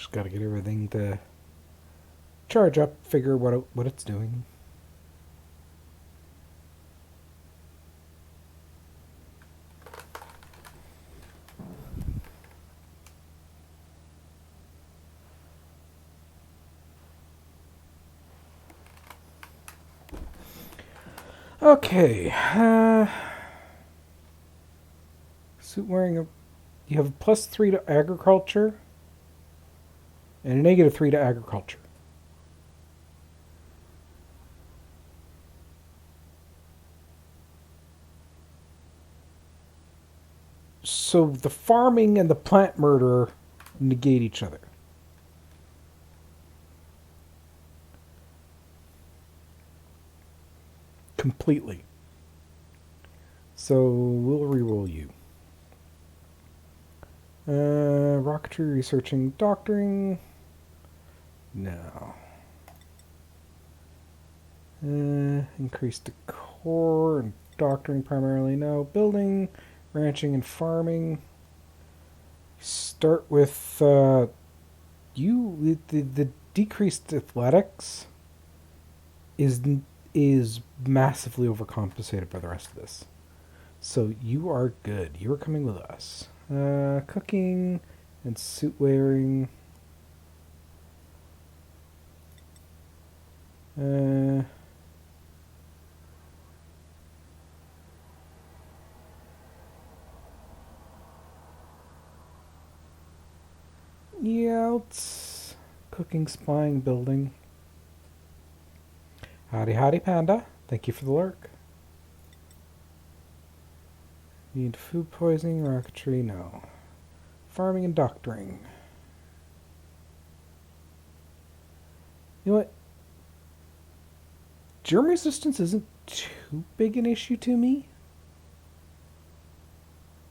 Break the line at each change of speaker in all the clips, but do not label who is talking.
Just got to get everything to charge up, figure what it's doing. Okay. Suit wearing a. You have a +3 to agriculture and a -3 to agriculture. So the farming and the plant murder negate each other. Completely. So we'll reroll you. Rocketry, researching, doctoring. No. Increase the core and doctoring primarily. No. Building, ranching, and farming. Start with you. The decreased athletics is massively overcompensated by the rest of this. So you are good. You are coming with us. Cooking and suit wearing. Yeah, it's cooking, spying, building. Howdy, howdy, panda. Thank you for the lurk. Need food poisoning, rocketry, no. Farming and doctoring. You know what? Germ resistance isn't too big an issue to me.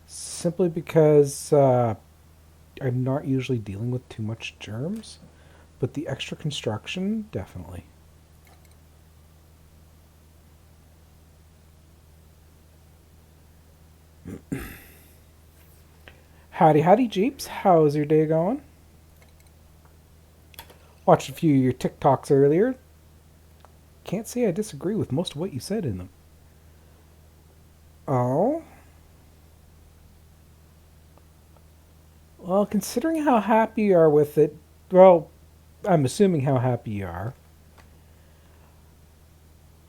Simply because I'm not usually dealing with too much germs. But the extra construction, definitely. Howdy, howdy, Jeeps. How's your day going? Watched a few of your TikToks earlier. Can't say I disagree with most of what you said in them. Oh? Well, considering how happy you are with it, well, I'm assuming how happy you are.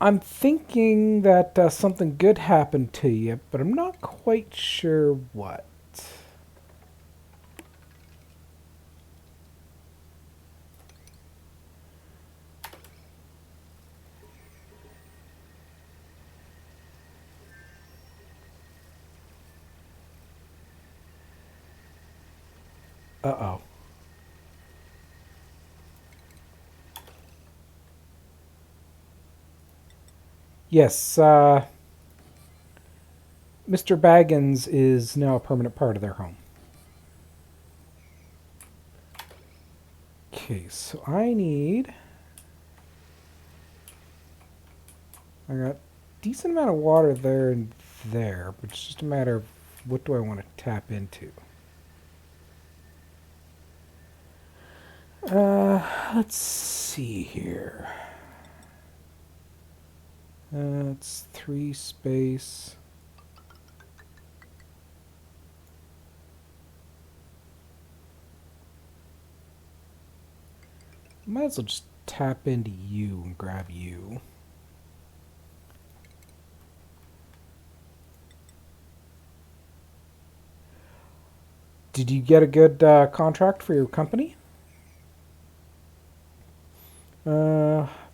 I'm thinking that something good happened to you, but I'm not quite sure what. Uh-oh. Yes, Mr. Baggins is now a permanent part of their home. Okay, so I got a decent amount of water there and there, but it's just a matter of what do I want to tap into. Let's see here. It's 3 space. Might as well just tap into you and grab you. Did you get a good contract for your company?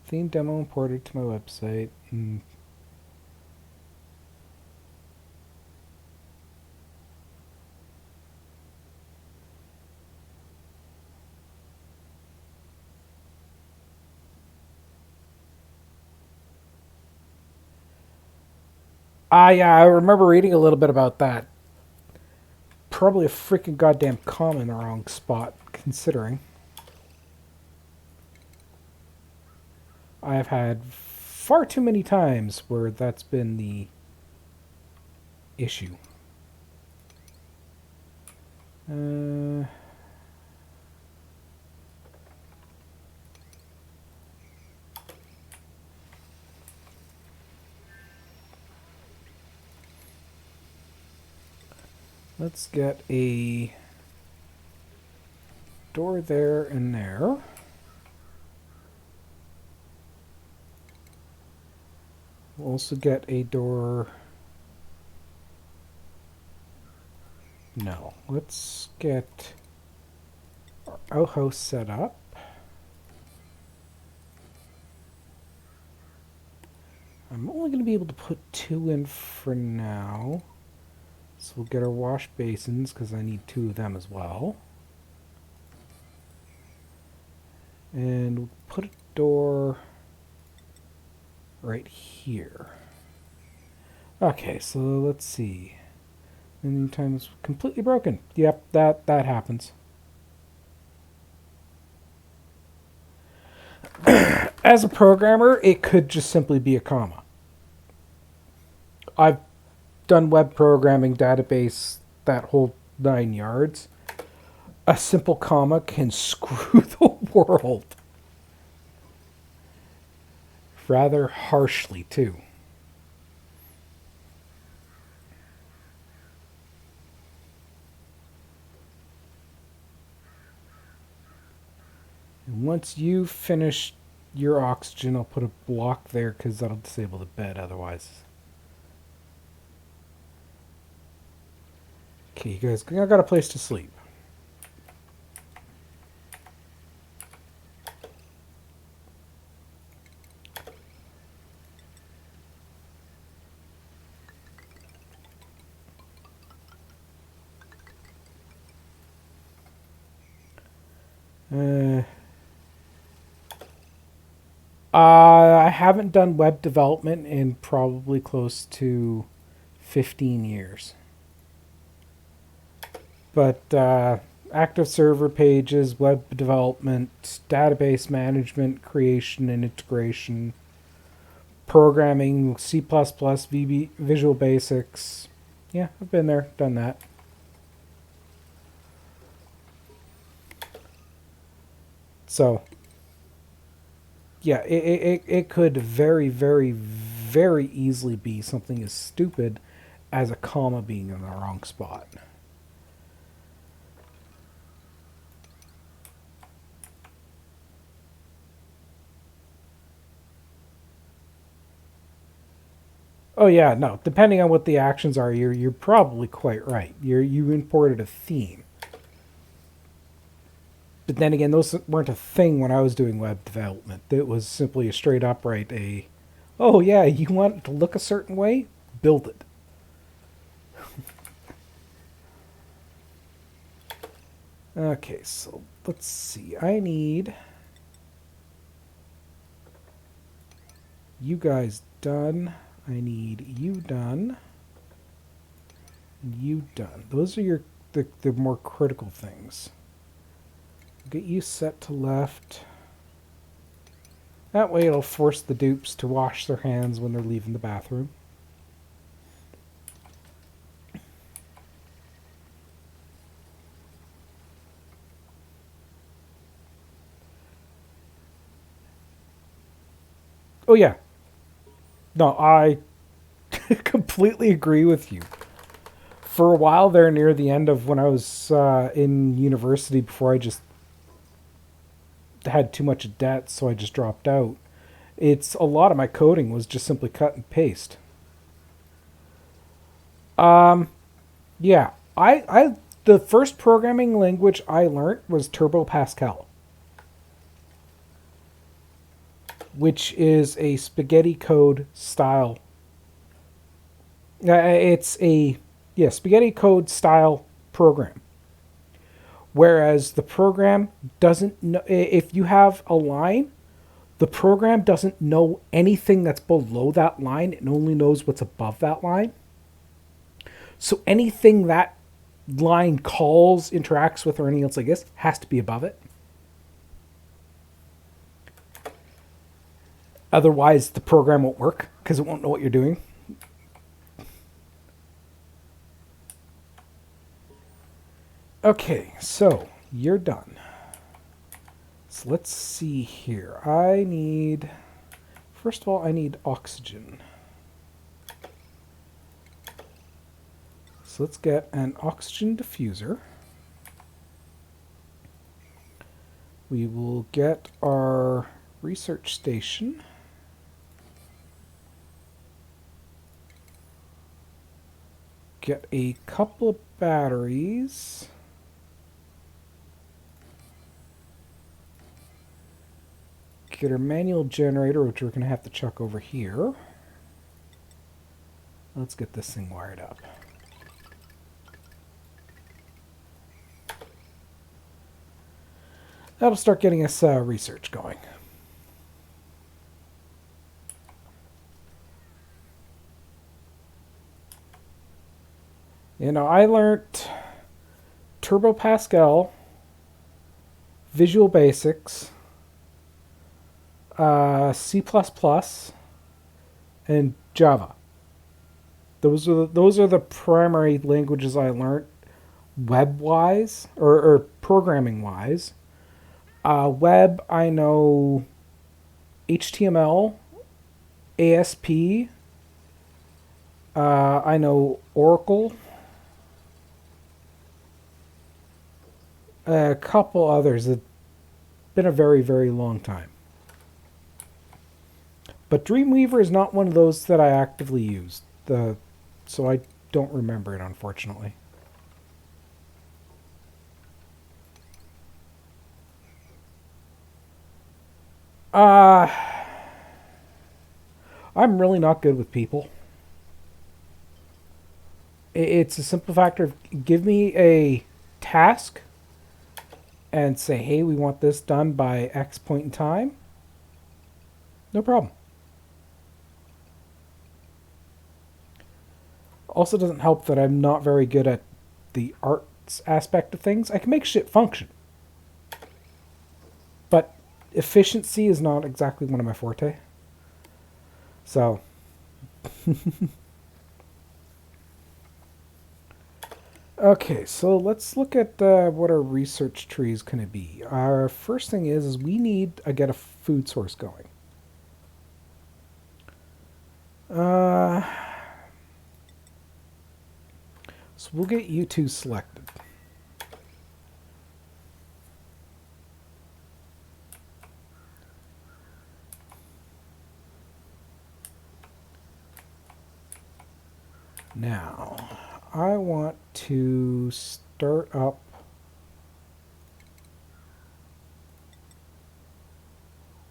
Theme demo imported to my website. Yeah, I remember reading a little bit about that. Probably a freaking goddamn comma in the wrong spot, considering. I have had far too many times where that's been the issue. Let's get a door there and there. We'll also get a door. No, let's get our outhouse set up. I'm only going to be able to put 2 in for now. So we'll get our wash basins because I need 2 of them as well. And we'll put a door right here. Okay, so let's see. Menu time is completely broken. Yep, that happens. As a programmer, it could just simply be a comma. I've done web programming, database, that whole 9 yards. A simple comma can screw the world. Rather harshly, too. And once you finish your oxygen, I'll put a block there because that'll disable the bed otherwise. Okay, you guys, I got a place to sleep. I haven't done web development in probably close to 15 years. But active server pages, web development, database management, creation and integration, programming, C++, VB, Visual Basics. Yeah, I've been there, done that. So, yeah, it could very, very, very easily be something as stupid as a comma being in the wrong spot. Oh yeah, no. Depending on what the actions are, you're probably quite right. You imported a theme. But then again, those weren't a thing when I was doing web development. It was simply a straight upright oh yeah, you want it to look a certain way? Build it. Okay, so let's see. I need you guys done. I need you done. And you done. Those are the more critical things. Get you set to left. That way it'll force the dupes to wash their hands when they're leaving the bathroom. Oh yeah. No, I completely agree with you. For a while there near the end of when I was in university before I just had too much debt, so I just dropped out. It's a lot of my coding was just simply cut and paste. Yeah, I the first programming language I learned was Turbo Pascal, which is a spaghetti code style. It's a spaghetti code style program. Whereas the program doesn't know, if you have a line, the program doesn't know anything that's below that line. It only knows what's above that line. So anything that line calls, interacts with, or anything else like this has to be above it. Otherwise, the program won't work because it won't know what you're doing. Okay, so you're done. So let's see here. First of all, I need oxygen. So let's get an oxygen diffuser. We will get our research station. Get a couple of batteries. Get our manual generator, which we're going to have to chuck over here. Let's get this thing wired up. That'll start getting us research going. You know, I learned Turbo Pascal, Visual Basics, C++, and Java. Those are the primary languages I learned web-wise or programming-wise. Web, I know HTML, ASP. I know Oracle. A couple others. It's been a very, very long time. But Dreamweaver is not one of those that I actively used. So I don't remember it, unfortunately. I'm really not good with people. It's a simple factor of give me a task and say, hey, we want this done by X point in time. No problem. Also doesn't help that I'm not very good at the arts aspect of things. I can make shit function. But efficiency is not exactly one of my forte. So. Okay, so let's look at what our research tree is going to be. Our first thing is we need to get a food source going. So we'll get you two selected. Now, I want to start up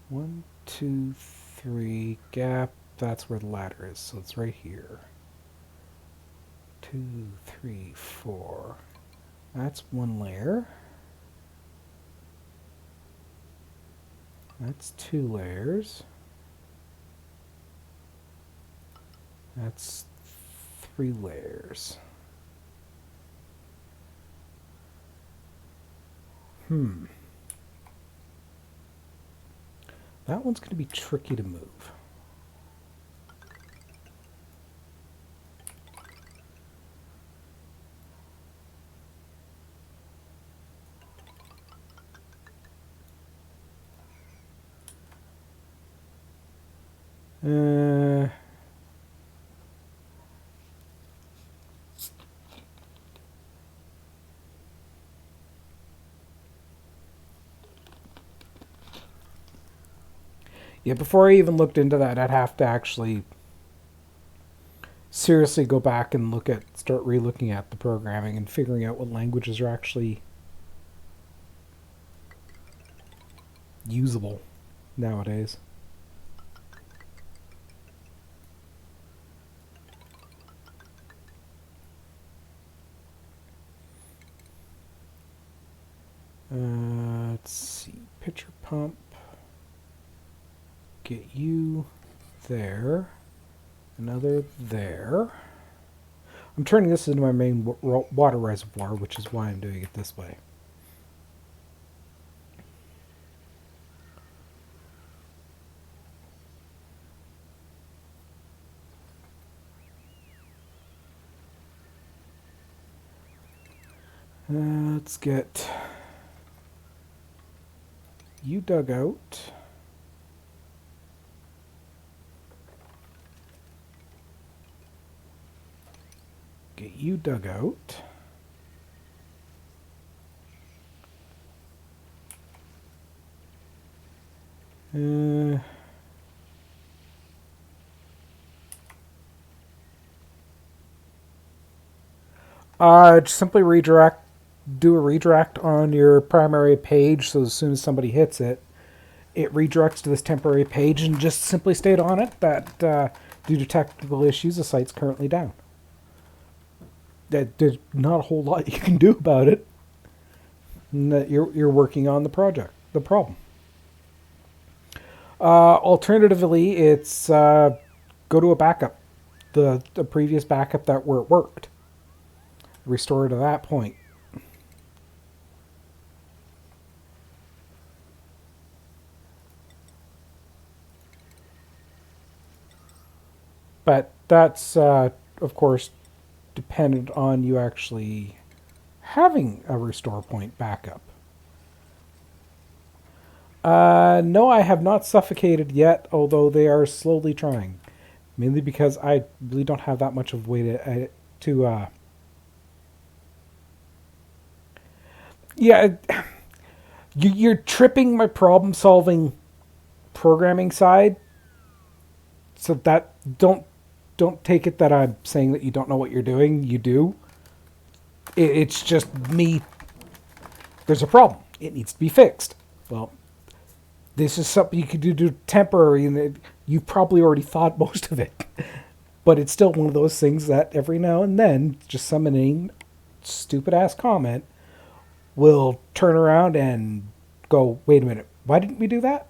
one, two, three, gap. That's where the ladder is, so it's right here. 2, 3, 4. That's one layer. That's 2 layers. That's 3 layers. That one's going to be tricky to move. Yeah, before I even looked into that, I'd have to actually seriously go back and start re-looking at the programming and figuring out what languages are actually usable nowadays. Let's see, pitcher pump. Get you there. Another there. I'm turning this into my main water reservoir, which is why I'm doing it this way. Let's get you dug out. get you dug out. Just simply redirect, do a redirect on your primary page, so as soon as somebody hits it, it redirects to this temporary page, and just simply state on it that due to technical issues, the site's currently down. There's not a whole lot you can do about it. And that you're working on the problem. Alternatively, it's go to a backup, the previous backup where it worked. Restore to that point. But that's, of course, dependent on you actually having a restore point backup. No, I have not suffocated yet, although they are slowly trying. Mainly because I really don't have that much of a way to yeah, you're tripping my problem-solving programming side. So that don't take it that I'm saying that you don't know what you're doing. You do. It's just me. There's a problem. It needs to be fixed. Well, this is something you could do temporary, and you probably already thought most of it. But it's still one of those things that every now and then, just some inane, stupid-ass comment will turn around and go, wait a minute, why didn't we do that?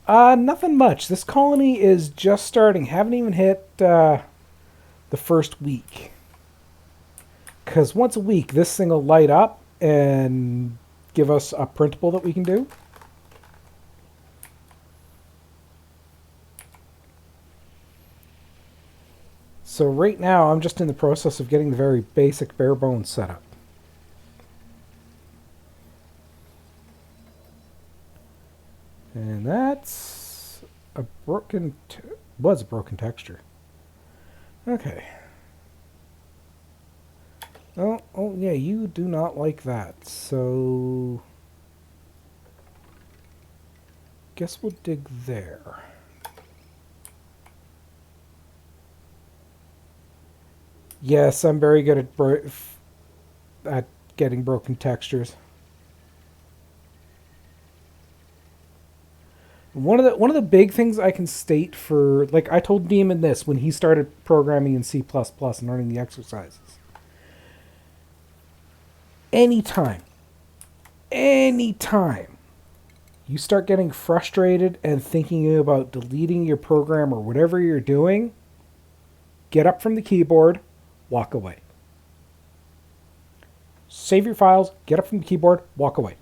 Nothing much. This colony is just starting. Haven't even hit the first week. Because once a week, this thing will light up and give us a printable that we can do. So right now, I'm just in the process of getting the very basic bare bones setup. And that's was a broken texture. Okay. Oh yeah, you do not like that. So guess we'll dig there. Yes, I'm very good at getting broken textures. One of the big things I can state for, like, I told Demon this when he started programming in C++ and learning the exercises. Anytime you start getting frustrated and thinking about deleting your program or whatever you're doing, get up from the keyboard, walk away. Save your files, get up from the keyboard, walk away.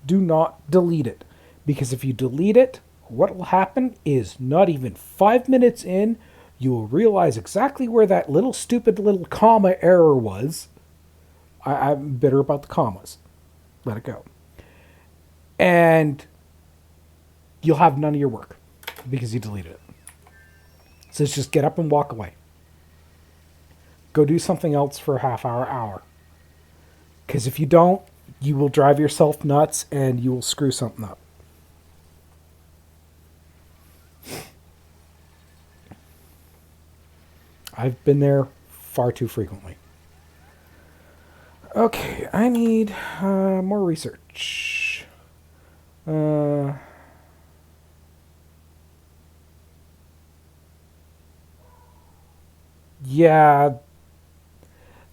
Do not delete it. Because if you delete it, what will happen is not even 5 minutes in, you will realize exactly where that little stupid little comma error was. I'm bitter about the commas. Let it go. And you'll have none of your work because you deleted it. So it's just get up and walk away. Go do something else for a half hour. Because if you don't, you will drive yourself nuts and you will screw something up. I've been there far too frequently. Okay, I need more research. Yeah,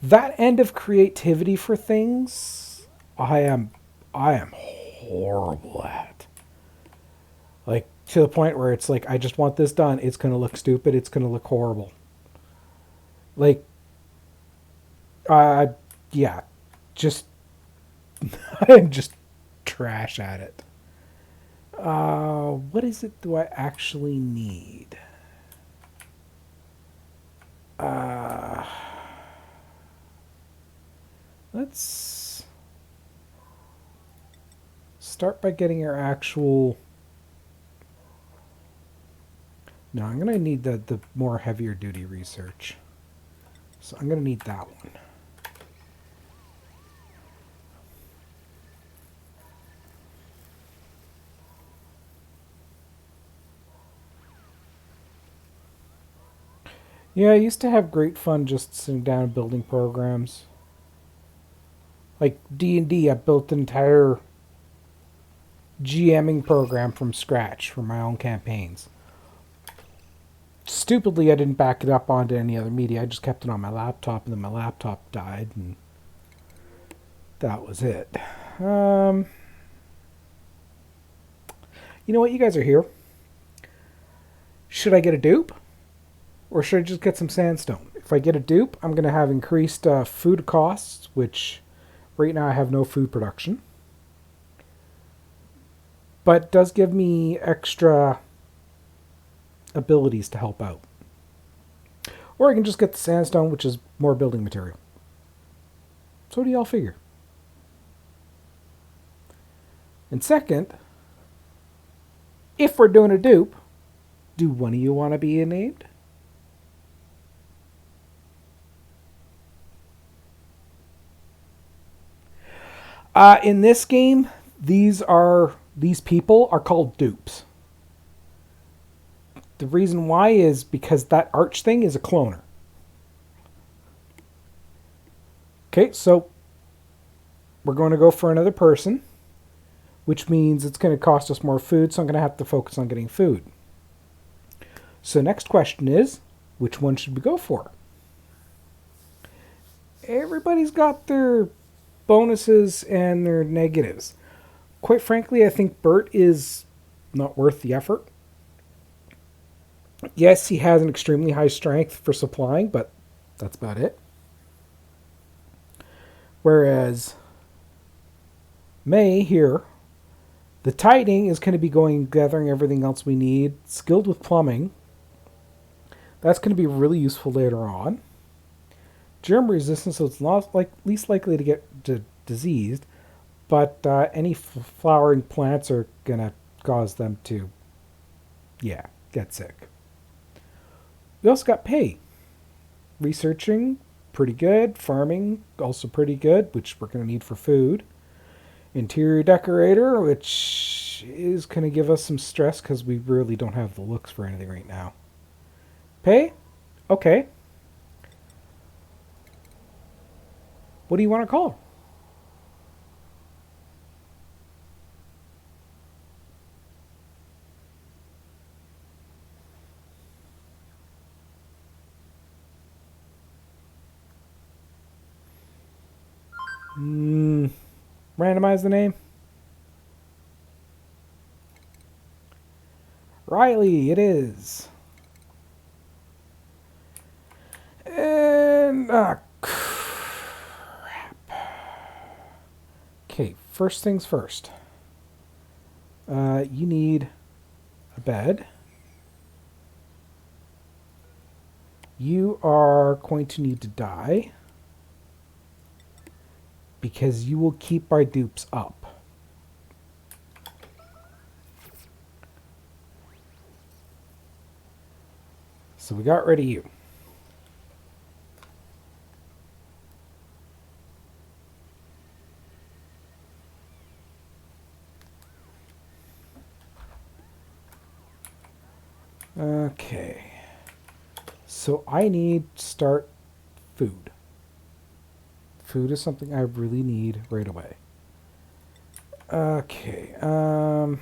that end of creativity for things, I am horrible at. Like, to the point where it's like, I just want this done. It's going to look stupid. It's going to look horrible. Like, yeah, just, I'm just trash at it. What is it do I actually need? Let's start by getting our actual No, I'm going to need the more heavier duty research. So I'm going to need that one. Yeah, I used to have great fun just sitting down and building programs. Like D&D, I built an entire GMing program from scratch for my own campaigns. Stupidly, I didn't back it up onto any other media. I just kept it on my laptop, and then my laptop died, and that was it. You know what? You guys are here. Should I get a dupe? Or should I just get some sandstone? If I get a dupe, I'm going to have increased food costs, which right now I have no food production. But it does give me extra abilities to help out. Or I can just get the sandstone, which is more building material. So what do y'all figure? And second, if we're doing a dupe, do one of you want to be named? In this game, these people are called dupes. The reason why is because that arch thing is a cloner. Okay, so we're going to go for another person, which means it's going to cost us more food, so I'm going to have to focus on getting food. So next question is, which one should we go for? Everybody's got their bonuses and their negatives. Quite frankly, I think Bert is not worth the effort. Yes, he has an extremely high strength for supplying, but that's about it. Whereas May here, the tiding is going to be going gathering everything else we need. Skilled with plumbing. That's going to be really useful later on. Germ resistance, so it's not least likely to get diseased, but any flowering plants are going to cause them to, get sick. We also got pay. Researching, pretty good. Farming, also pretty good, which we're going to need for food. Interior decorator, which is going to give us some stress because we really don't have the looks for anything right now. Pay? Okay. What do you want to call her? Randomize the name. Riley, it is. And crap. Okay, first things first. You need a bed. You are going to need to die because you will keep our dupes up. So we got rid of you. Okay. So I need to start food. Food is something I really need right away. Okay. So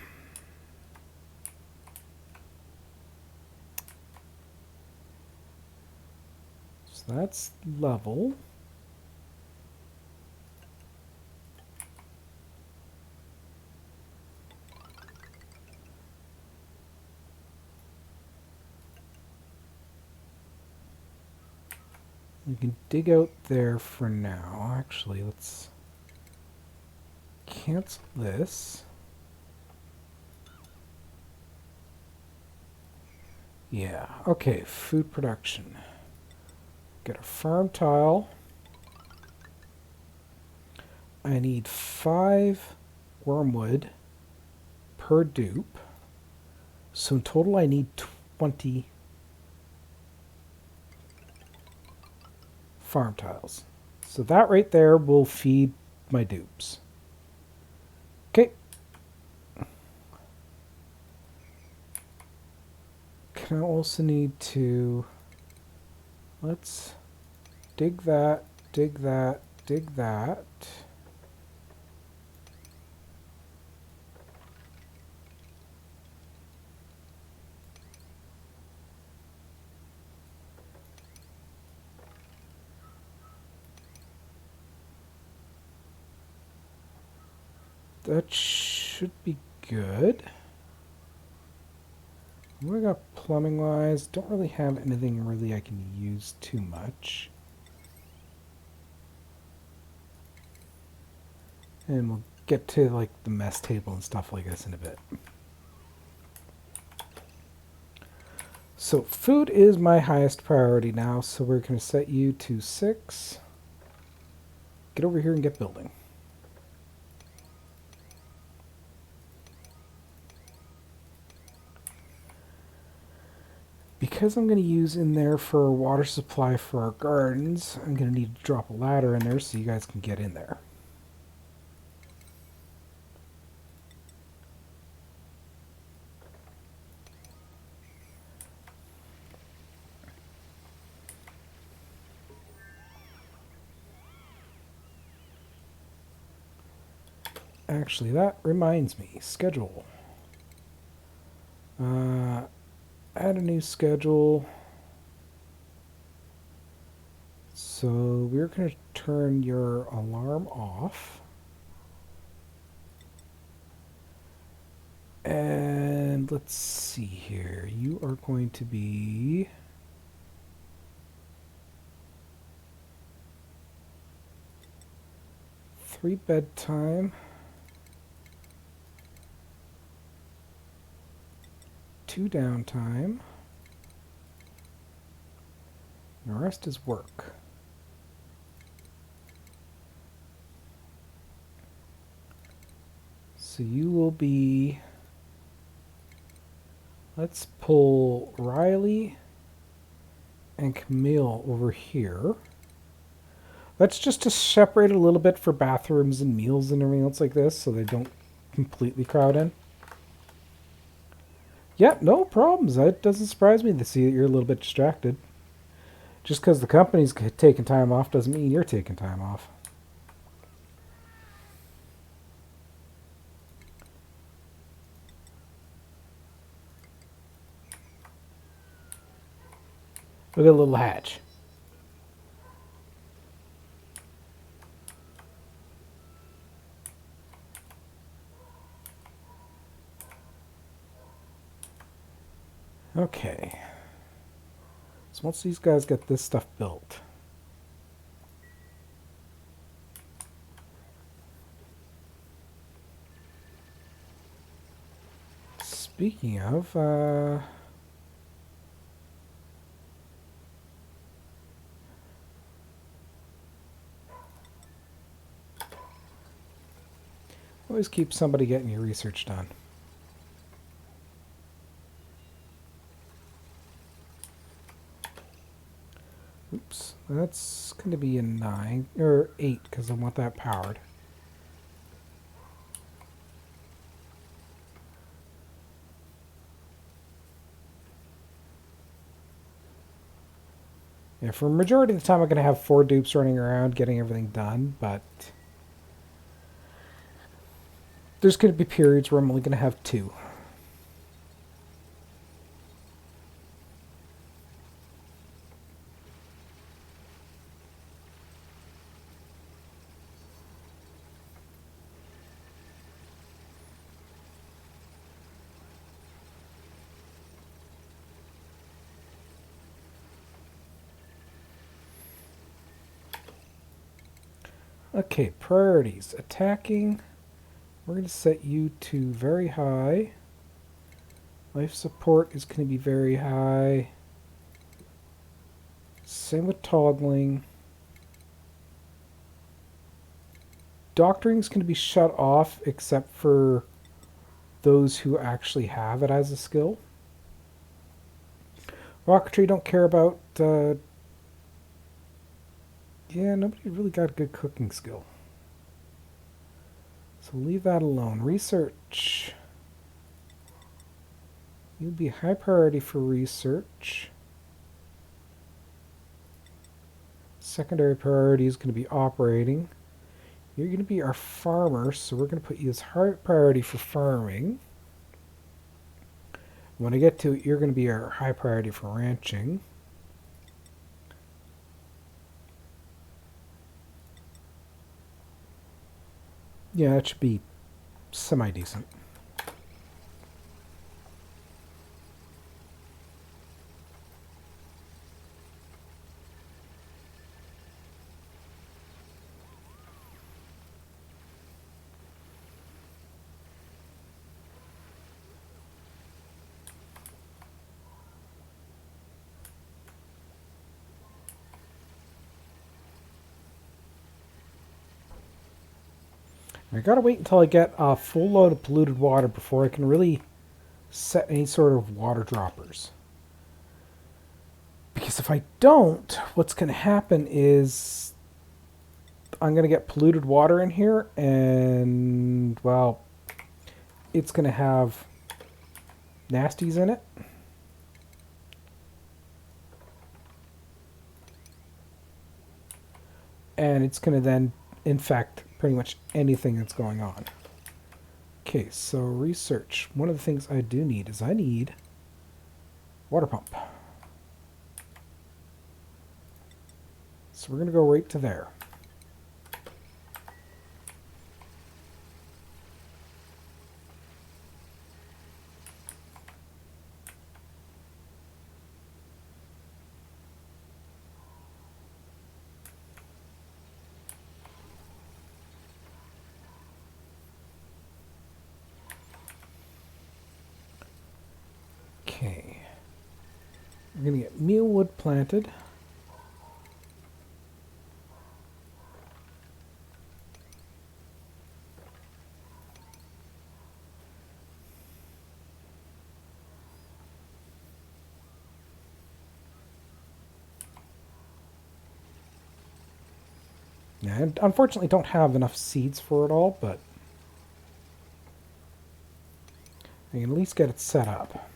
that's level. You can dig out there for now. Actually, let's cancel this. Yeah, okay, food production. Get a farm tile. I need 5 wormwood per dupe. So in total I need 20 farm tiles. So that right there will feed my dupes. Okay. Can I also need to... Let's dig that, dig that, dig that. That should be good. We got plumbing wise. Don't really have anything really I can use too much. And we'll get to like the mess table and stuff like this in a bit. So food is my highest priority now, so we're going to set you to 6. Get over here and get building. Because I'm going to use in there for a water supply for our gardens, I'm going to need to drop a ladder in there so you guys can get in there. Actually, that reminds me. Schedule. Add a new schedule. So we're going to turn your alarm off. And let's see here. You are going to be... three bedtime. 2 downtime. The rest is work. So you will be... Let's pull Riley and Camille over here. That's just to separate a little bit for bathrooms and meals and everything else like this so they don't completely crowd in. Yeah, no problems. It doesn't surprise me to see that you're a little bit distracted. Just because the company's taking time off doesn't mean you're taking time off. Look at a little hatch. Okay. So once these guys get this stuff built, speaking of, always keep somebody getting your research done. Oops, that's going to be a 9, or 8, because I want that powered. Yeah, for a majority of the time I'm going to have 4 dupes running around getting everything done, but there's going to be periods where I'm only going to have 2. Okay, priorities. Attacking. We're going to set you to very high. Life support is going to be very high. Same with toggling. Doctoring is going to be shut off except for those who actually have it as a skill. Rocketry don't care about... yeah, nobody really got a good cooking skill. So leave that alone. Research. You'll be high priority for research. Secondary priority is going to be operating. You're going to be our farmer, so we're going to put you as high priority for farming. When I get to it, you're going to be our high priority for ranching. Yeah, that should be semi-decent. I gotta wait until I get a full load of polluted water before I can really set any sort of water droppers. Because if I don't, what's going to happen is I'm going to get polluted water in here, and, well, it's going to have nasties in it. And it's going to then infect pretty much anything that's going on. Okay, so research. One of the things I do need is I need water pump. So we're going to go right to there. Okay. We're going to get mealwood planted. Yeah, I unfortunately don't have enough seeds for it all, but I can at least get it set up.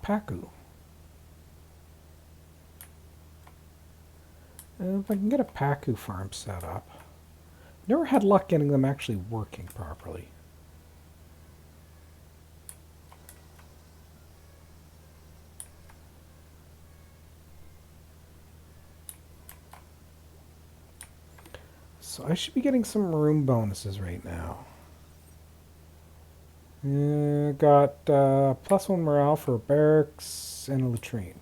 Paku. If I can get a Paku farm set up. Never had luck getting them actually working properly. So I should be getting some room bonuses right now. Got +1 morale for barracks and a latrine.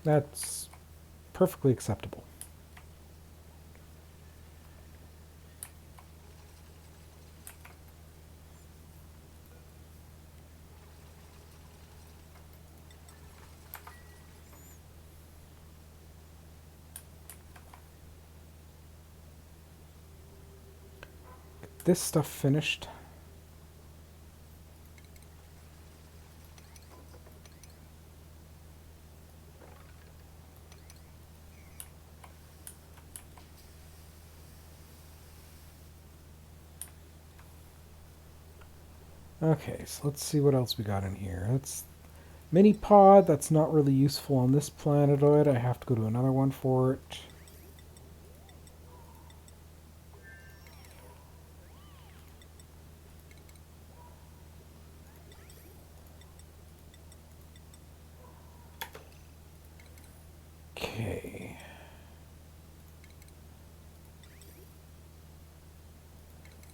That's perfectly acceptable. Get this stuff finished. Okay, so let's see what else we got in here. That's mini pod. That's not really useful on this planetoid. I have to go to another one for it. Okay.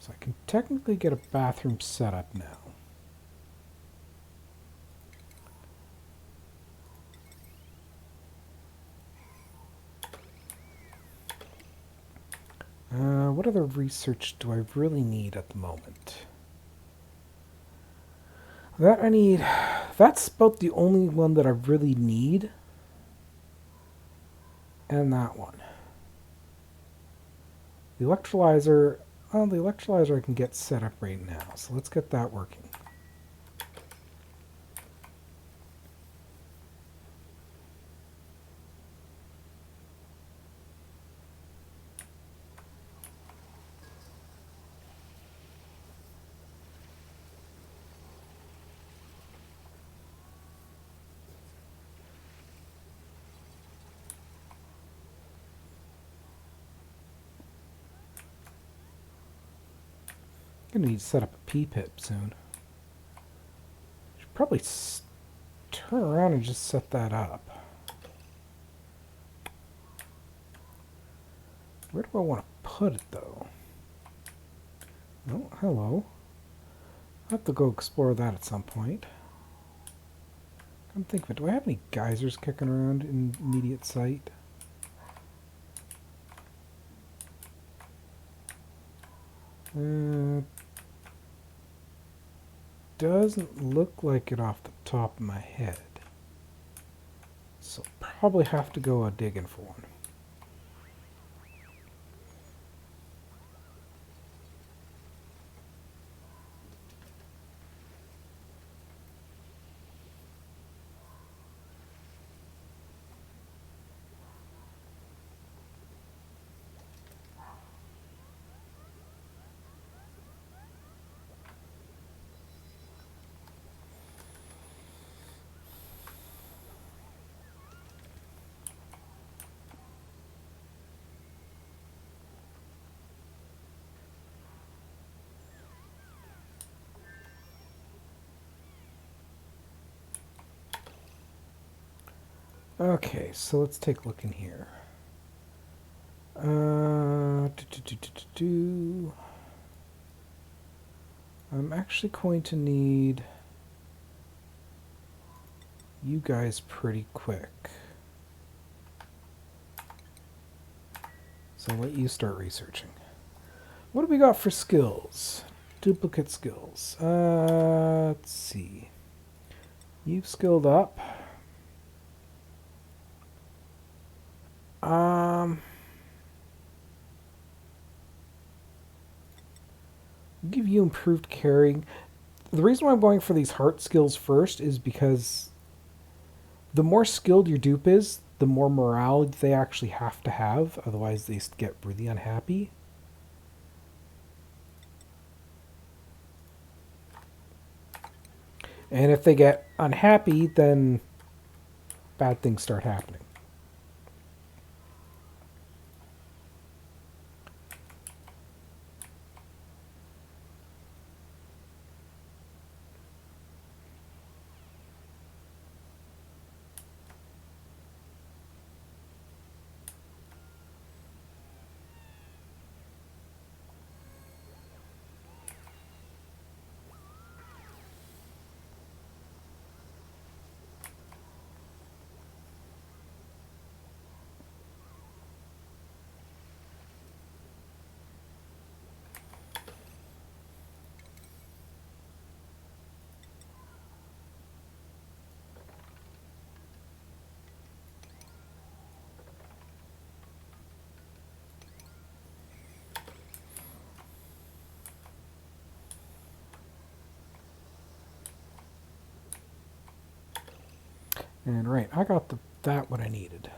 So I can technically get a bathroom set up now. What other research do I really need at the moment? That I need... That's about the only one that I really need. And that one. The electrolyzer... Well, the electrolyzer I can get set up right now. So let's get that working. I'm gonna need to set up a P-pip soon. Should probably turn around and just set that up. Where do I want to put it, though? Oh, hello. I'll have to go explore that at some point. I'm thinking, do I have any geysers kicking around in immediate sight? Doesn't look like it off the top of my head. So probably have to go digging for one. Okay, so let's take a look in here. I'm actually going to need you guys pretty quick. So I'll let you start researching. What do we got for skills? Duplicate skills. Let's see. You've skilled up. Give you improved carrying. The reason why I'm going for these heart skills first is because the more skilled your dupe is, the more morale they actually have to have. Otherwise, they get really unhappy. And if they get unhappy, then bad things start happening. And right, I got that what I needed.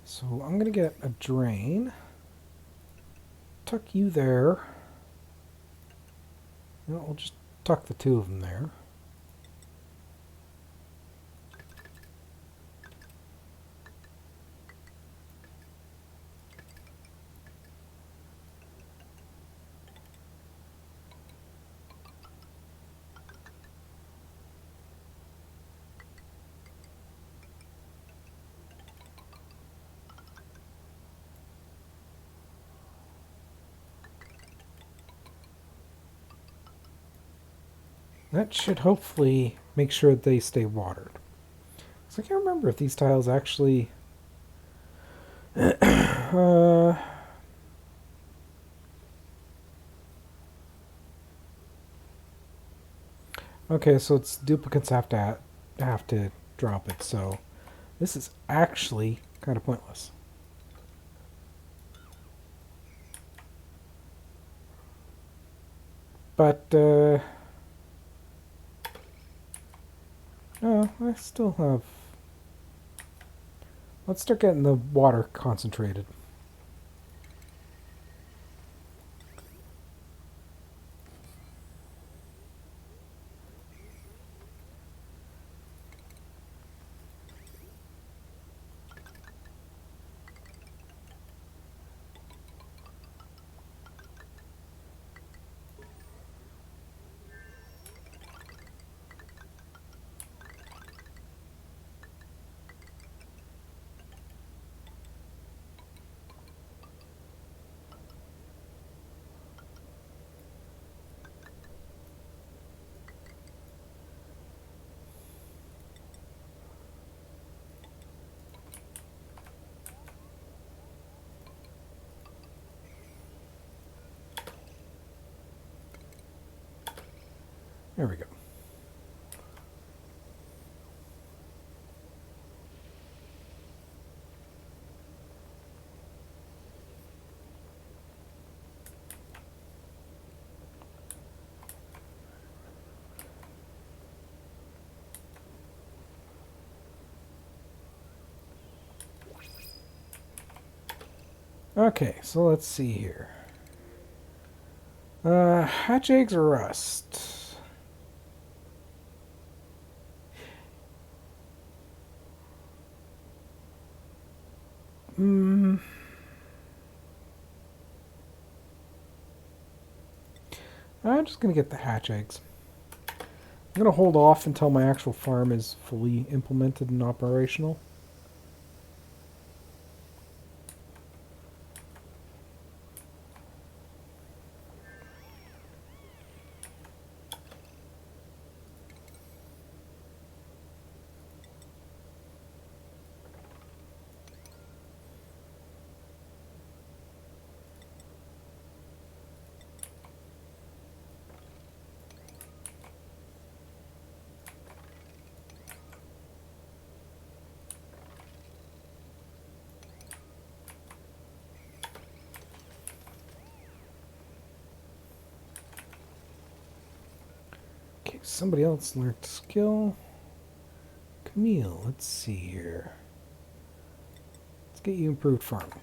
So I'm going to get a drain. Tuck you there. I'll just tuck the two of them there. That should hopefully make sure that they stay watered. So I can't remember if these tiles actually... okay, so it's duplicates have to drop it, so this is actually kind of pointless. But, oh, I still have... Let's start getting the water concentrated. There we go. Okay, so let's see here. Hatch eggs or rust? I'm just gonna get the hatch eggs. I'm gonna hold off until my actual farm is fully implemented and operational. Okay, somebody else learned skill. Camille, let's see here. Let's get you improved farming.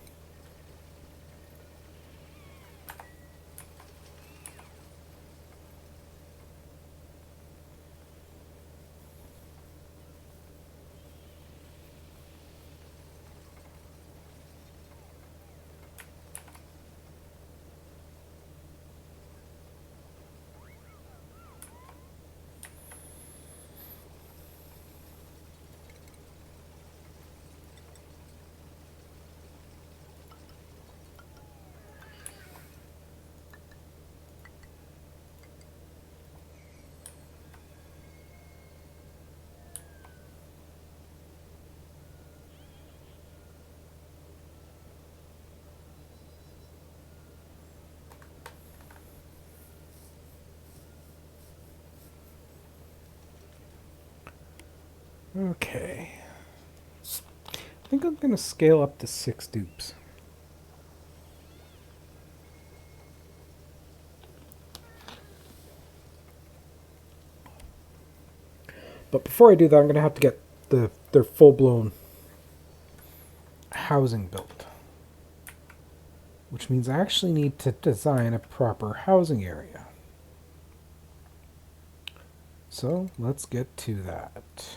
Okay. I think I'm going to scale up to 6 dupes. But before I do that, I'm going to have to get their full-blown housing built. Which means I actually need to design a proper housing area. So let's get to that.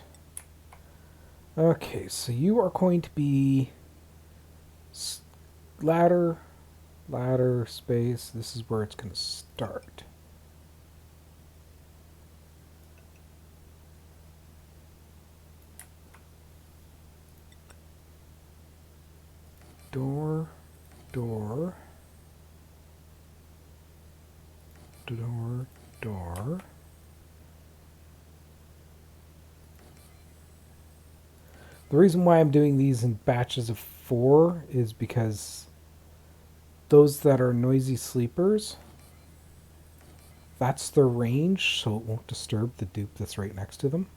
Okay, so you are going to be ladder, space. This is where it's going to start. Door, door, door, door, The reason why I'm doing these in batches of 4 is because those that are noisy sleepers, that's their range, so it won't disturb the dupe that's right next to them.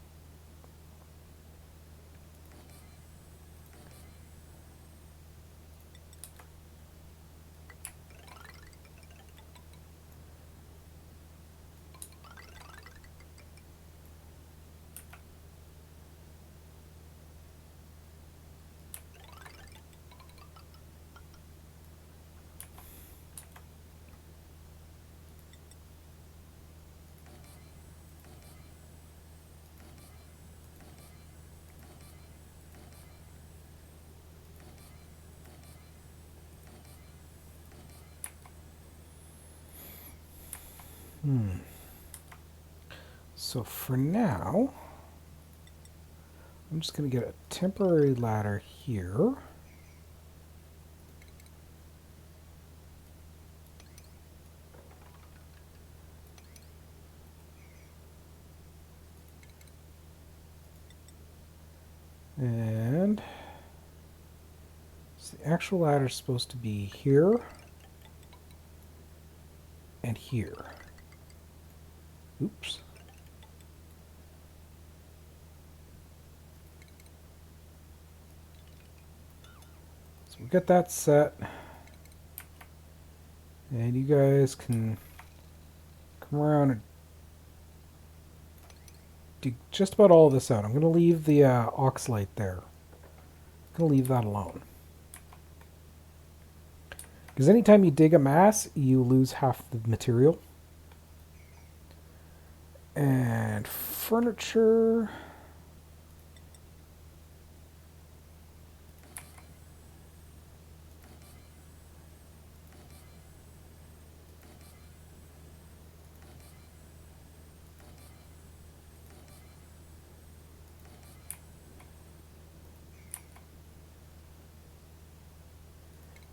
So for now, I'm just going to get a temporary ladder here. And so the actual ladder is supposed to be here and here. Oops. So we got that set. And you guys can come around and do just about all this out. I'm going to leave the aux light there. I'm going to leave that alone. Because anytime you dig a mass, you lose half the material. And furniture.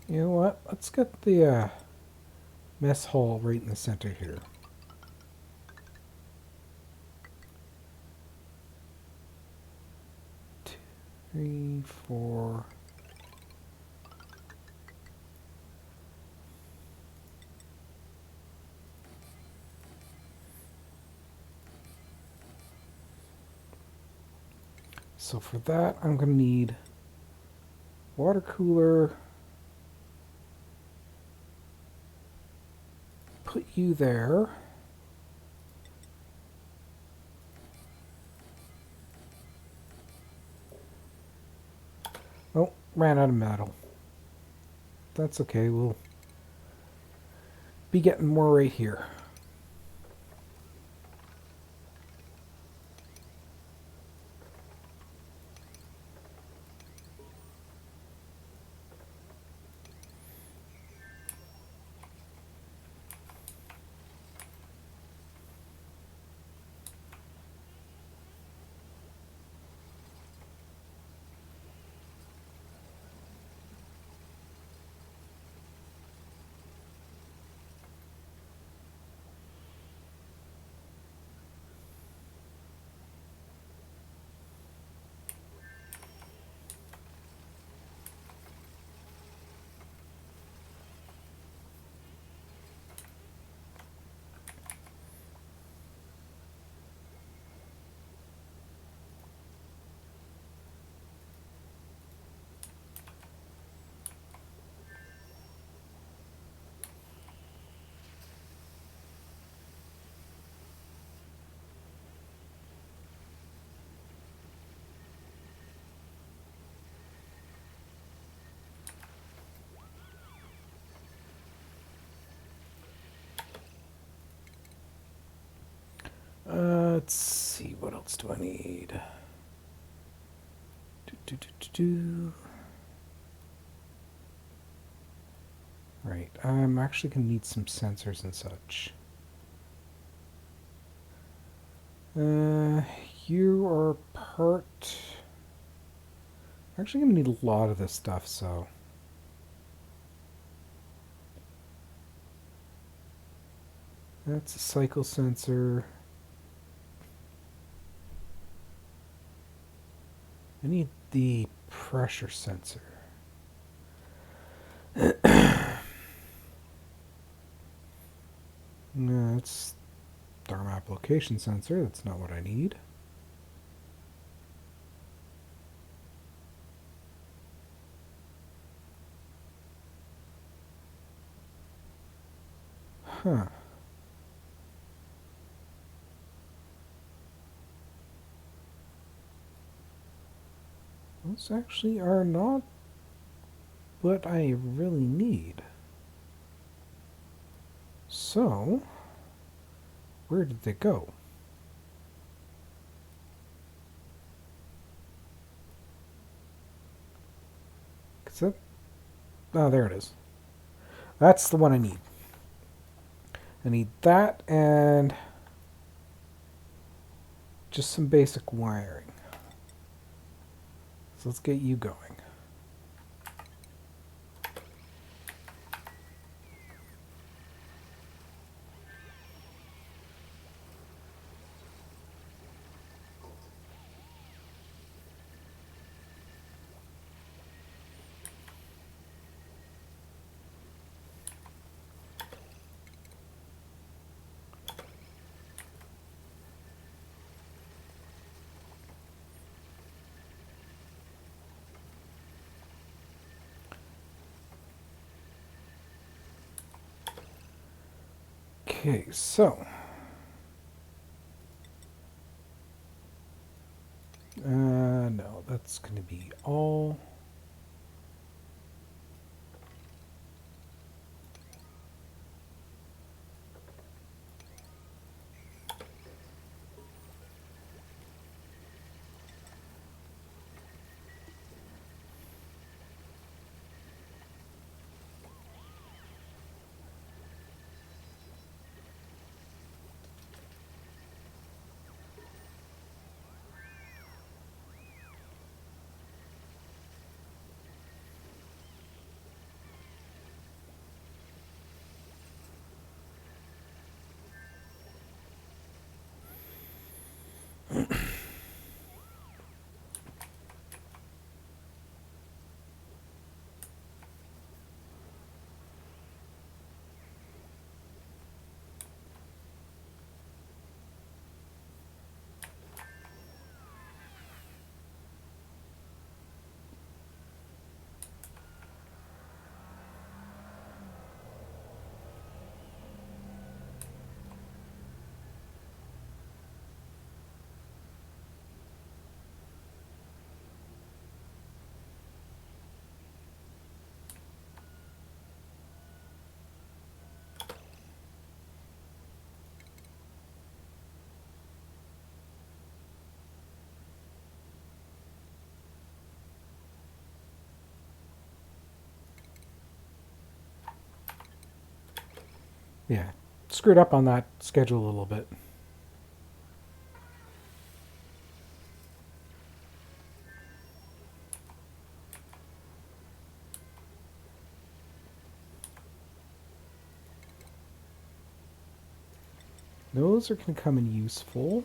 You know what? Let's get the mess hall right in the center here. Two, 3, 4. So for that, I'm going to need water cooler. Put you there. Oh, ran out of metal. That's okay, we'll be getting more right here. Let's see, what else do I need? Right, I'm actually going to need some sensors and such. You are part... I'm actually going to need a lot of this stuff, so... That's a cycle sensor. I need the pressure sensor? No, it's thermop location sensor. That's not what I need. Huh. Those actually are not what I really need. So, where did they go? Oh, there it is. That's the one I need. I need that and just some basic wiring. So let's get you going. Okay, so no, that's going to be all. Yeah, screwed up on that schedule a little bit. Those are going to come in useful.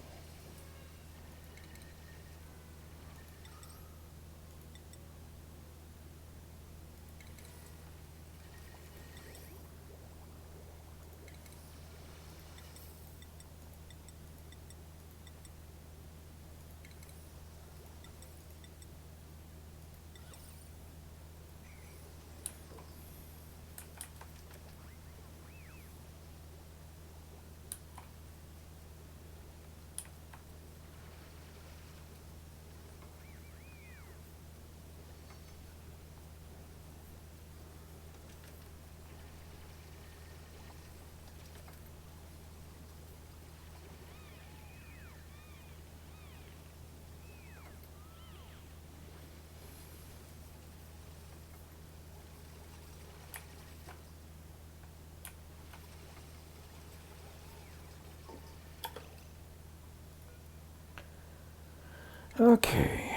Okay,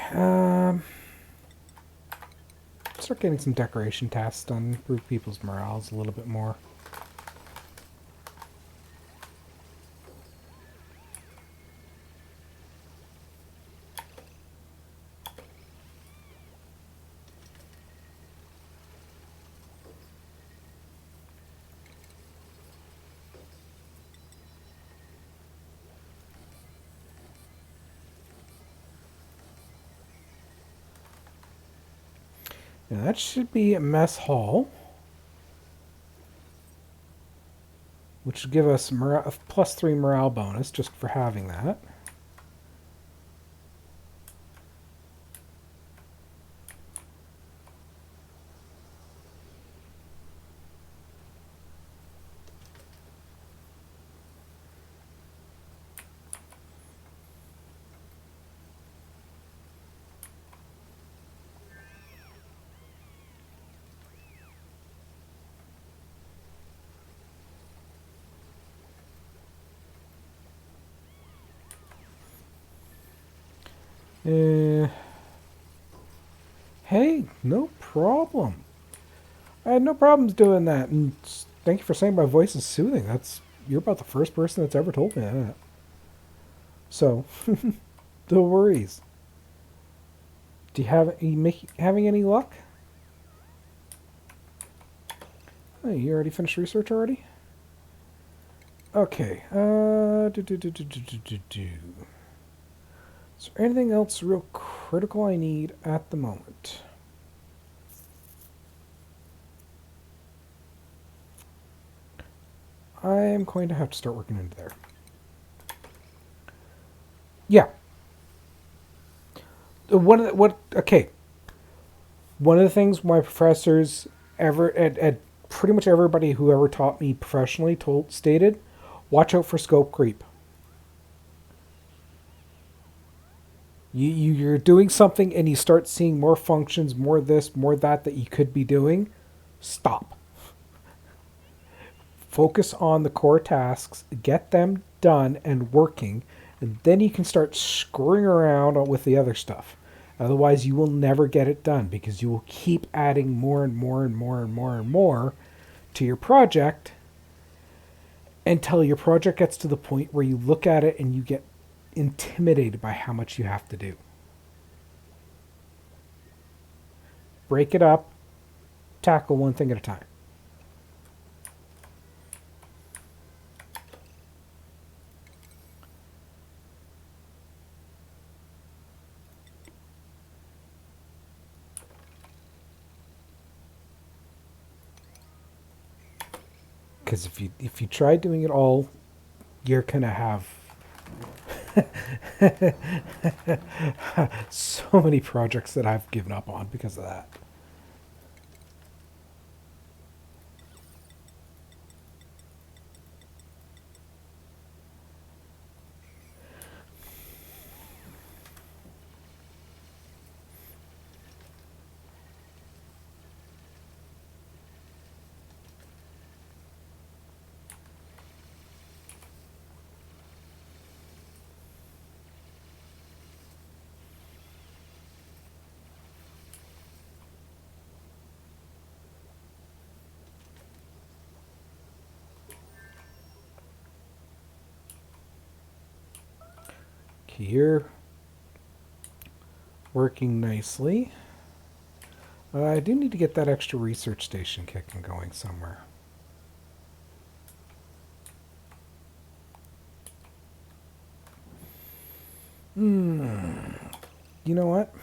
start getting some decoration tasks done, improve people's morales a little bit more. Now that should be a mess hall, which would give us a +3 morale bonus just for having that. Hey, no problem. I had no problems doing that, and thank you for saying my voice is soothing. You're about the first person that's ever told me that. So, no worries. Do you have having any luck? Oh, you already finished research already? Okay. Is there anything else real critical I need at the moment? I am going to have to start working into there. Yeah. Okay. One of the things my professors at pretty much everybody who ever taught me professionally stated, watch out for scope creep. You're doing something and you start seeing more functions, more this, more that you could be doing. Stop. Focus on the core tasks, get them done and working, and then you can start screwing around with the other stuff. Otherwise, you will never get it done because you will keep adding more and more and more and more and more to your project until your project gets to the point where you look at it and you get intimidated by how much you have to do. Break it up, tackle one thing at a time. Because if you try doing it all, you're gonna have so many projects that I've given up on because of that. Here, working nicely. I do need to get that extra research station kicking going somewhere. You know what?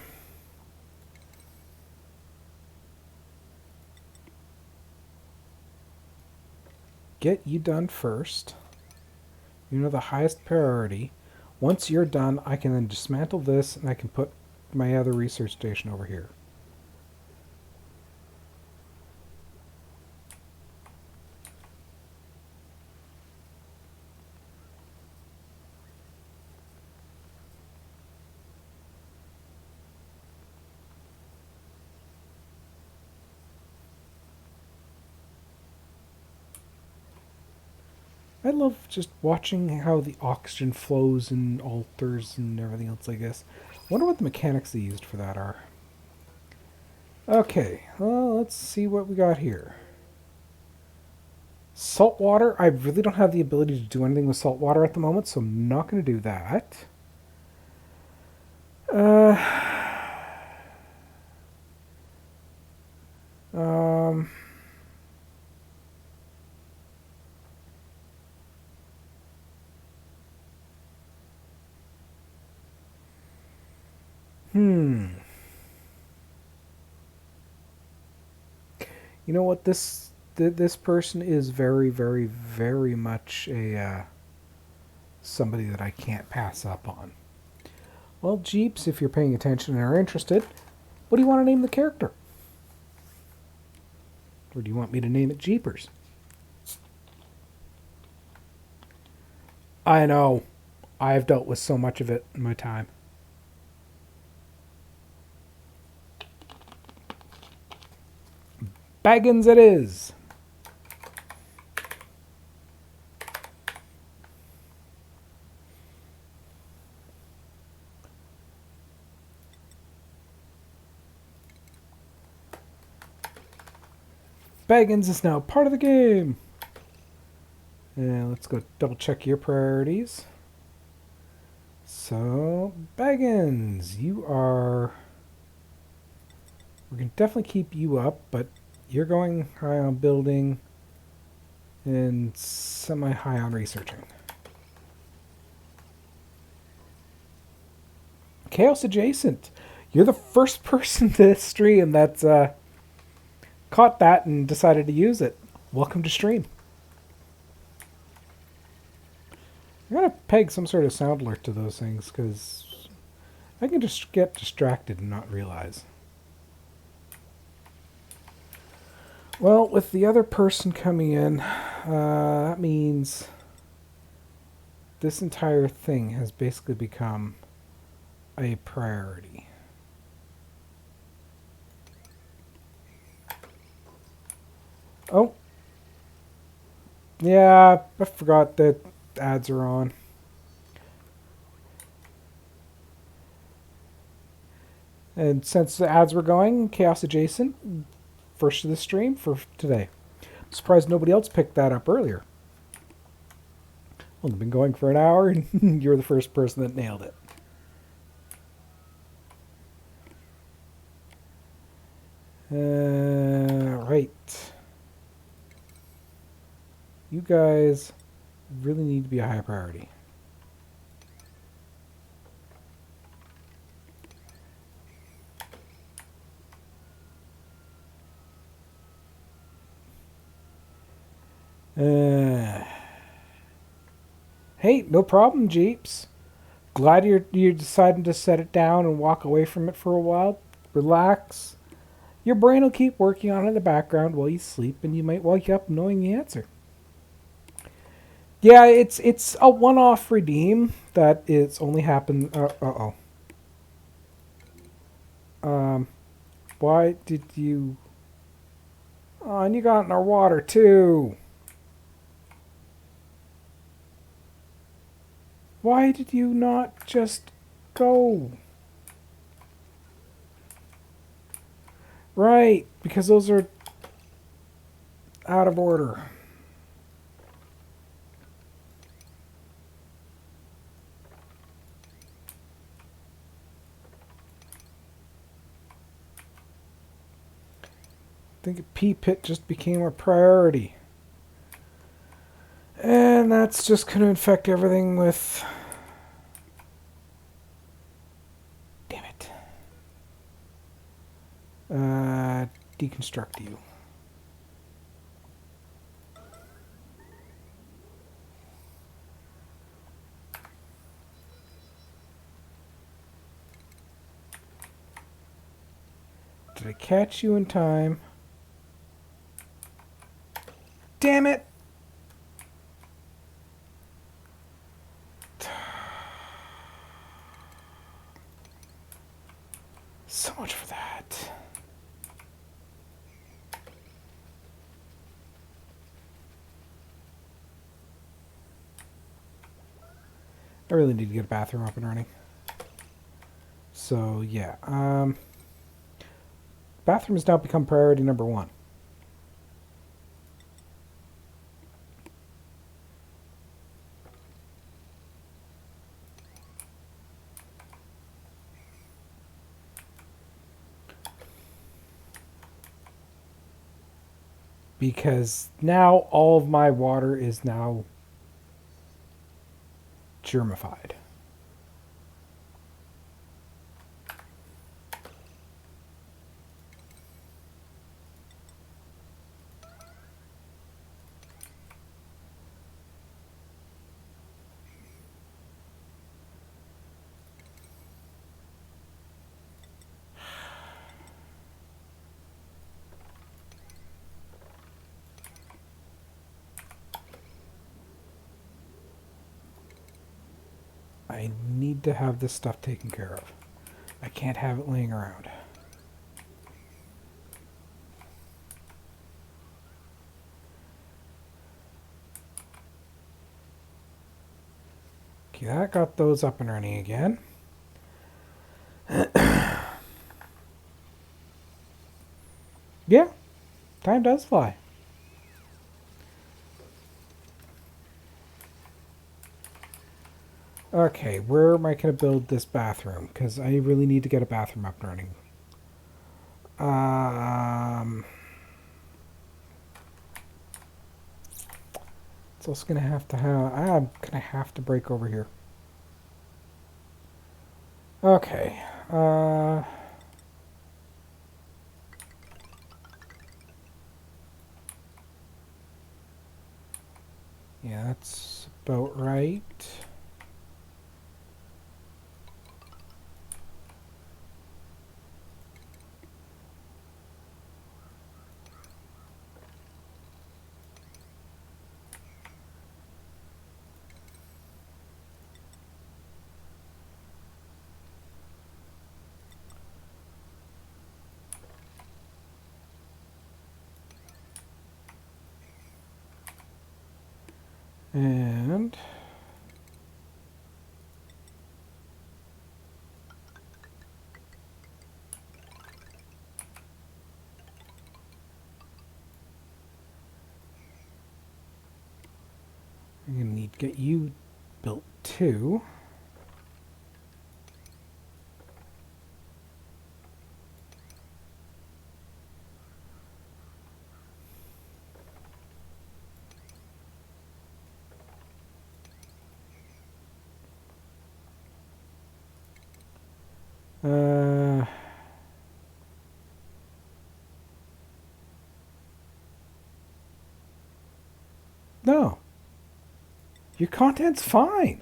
Get you done first. You know, the highest priority. Once you're done, I can then dismantle this and I can put my other research station over here. I love just watching how the oxygen flows and alters and everything else like this. Wonder what the mechanics they used for that are. Okay, well, let's see what we got here. Salt water. I really don't have the ability to do anything with salt water at the moment, so I'm not going to do that. Uh, um, hmm. You know what? This person is very, very, very much a somebody that I can't pass up on. Well, Jeeps, if you're paying attention and are interested, what do you want to name the character? Or do you want me to name it Jeepers? I know. I've dealt with so much of it in my time. Baggins it is. Baggins is now part of the game. And let's go double check your priorities. So, Baggins, you are... We can definitely keep you up, but you're going high on building and semi-high on researching. Chaos Adjacent. You're the first person to stream that's caught that and decided to use it. Welcome to stream. I gotta peg some sort of sound alert to those things because I can just get distracted and not realize. Well, with the other person coming in, that means this entire thing has basically become a priority. Oh. Yeah, I forgot that ads are on. And since the ads were going, Chaos Adjacent, first of the stream for today. I'm surprised nobody else picked that up earlier. Well, they've been going for an hour and you're the first person that nailed it. Right. You guys really need to be a high priority. Hey, no problem, Jeeps. Glad you're deciding to set it down and walk away from it for a while. Relax. Your brain will keep working on it in the background while you sleep, and you might wake up knowing the answer. Yeah, it's a one-off redeem that it's only happened. Why did you? Oh, and you got in our water too. Why did you not just go? Right, because those are out of order. I think a pea pit just became a priority. And that's just going to infect everything with... Damn it. Deconstruct you. Did I catch you in time? Damn it! So much for that. I really need to get a bathroom up and running. So, yeah. Bathroom has now become priority number 1. Because now all of my water is now germified. I need to have this stuff taken care of. I can't have it laying around. Okay, that got those up and running again. Yeah, time does fly. Okay, where am I going to build this bathroom? Because I really need to get a bathroom up and running. It's also going to have I'm going to have to break over here. Okay. Yeah, that's about right. And I'm going to need to get you built too. No. Your content's fine.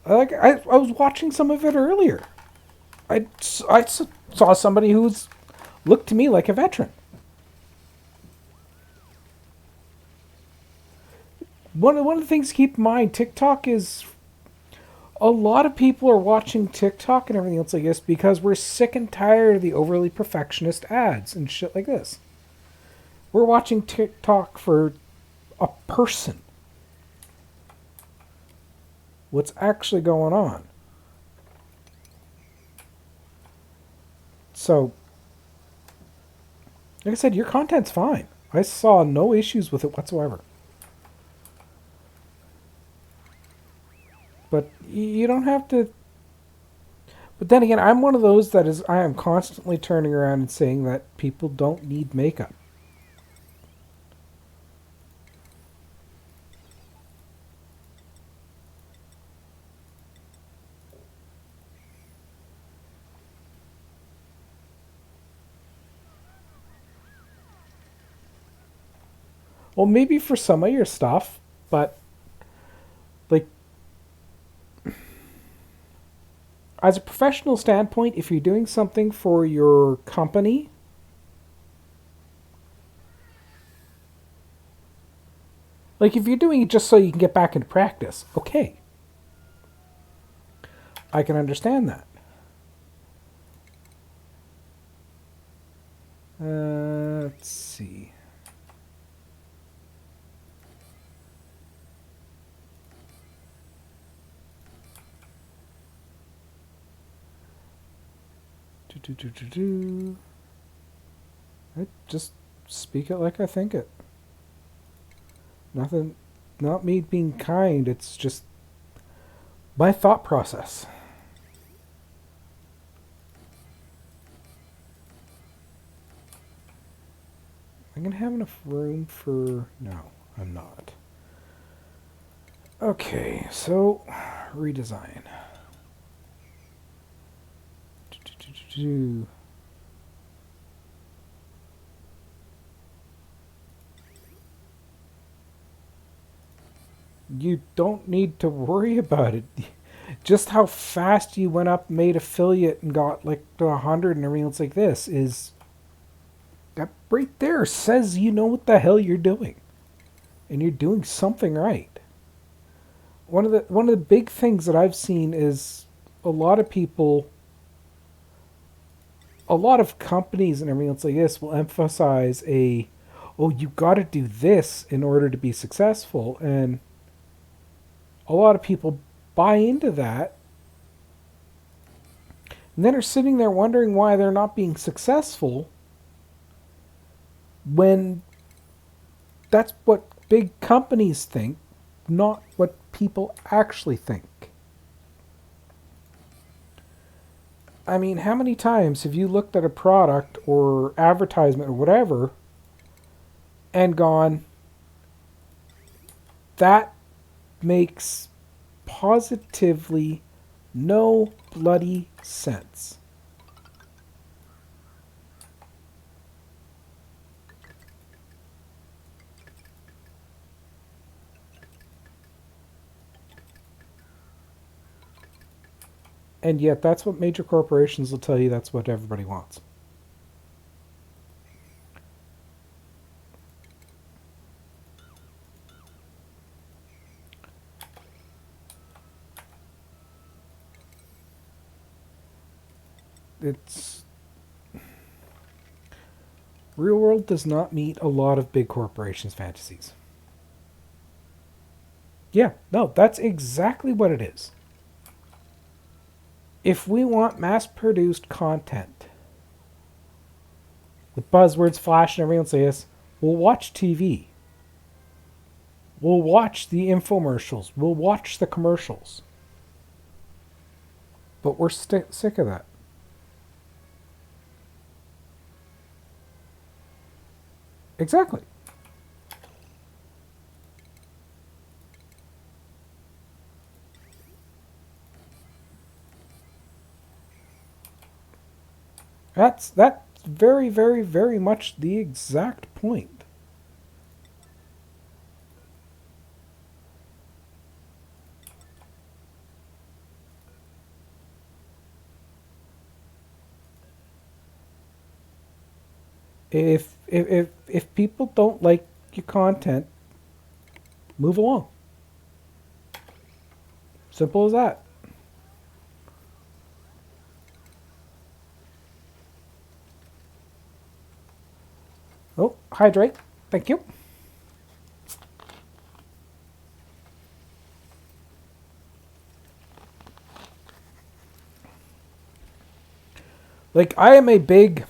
I was watching some of it earlier. I saw somebody who's looked to me like a veteran. One of the things to keep in mind, TikTok is a lot of people are watching TikTok and everything else like this because we're sick and tired of the overly perfectionist ads and shit like this. We're watching TikTok for a person. What's actually going on? So, like I said, your content's fine. I saw no issues with it whatsoever. But you don't have to. But then again, I'm one of those that is, I am constantly turning around and saying that people don't need makeup. Well, maybe for some of your stuff, but like as a professional standpoint, if you're doing something for your company, like if you're doing it just so you can get back into practice, okay. I can understand that. Let's see. I just speak it like I think it. Nothing, not me being kind, it's just my thought process. I'm going to have enough room for... No, I'm not. Okay, so redesign. You don't need to worry about it. Just how fast you went up, made affiliate, and got like to 100 and everything else like this is... That right there says you know what the hell you're doing. and you're doing something right. One of the big things that I've seen is a lot of people, a lot of companies and everything else like this will emphasize oh, you got to do this in order to be successful, and a lot of people buy into that, and then are sitting there wondering why they're not being successful when that's what big companies think, not what people actually think. I mean, how many times have you looked at a product or advertisement or whatever and gone, that makes positively no bloody sense? And yet, that's what major corporations will tell you, that's what everybody wants. It's. Real world does not meet a lot of big corporations' fantasies. Yeah, no, that's exactly what it is. If we want mass produced content, the buzzwords flash and everyone says, we'll watch TV. We'll watch the infomercials. We'll watch the commercials. But we're sick of that. Exactly. That's very, very, very much the exact point. If people don't like your content, move along. Simple as that. Oh, hydrate. Thank you. Like, I am a big.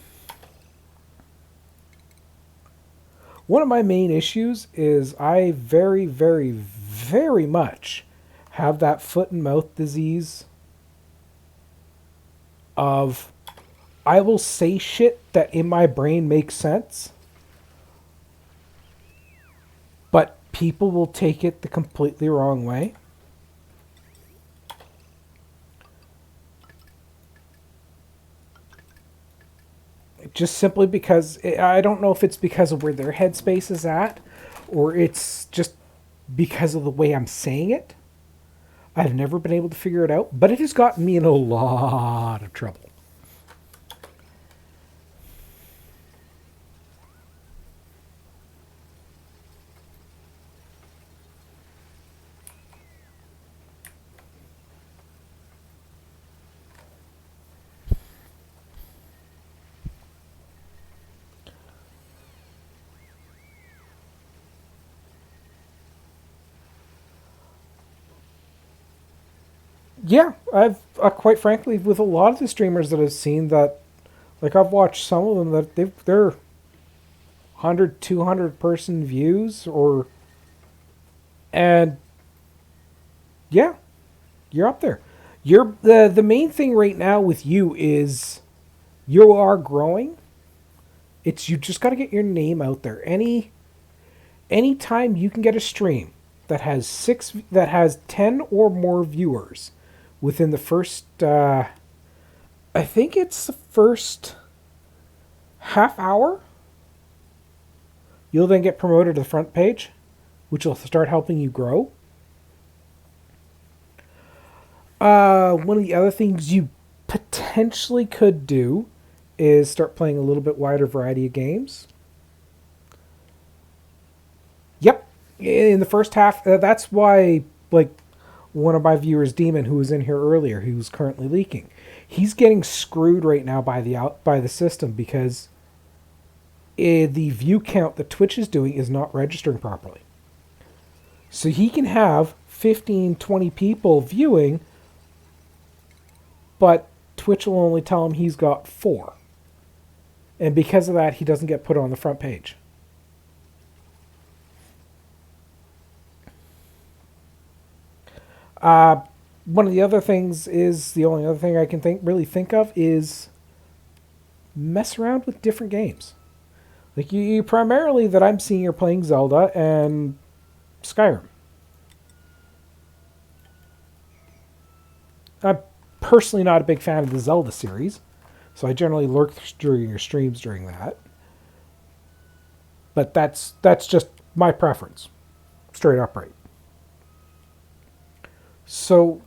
One of my main issues is I very, very, very much have that foot and mouth disease of I will say shit that in my brain makes sense, but people will take it the completely wrong way. Just simply because I don't know if it's because of where their headspace is at, or it's just because of the way I'm saying it. I've never been able to figure it out, but it has gotten me in a lot of trouble. Yeah, I've quite frankly, with a lot of the streamers that I've seen, that like I've watched some of them that they're 100, 200 person views, or and yeah, you're up there. You're the main thing right now with you is you are growing. It's you just got to get your name out there. Anytime you can get a stream that has 10 or more viewers within the first I think it's the first half hour, you'll then get promoted to the front page, which will start helping you grow. One of the other things you potentially could do is start playing a little bit wider variety of games. Yep. In the first half, that's why, like, one of my viewers, Demon, who was in here earlier, who's currently leaking, he's getting screwed right now by the system because the view count that Twitch is doing is not registering properly. So he can have 15, 20 people viewing, but Twitch will only tell him he's got 4. And because of that, he doesn't get put on the front page. One of the other things is, the only other thing I can really think of is mess around with different games. Like you primarily that I'm seeing you're playing Zelda and Skyrim. I'm personally not a big fan of the Zelda series, so I generally lurk during your streams during that. But that's just my preference, straight up right. So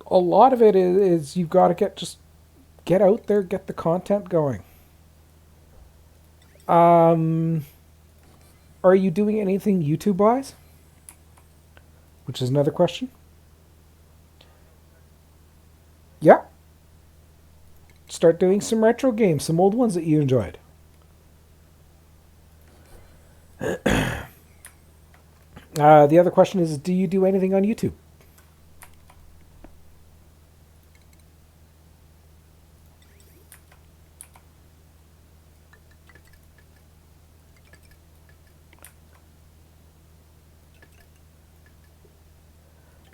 a lot of it is you've got to get out there, get the content going. Are you doing anything YouTube-wise? Which is another question. Yeah. Start doing some retro games, some old ones that you enjoyed. The other question is, do you do anything on YouTube?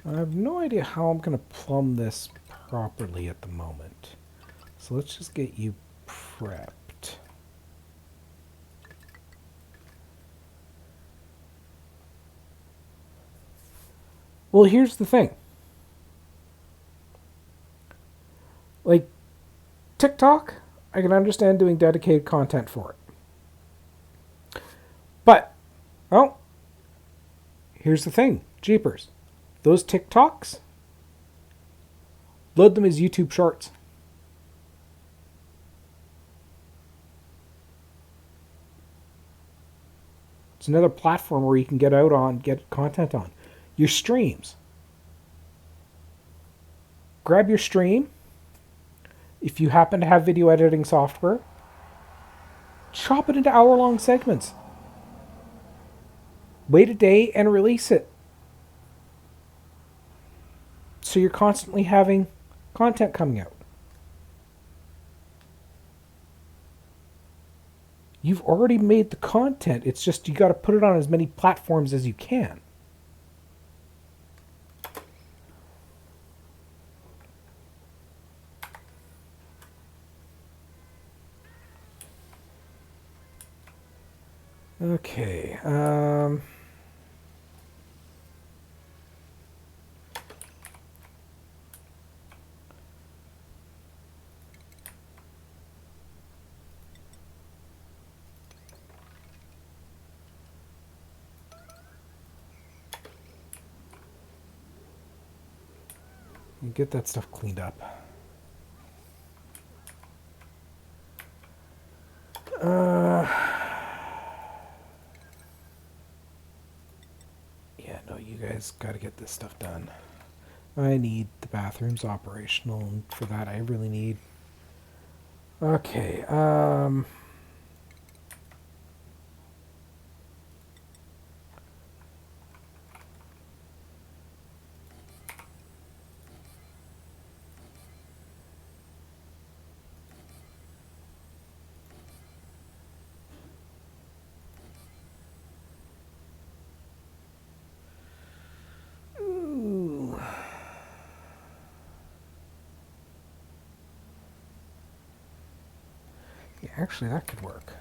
I have no idea how I'm going to plumb this properly at the moment. So let's just get you prepped. Well, here's the thing. Like, TikTok, I can understand doing dedicated content for it. But, well, here's the thing. Jeepers. Those TikToks, load them as YouTube Shorts. It's another platform where you can get out on, get content on. Your streams. Grab your stream. If you happen to have video editing software, chop it into hour-long segments. Wait a day and release it. So you're constantly having content coming out. You've already made the content. It's just you got to put it on as many platforms as you can. Okay. Get that stuff cleaned up. Yeah, no, you guys got to get this stuff done. I need the bathrooms operational, and for that I really need... Okay, yeah, actually that could work.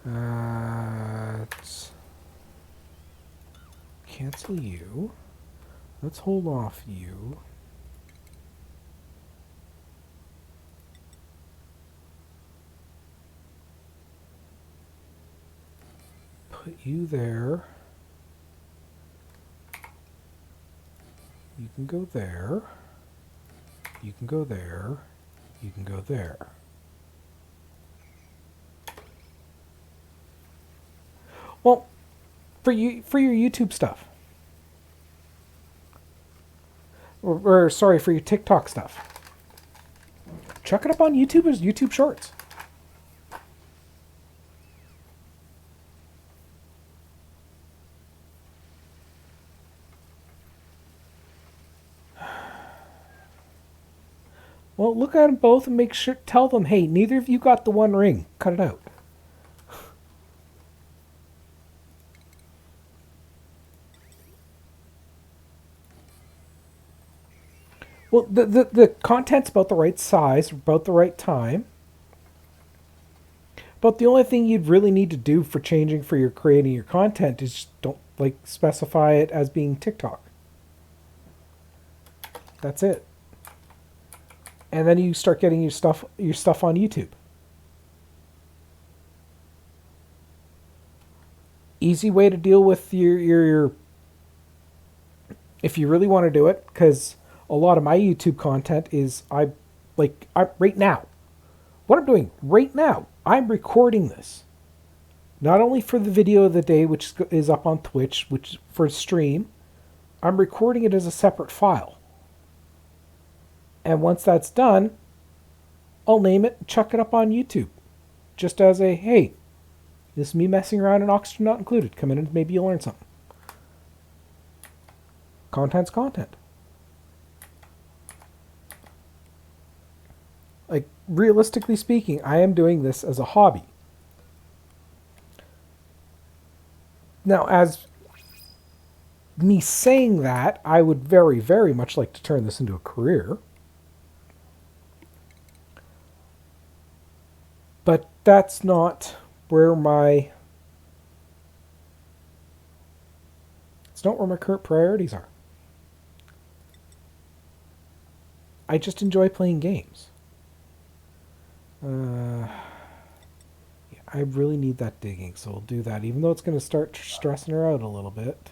Let's cancel you. Let's hold off you. Put you there. You can go there. You can go there. You can go there. Well, for your YouTube stuff, or sorry, for your TikTok stuff, chuck it up on YouTube as YouTube Shorts. Well, look at them both and make sure. Tell them, hey, neither of you got the One Ring. Cut it out. Well, the content's about the right size, about the right time. But the only thing you'd really need to do for changing for your creating your content is just don't like specify it as being TikTok. That's it. And then you start getting your stuff on YouTube. Easy way to deal with your if you really want to do it, because a lot of my YouTube content is I right now. What I'm doing right now, I'm recording this. Not only for the video of the day, which is up on Twitch, which for stream, I'm recording it as a separate file. And once that's done, I'll name it and chuck it up on YouTube. Just as a, hey, this is me messing around in Oxygen Not Included. Come in and maybe you'll learn something. Content's content. Like, realistically speaking, I am doing this as a hobby. Now, as me saying that, I would very, very much like to turn this into a career. But that's not where my... It's not where my current priorities are. I just enjoy playing games. Yeah, I really need that digging, so we'll do that, even though it's going to start stressing her out a little bit.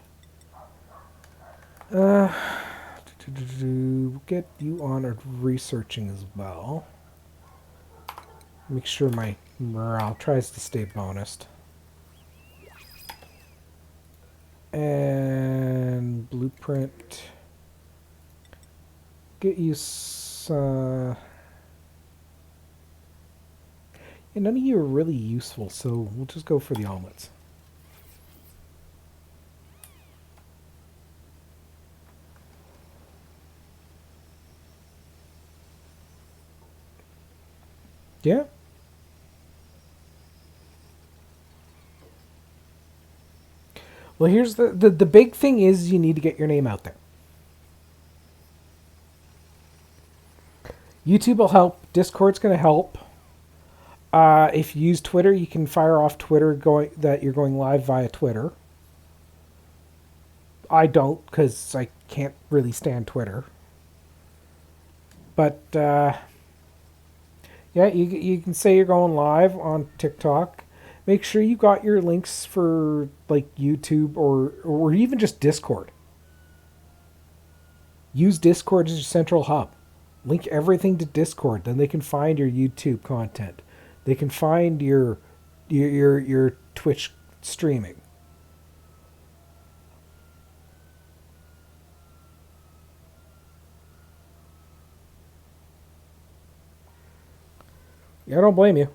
Get you on researching as well. Make sure my morale tries to stay bonused. And blueprint. Get you yeah, none of you are really useful, so we'll just go for the omelets. Yeah. Well, here's the big thing is you need to get your name out there. YouTube will help. Discord's going to help. If you use Twitter, you can fire off Twitter that you're going live via Twitter. I don't, because I can't really stand Twitter. But yeah, you can say you're going live on TikTok. Make sure you got your links for like YouTube or even just Discord. Use Discord as your central hub. Link everything to Discord, then they can find your YouTube content. They can find your Twitch streaming. Yeah, I don't blame you.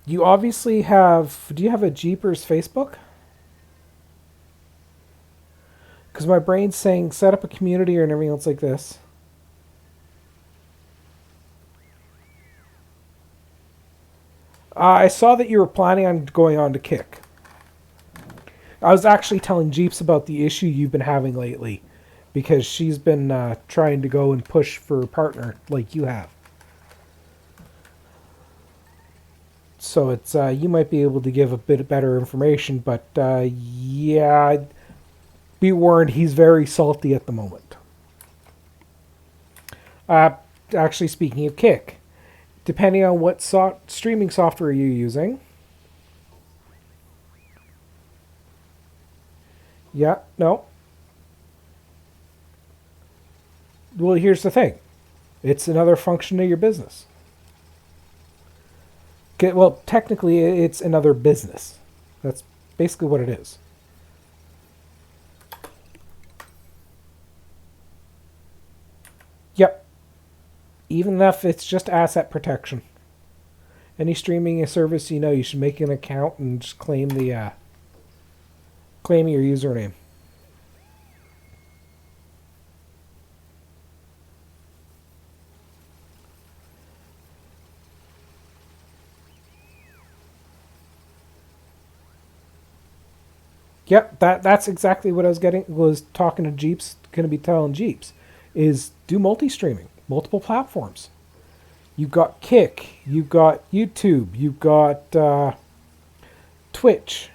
You obviously have... Do you have a Jeepers Facebook? Because my brain's saying set up a community or everything else like this. I saw that you were planning on going on to Kick. I was actually telling Jeeps about the issue you've been having lately. Because she's been trying to go and push for a partner like you have. So it's you might be able to give a bit better information, but yeah, be warned, he's very salty at the moment. Actually, speaking of Kick, depending on what streaming software you're using. Yeah, no. Well, here's the thing. It's another function of your business. Okay, well, technically, it's another business. That's basically what it is. Yep. Even if it's just asset protection. Any streaming service, you should make an account and just claim your username. Yep, that's exactly what I was talking to Jeeps, going to be telling Jeeps, is do multi-streaming, multiple platforms. You've got Kick, you've got YouTube, you've got Twitch,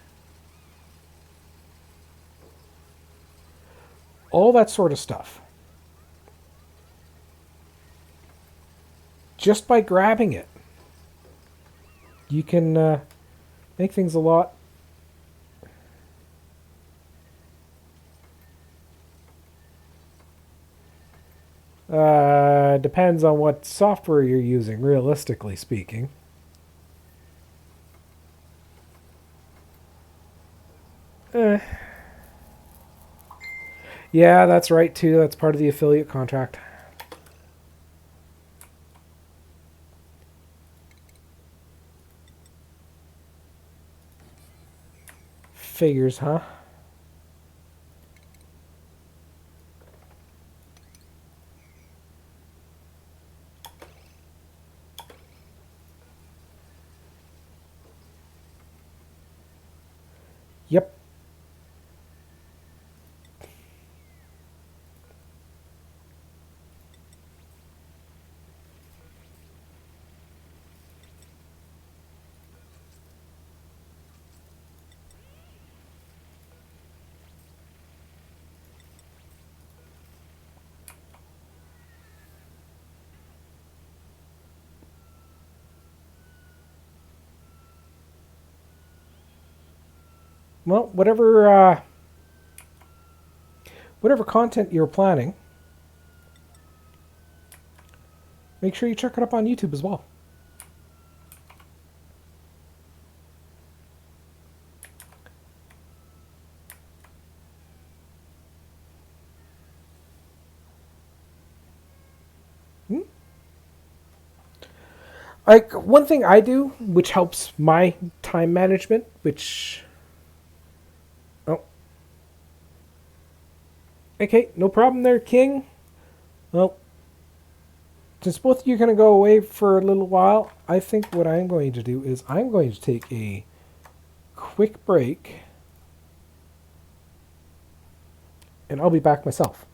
all that sort of stuff. Just by grabbing it, you can make things a lot. Depends on what software you're using, realistically speaking. Eh. Yeah, that's right too. That's part of the affiliate contract. Figures, huh? Yep. Well, whatever content you're planning, make sure you check it up on YouTube as well. Hmm? Like one thing I do, which helps my time management, which oh, okay, no problem there, King. Well, since both of you are going to go away for a little while, I think what I'm going to do is I'm going to take a quick break, and I'll be back myself.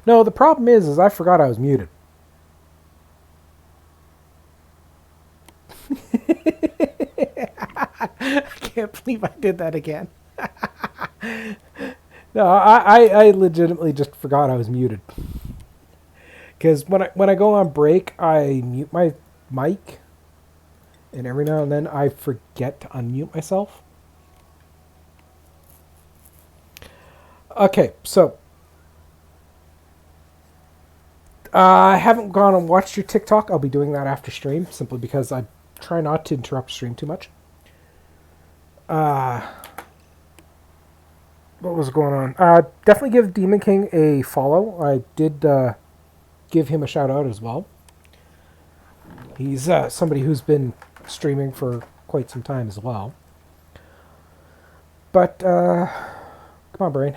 No, the problem is I forgot I was muted. I can't believe I did that again. No, I legitimately just forgot I was muted. Because when I go on break, I mute my mic, and every now and then I forget to unmute myself. Okay, so I haven't gone and watched your TikTok. I'll be doing that after stream, simply because I try not to interrupt stream too much. What was going on? Definitely give Demon King a follow. I did give him a shout out as well. He's somebody who's been streaming for quite some time as well. But come on, brain.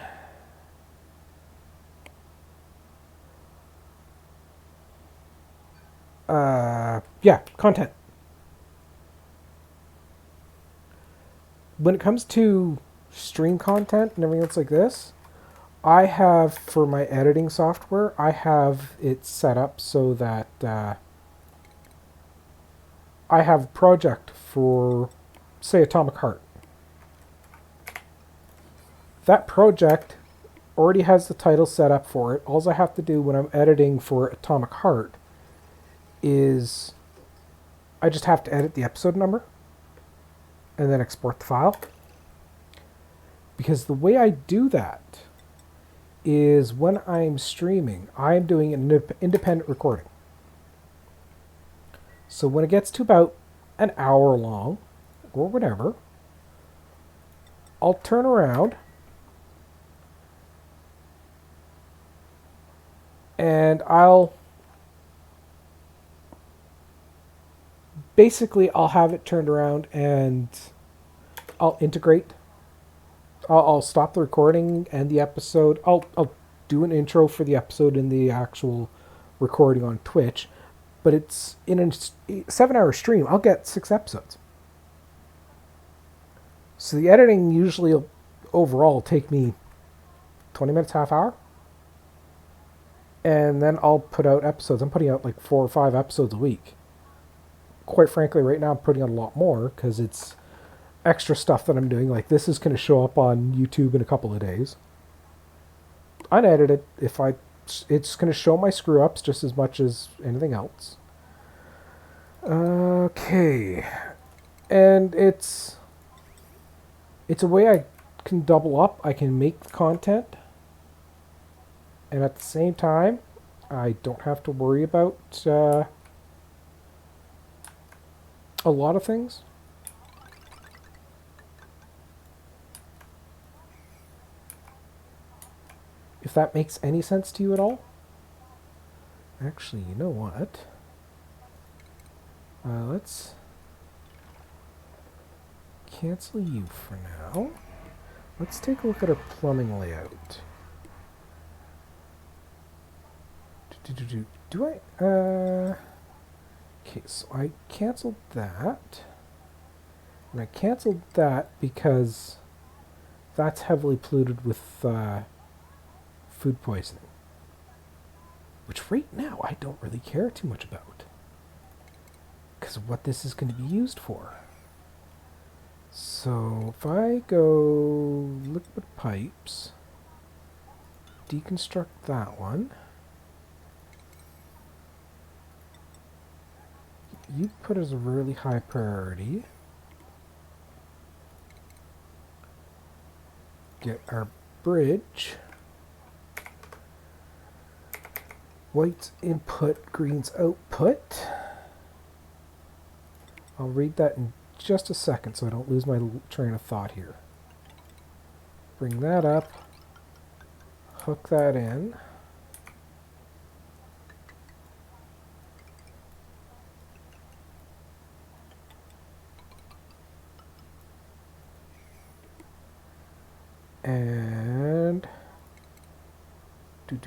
Yeah, content. When it comes to stream content and everything else like this, I have, for my editing software, I have it set up so that I have a project for, say, Atomic Heart. That project already has the title set up for it. All I have to do when I'm editing for Atomic Heart is I just have to edit the episode number and then export the file. Because the way I do that is when I'm streaming, I'm doing an independent recording. So when it gets to about an hour long or whatever, I'll turn around and I'll have it turned around and I'll integrate. I'll stop the recording and the episode. I'll do an intro for the episode in the actual recording on Twitch, but it's in a 7-hour stream. I'll get 6 episodes. So the editing usually overall take me 20 minutes, half hour. And then I'll put out episodes. I'm putting out like 4 or 5 episodes a week. Quite frankly, right now I'm putting out a lot more because it's extra stuff that I'm doing. Like this is going to show up on YouTube in a couple of days. Unedited, it's going to show my screw ups just as much as anything else. Okay, and it's a way I can double up. I can make the content, and at the same time, I don't have to worry about a lot of things. If that makes any sense to you at all. Actually, you know what? Let's cancel you for now. Let's take a look at our plumbing layout. Do I? Okay, so I canceled that. And I canceled that because that's heavily polluted with food poisoning. Which right now I don't really care too much about. Because of what this is going to be used for. So if I go liquid pipes, deconstruct that one. You put as a really high priority. Get our bridge. White's input, green's output. I'll read that in just a second so I don't lose my train of thought here. Bring that up. Hook that in. And do.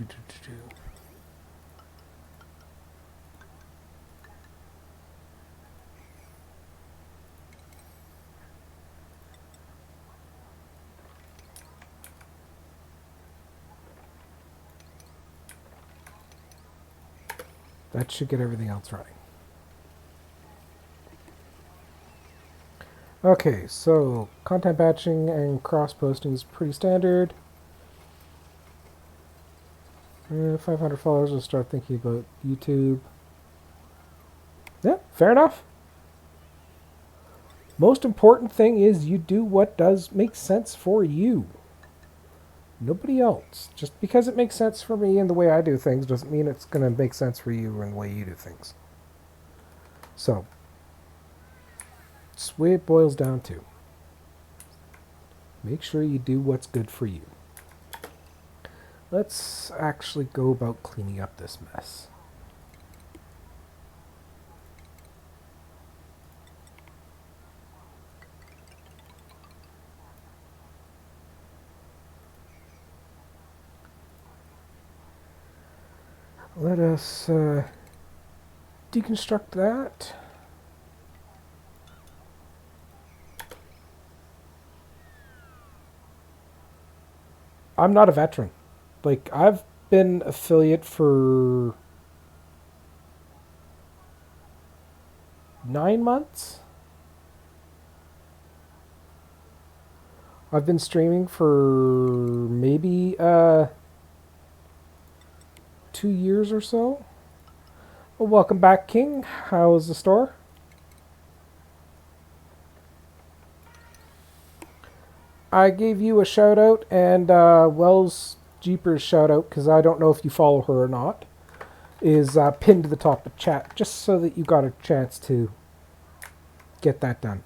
That should get everything else running. Okay, so content batching and cross-posting is pretty standard. 500 followers will start thinking about YouTube. Yeah, fair enough. Most important thing is you do what does make sense for you. Nobody else. Just because it makes sense for me and the way I do things doesn't mean it's going to make sense for you and the way you do things. So, that's the way it boils down to. Make sure you do what's good for you. Let's actually go about cleaning up this mess. Let us deconstruct that. I'm not a veteran. Like, I've been affiliate for 9 months. I've been streaming for maybe 2 years or so. Well, welcome back, King. How's the store? I gave you a shout out and Wells Jeepers shout out because I don't know if you follow her or not. Is pinned to the top of chat just so that you got a chance to get that done.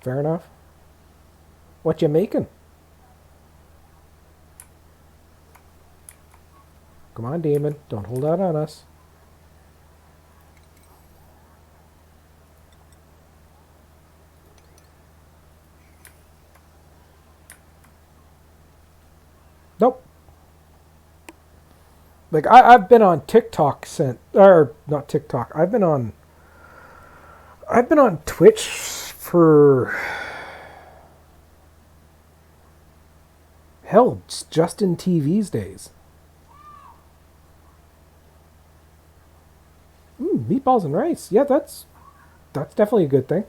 Fair enough. What you making? Come on, Damon. Don't hold out on us. Nope. Like, I've been on TikTok since... Or, not TikTok. I've been on Twitch for... Hell, Justin TV's days. Meatballs and rice. Yeah, that's definitely a good thing.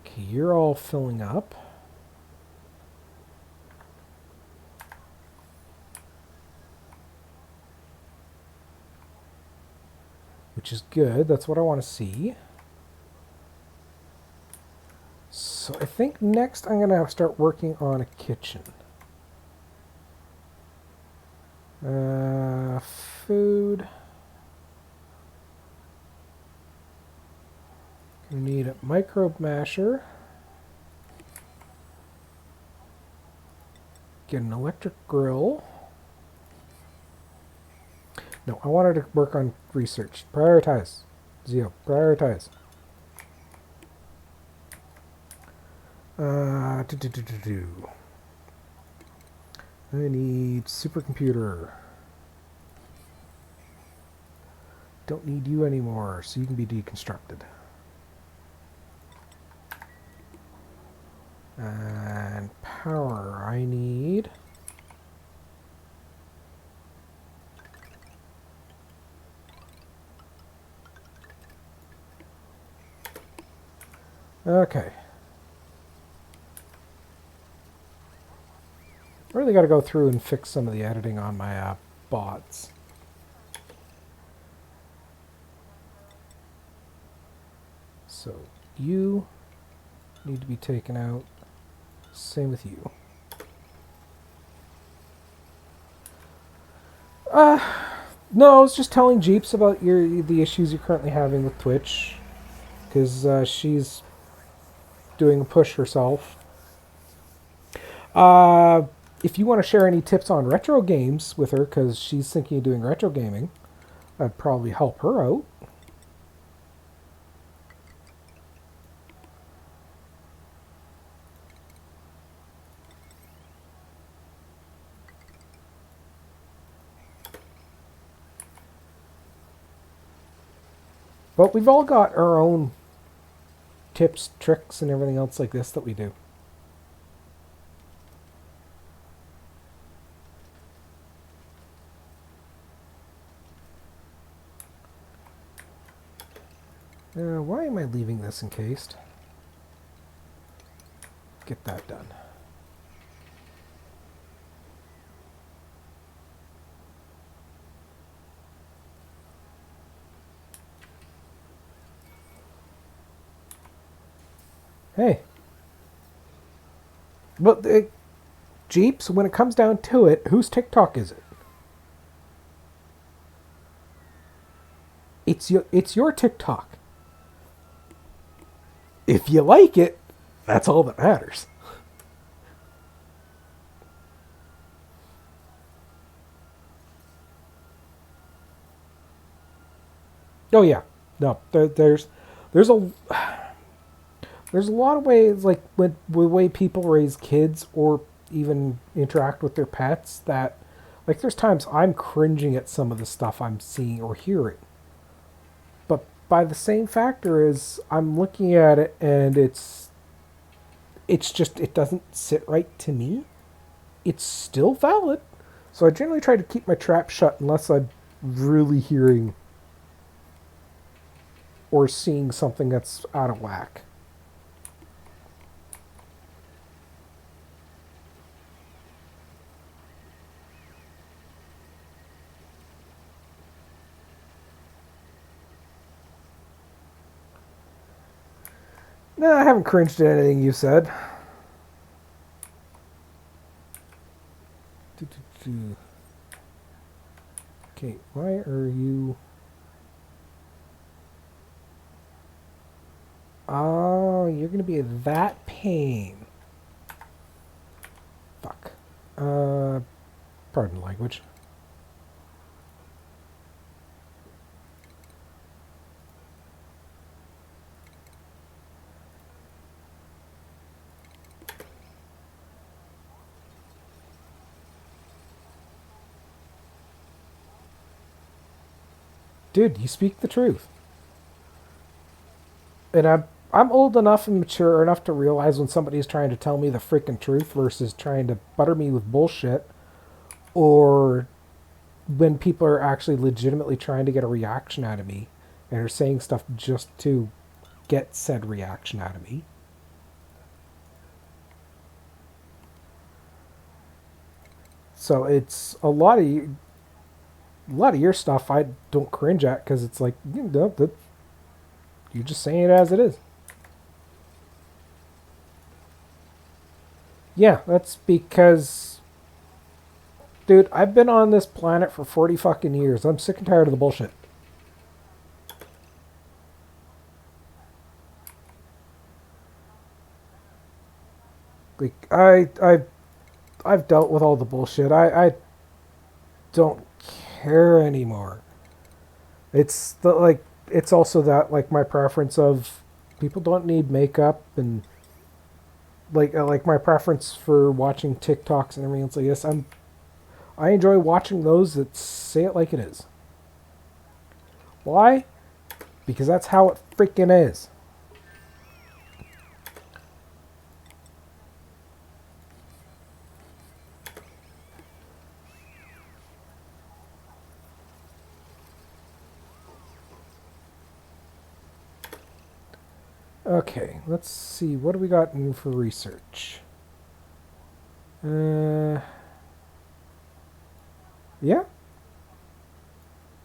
Okay, you're all filling up. Which is good. That's what I want to see. So I think next I'm going to start working on a kitchen. Food. We need a microbe masher. Get an electric grill. No, I wanted to work on research. Prioritize. Zio, prioritize. I need supercomputer. Don't need you anymore, so you can be deconstructed. And power, I need... Okay. I really got to go through and fix some of the editing on my bots. So you need to be taken out. Same with you. No, I was just telling Jeeps about the issues you're currently having with Twitch. Because she's doing a push herself. If you want to share any tips on retro games with her, because she's thinking of doing retro gaming, I'd probably help her out. But we've all got our own tips, tricks, and everything else like this that we do. Why am I leaving this encased? Get that done. Hey. But Jeeps, when it comes down to it, whose TikTok is it? It's your TikTok. If you like it, that's all that matters. Oh yeah, no, there's a there's a lot of ways, like with the way people raise kids or even interact with their pets, that like there's times I'm cringing at some of the stuff I'm seeing or hearing. But by the same factor is I'm looking at it and it's just it doesn't sit right to me. It's still valid. So I generally try to keep my trap shut unless I'm really hearing or seeing something that's out of whack. No, I haven't cringed at anything you said. Okay, why are you... Oh, you're gonna be that pain. Fuck. Pardon the language. Dude, you speak the truth. And I'm old enough and mature enough to realize when somebody's trying to tell me the freaking truth versus trying to butter me with bullshit, or when people are actually legitimately trying to get a reaction out of me and are saying stuff just to get said reaction out of me. So it's a lot of your stuff I don't cringe at because it's like you're just saying it as it is. Yeah, that's because, dude, I've been on this planet for 40 fucking years. I'm sick and tired of the bullshit. Like I've dealt with all the bullshit. I don't care anymore. It's the like it's also that like my preference of people don't need makeup and like my preference for watching TikToks and everything else like this. I enjoy watching those that say it like it is. Why? Because that's how it freaking is. Okay, let's see. What do we got in for research? Yeah.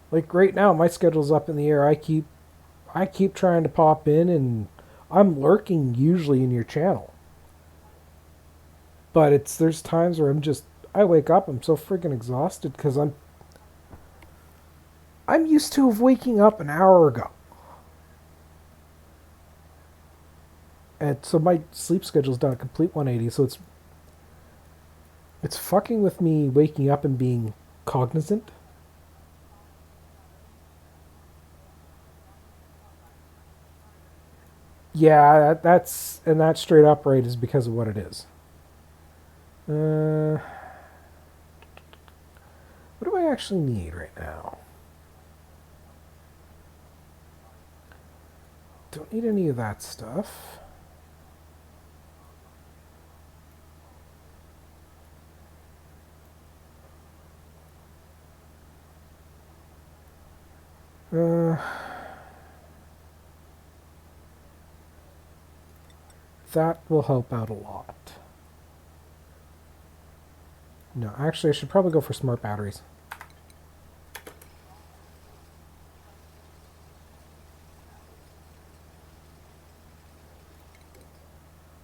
Like right now, my schedule's up in the air. I keep trying to pop in, and I'm lurking usually in your channel. But there's times where I wake up, I'm so freaking exhausted because I'm used to of waking up an hour ago. And so my sleep schedule's done a complete 180, so it's fucking with me waking up and being cognizant. Yeah, that's straight up right is because of what it is. What do I actually need right now? Don't need any of that stuff. That will help out a lot. No, actually, I should probably go for smart batteries.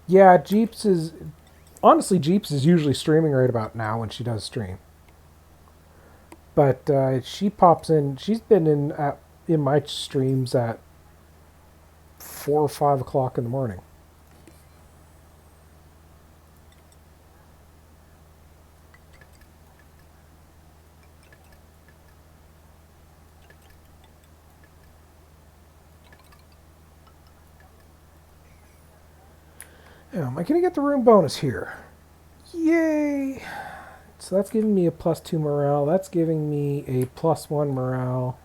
Yeah, Jeeps is... Honestly, Jeeps is usually streaming right about now when she does stream. But she pops in... She's been in my streams at 4 or 5 o'clock in the morning. Am I going to get the room bonus here? Yay! So that's giving me a +2 morale. That's giving me a +1 morale.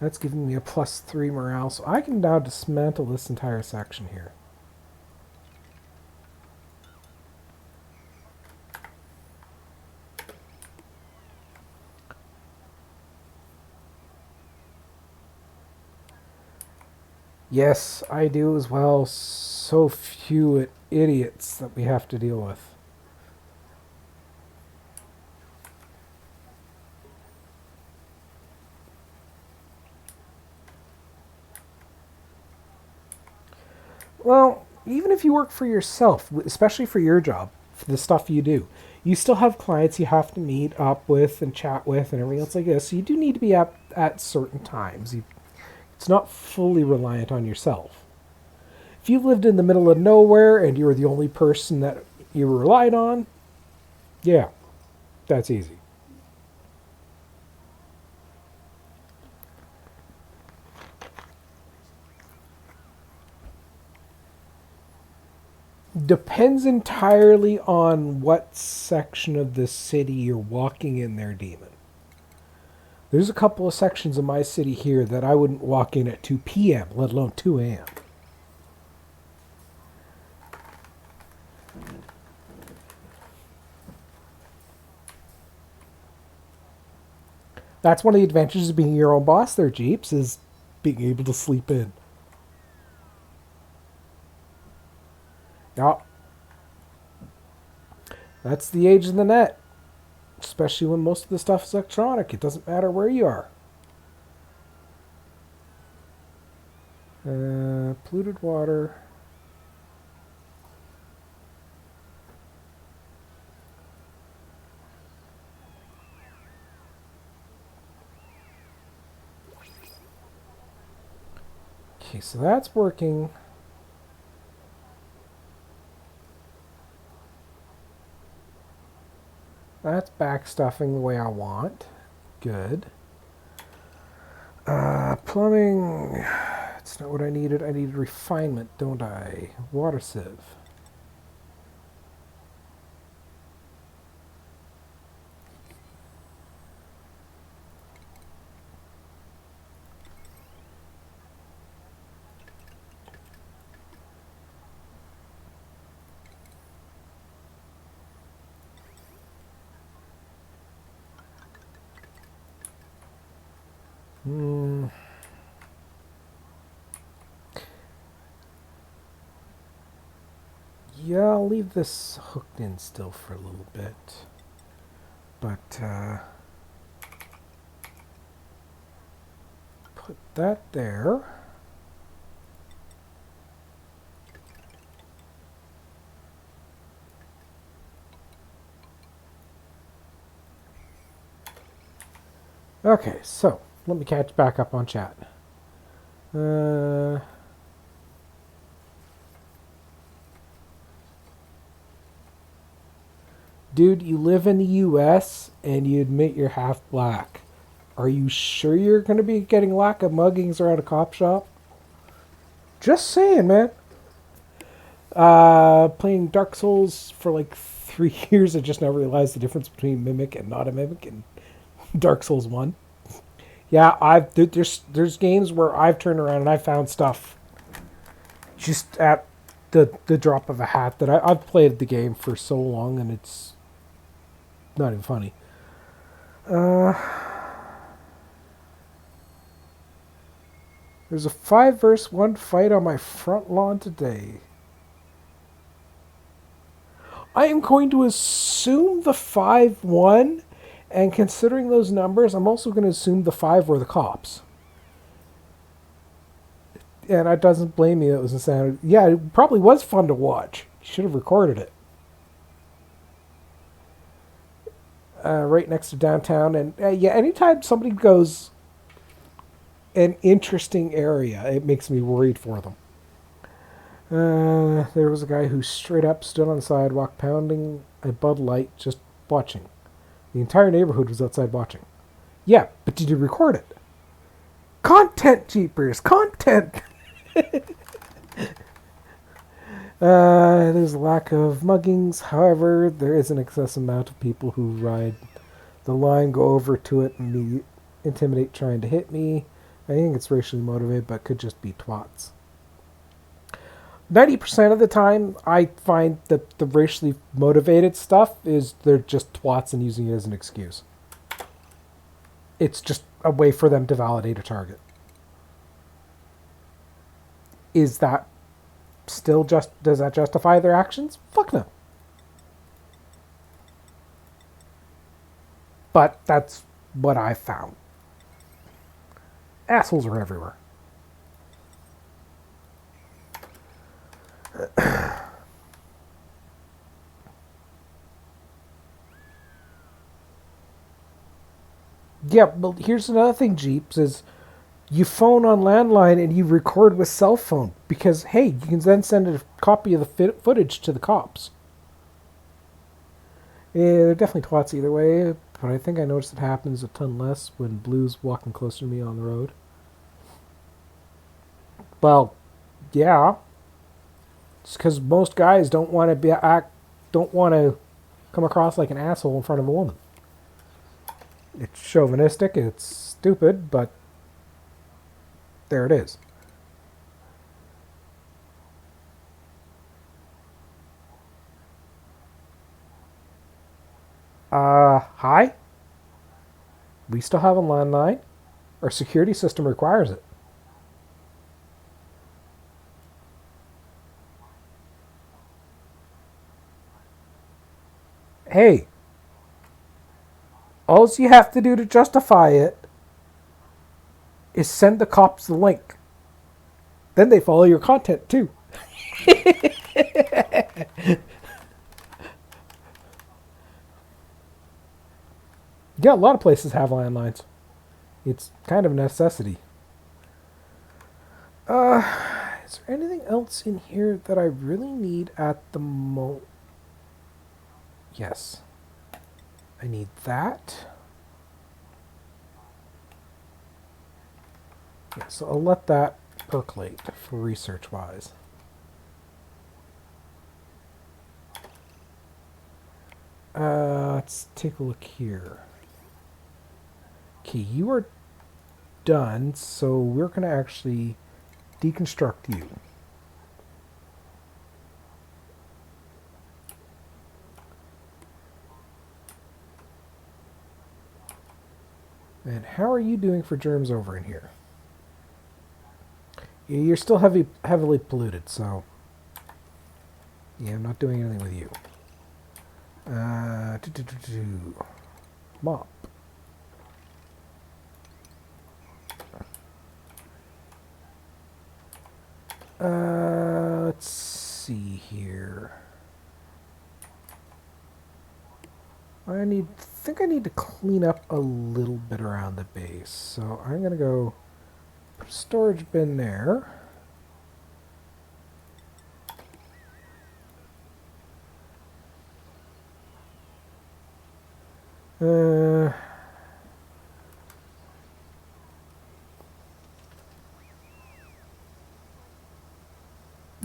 That's giving me a +3 morale. So I can now dismantle this entire section here. Yes, I do as well. So few idiots that we have to deal with. Well, even if you work for yourself, especially for your job, for the stuff you do, you still have clients you have to meet up with and chat with and everything else like this. So you do need to be up at certain times. It's not fully reliant on yourself. If you lived in the middle of nowhere and you were the only person that you relied on, yeah, that's easy. Depends entirely on what section of the city you're walking in there, Demon. There's a couple of sections of my city here that I wouldn't walk in at 2 p.m., let alone 2 a.m. That's one of the advantages of being your own boss there, Jeeps, is being able to sleep in. Yeah. That's the age of the net. Especially when most of the stuff is electronic. It doesn't matter where you are. Polluted water. Okay, so that's working. That's backstuffing the way I want. Good. Plumbing. It's not what I needed. I needed refinement, don't I? Water sieve. Yeah, I'll leave this hooked in still for a little bit. But, put that there. Okay, so, let me catch back up on chat. Dude, you live in the US and you admit you're half black. Are you sure you're going to be getting lack of muggings around a cop shop? Just saying, man. Playing Dark Souls for like 3 years, I just now realized the difference between Mimic and not a Mimic in Dark Souls 1. Yeah, there's games where I've turned around and I found stuff just at the drop of a hat. That I've played the game for so long, and it's not even funny. There's a 5-versus-1 fight on my front lawn today. I am going to assume the 5 won, and considering those numbers, I'm also going to assume the 5 were the cops. And it doesn't blame me. It was insanity. Yeah, it probably was fun to watch. You should have recorded it. Right next to downtown, and yeah, anytime somebody goes an interesting area, it makes me worried for them. There was a guy who straight up stood on the sidewalk pounding a Bud Light, just watching. The entire neighborhood was outside watching. Yeah, but did you record it? Content, jeepers, content! There's a lack of muggings. However, there is an excessive amount of people who ride the line, go over to it, and intimidate trying to hit me. I think it's racially motivated, but could just be twats. 90% of the time, I find that the racially motivated stuff is they're just twats and using it as an excuse. It's just a way for them to validate a target. Is that still does that justify their actions? Fuck no. But that's what I found. Assholes are everywhere. Yeah, but here's another thing, Jeeps, is you phone on landline and you record with cell phone because, hey, you can then send a copy of the footage to the cops. Yeah, they're definitely twats either way, but I think I noticed it happens a ton less when Blue's walking closer to me on the road. Well, yeah. It's because most guys don't want to come across like an asshole in front of a woman. It's chauvinistic, it's stupid, but there it is. Hi? We still have a landline. Our security system requires it. Hey, all you have to do to justify it is send the cops the link. Then they follow your content too. Yeah, a lot of places have landlines. It's kind of a necessity. Is there anything else in here that I really need at the moment? Yes. I need that. Yeah, so I'll let that percolate for research-wise. Let's take a look here. Okay, you are done, so we're going to actually deconstruct you. And how are you doing for germs over in here? You're still heavily polluted, so yeah, I'm not doing anything with you. Mop. Let's see here. I think I need to clean up a little bit around the base. So I'm gonna go put a storage bin there.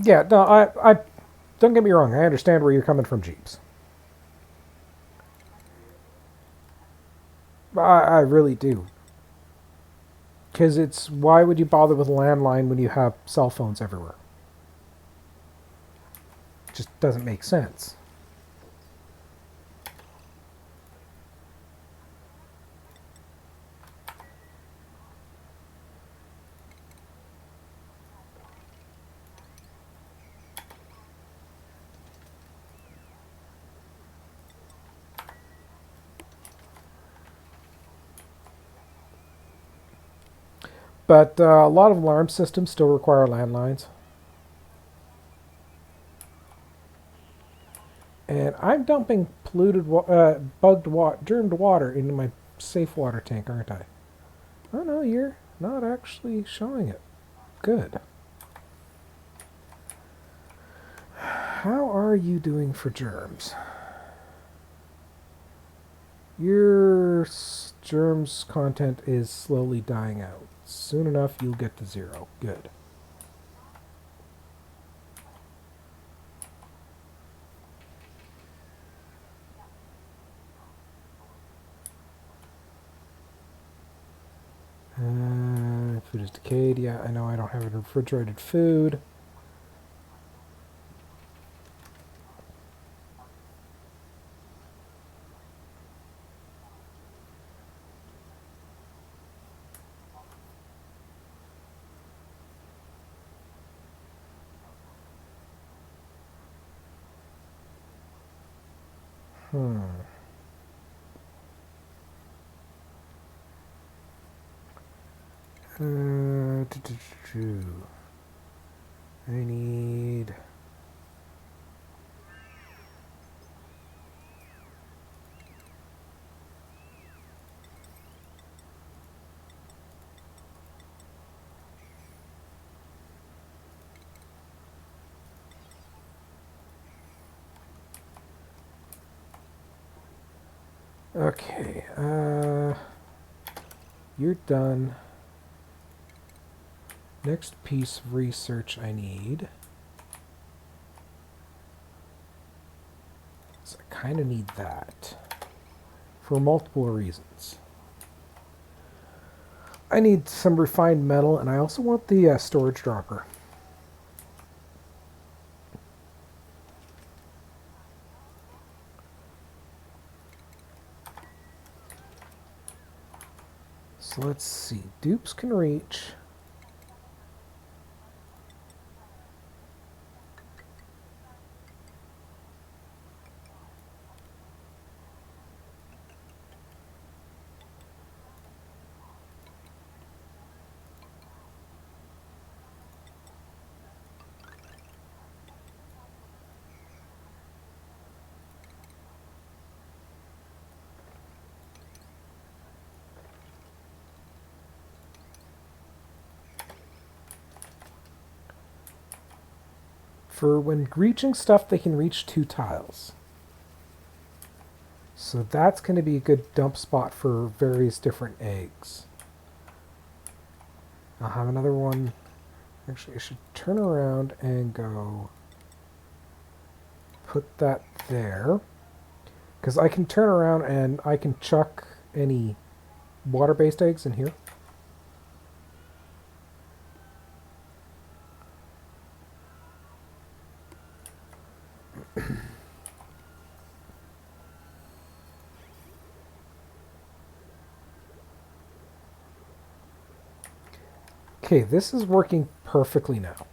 Yeah, no, I don't get me wrong. I understand where you're coming from, Jeeps. I really do. Because it's, why would you bother with a landline when you have cell phones everywhere? Just doesn't make sense. But a lot of alarm systems still require landlines. And I'm dumping polluted, germed water into my safe water tank, aren't I? Oh no, you're not actually showing it. Good. How are you doing for germs? Your germs content is slowly dying out. Soon enough, you'll get to 0. Good. Food is decayed. Yeah, I know I don't have any refrigerated food. Hmm. I need... Okay, you're done. Next piece of research I need. So I kind of need that. For multiple reasons. I need some refined metal, and I also want the storage dropper. So let's see. Dupes can reach. For when reaching stuff, they can reach 2 tiles. So that's going to be a good dump spot for various different eggs. I'll have another one. Actually, I should turn around and go put that there. Because I can turn around and I can chuck any water-based eggs in here. Okay, this is working perfectly now.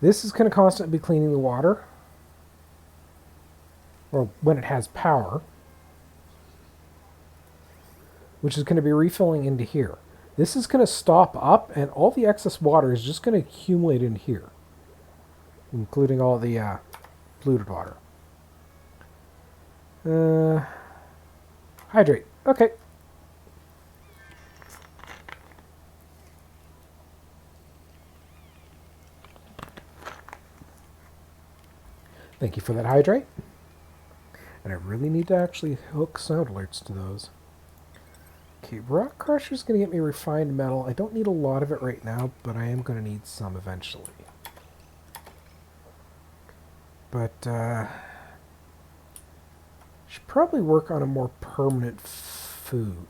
This is going to constantly be cleaning the water. Or when it has power. Which is going to be refilling into here. This is going to stop up, and all the excess water is just going to accumulate in here. Including all the polluted water. Hydrate. Okay. Thank you for that hydrate. And I really need to actually hook sound alerts to those. Okay, Rock Crusher's going to get me refined metal. I don't need a lot of it right now, but I am going to need some eventually. But, should probably work on a more permanent food.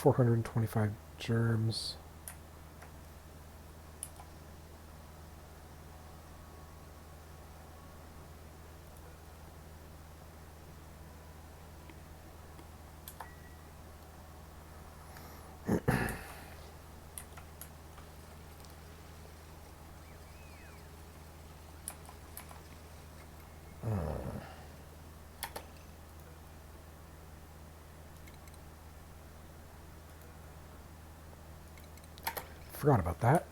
425 germs. Forgot about that.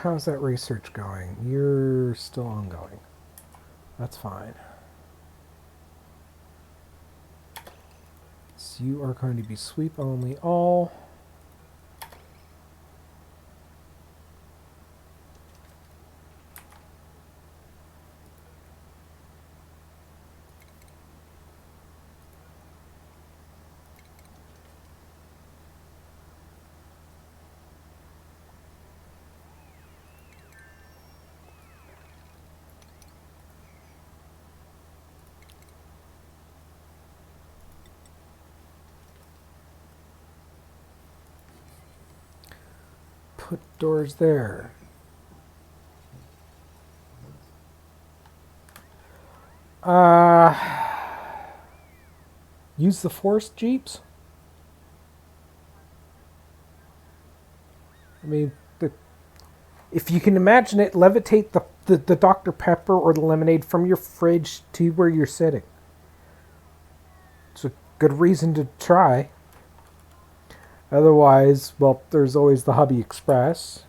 How's that research going? You're still ongoing. That's fine. So you are going to be sweep only all. Put doors there. Use the forest jeeps. I mean, if you can imagine it, levitate the Dr. Pepper or the lemonade from your fridge to where you're sitting. It's a good reason to try. Otherwise, well, there's always the Hubby Express.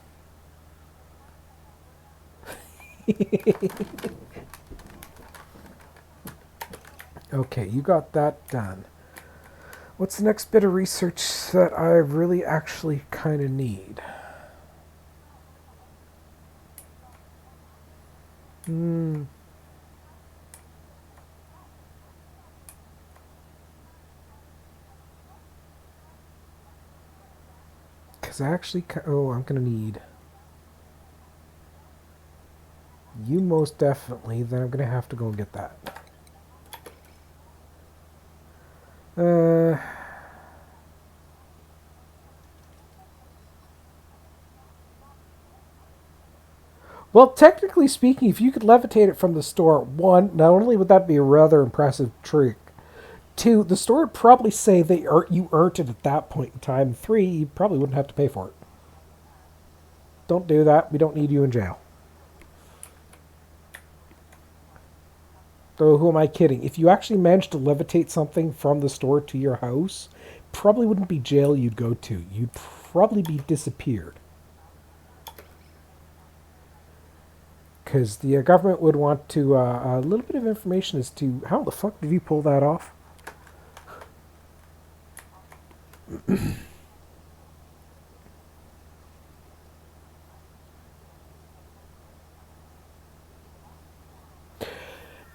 Okay, you got that done. What's the next bit of research that I really actually kind of need? Because I actually... Oh, I'm going to need... You most definitely. Then I'm going to have to go and get that. Well, technically speaking, if you could levitate it from the store, one, not only would that be a rather impressive trick, two, the store would probably say that you earned it at that point in time. Three, you probably wouldn't have to pay for it. Don't do that. We don't need you in jail. Though, who am I kidding? If you actually managed to levitate something from the store to your house, probably wouldn't be jail you'd go to. You'd probably be disappeared. Because the government would want to a little bit of information as to how the fuck did you pull that off?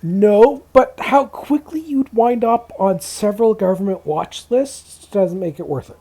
No, but how quickly you'd wind up on several government watch lists doesn't make it worth it.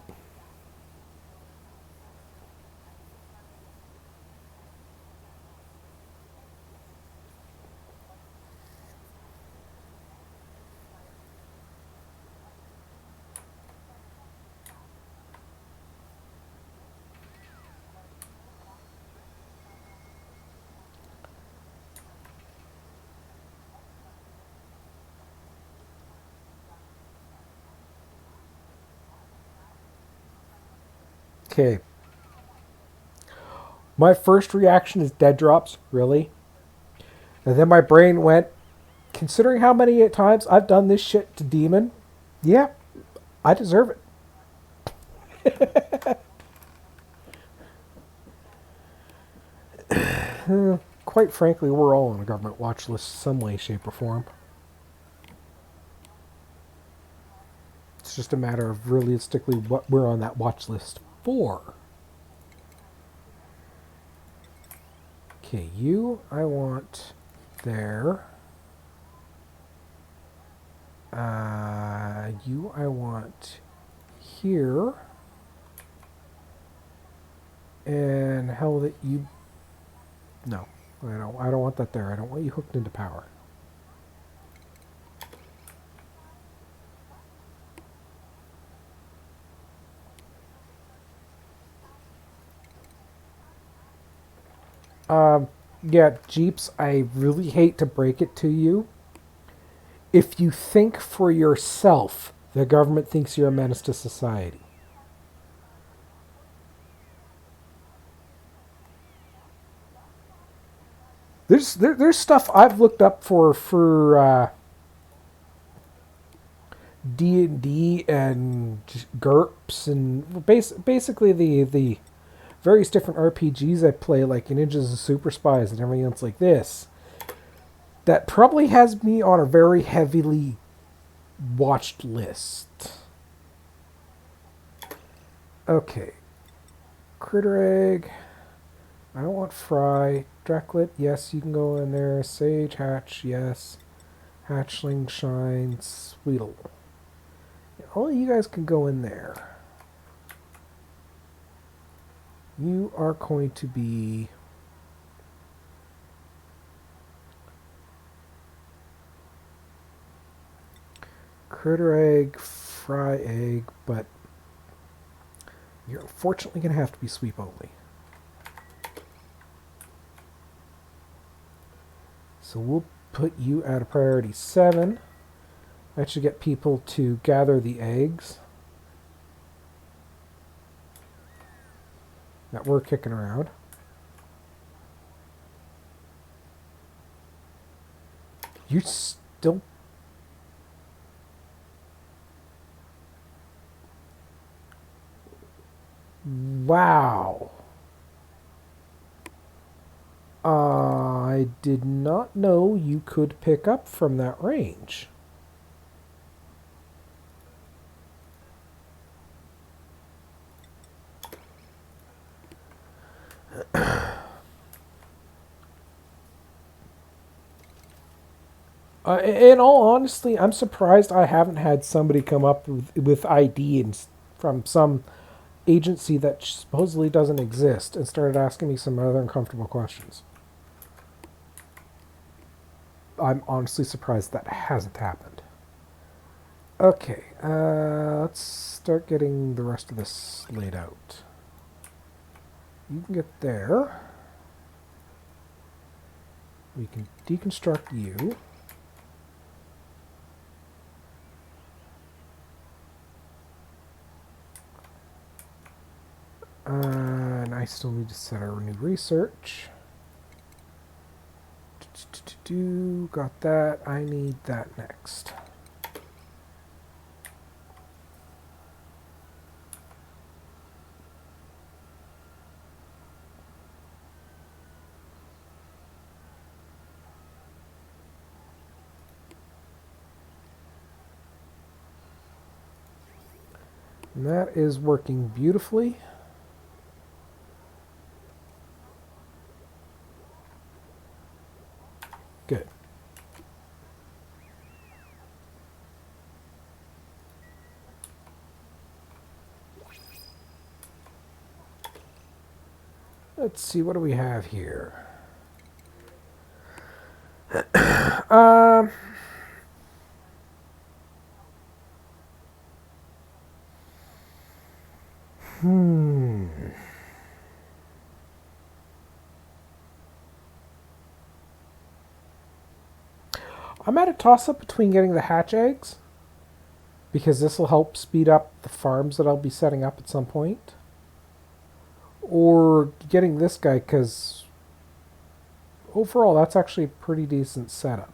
Okay. My first reaction is dead drops, really? And then my brain went, considering how many times I've done this shit to Demon, yeah, I deserve it. Quite frankly, we're all on a government watch list some way, shape, or form. It's just a matter of realistically what we're on that watch list for. Okay, you I want there. You I want here. And hell that you... No, I don't want that there. I don't want you hooked into power. Yeah, Jeeps, I really hate to break it to you. If you think for yourself, the government thinks you're a menace to society. There's stuff I've looked up for D&D and GURPS and basically the various different RPGs I play, like Ninjas and Super Spies and everything else like this. That probably has me on a very heavily watched list. Okay. Critter Egg. I don't want Fry. Dreklet, yes, you can go in there. Sage Hatch, yes. Hatchling Shine, Sweetle. All of you guys can go in there. You are going to be... Critter Egg, Fry Egg, but you're unfortunately going to have to be sweep only. So we'll put you at a priority 7. That should get people to gather the eggs that we're kicking around. You still... Wow. I did not know you could pick up from that range. In all honesty, I'm surprised I haven't had somebody come up with ID from some agency that supposedly doesn't exist and started asking me some other uncomfortable questions. I'm honestly surprised that hasn't happened. Okay, let's start getting the rest of this laid out. You can get there. We can deconstruct you. And I still need to set our new research. Got that. I need that next. And that is working beautifully. Good. Let's see, what do we have here? um, I'm at a toss-up between getting the hatch eggs, because this will help speed up the farms that I'll be setting up at some point, or getting this guy, because overall that's actually a pretty decent setup.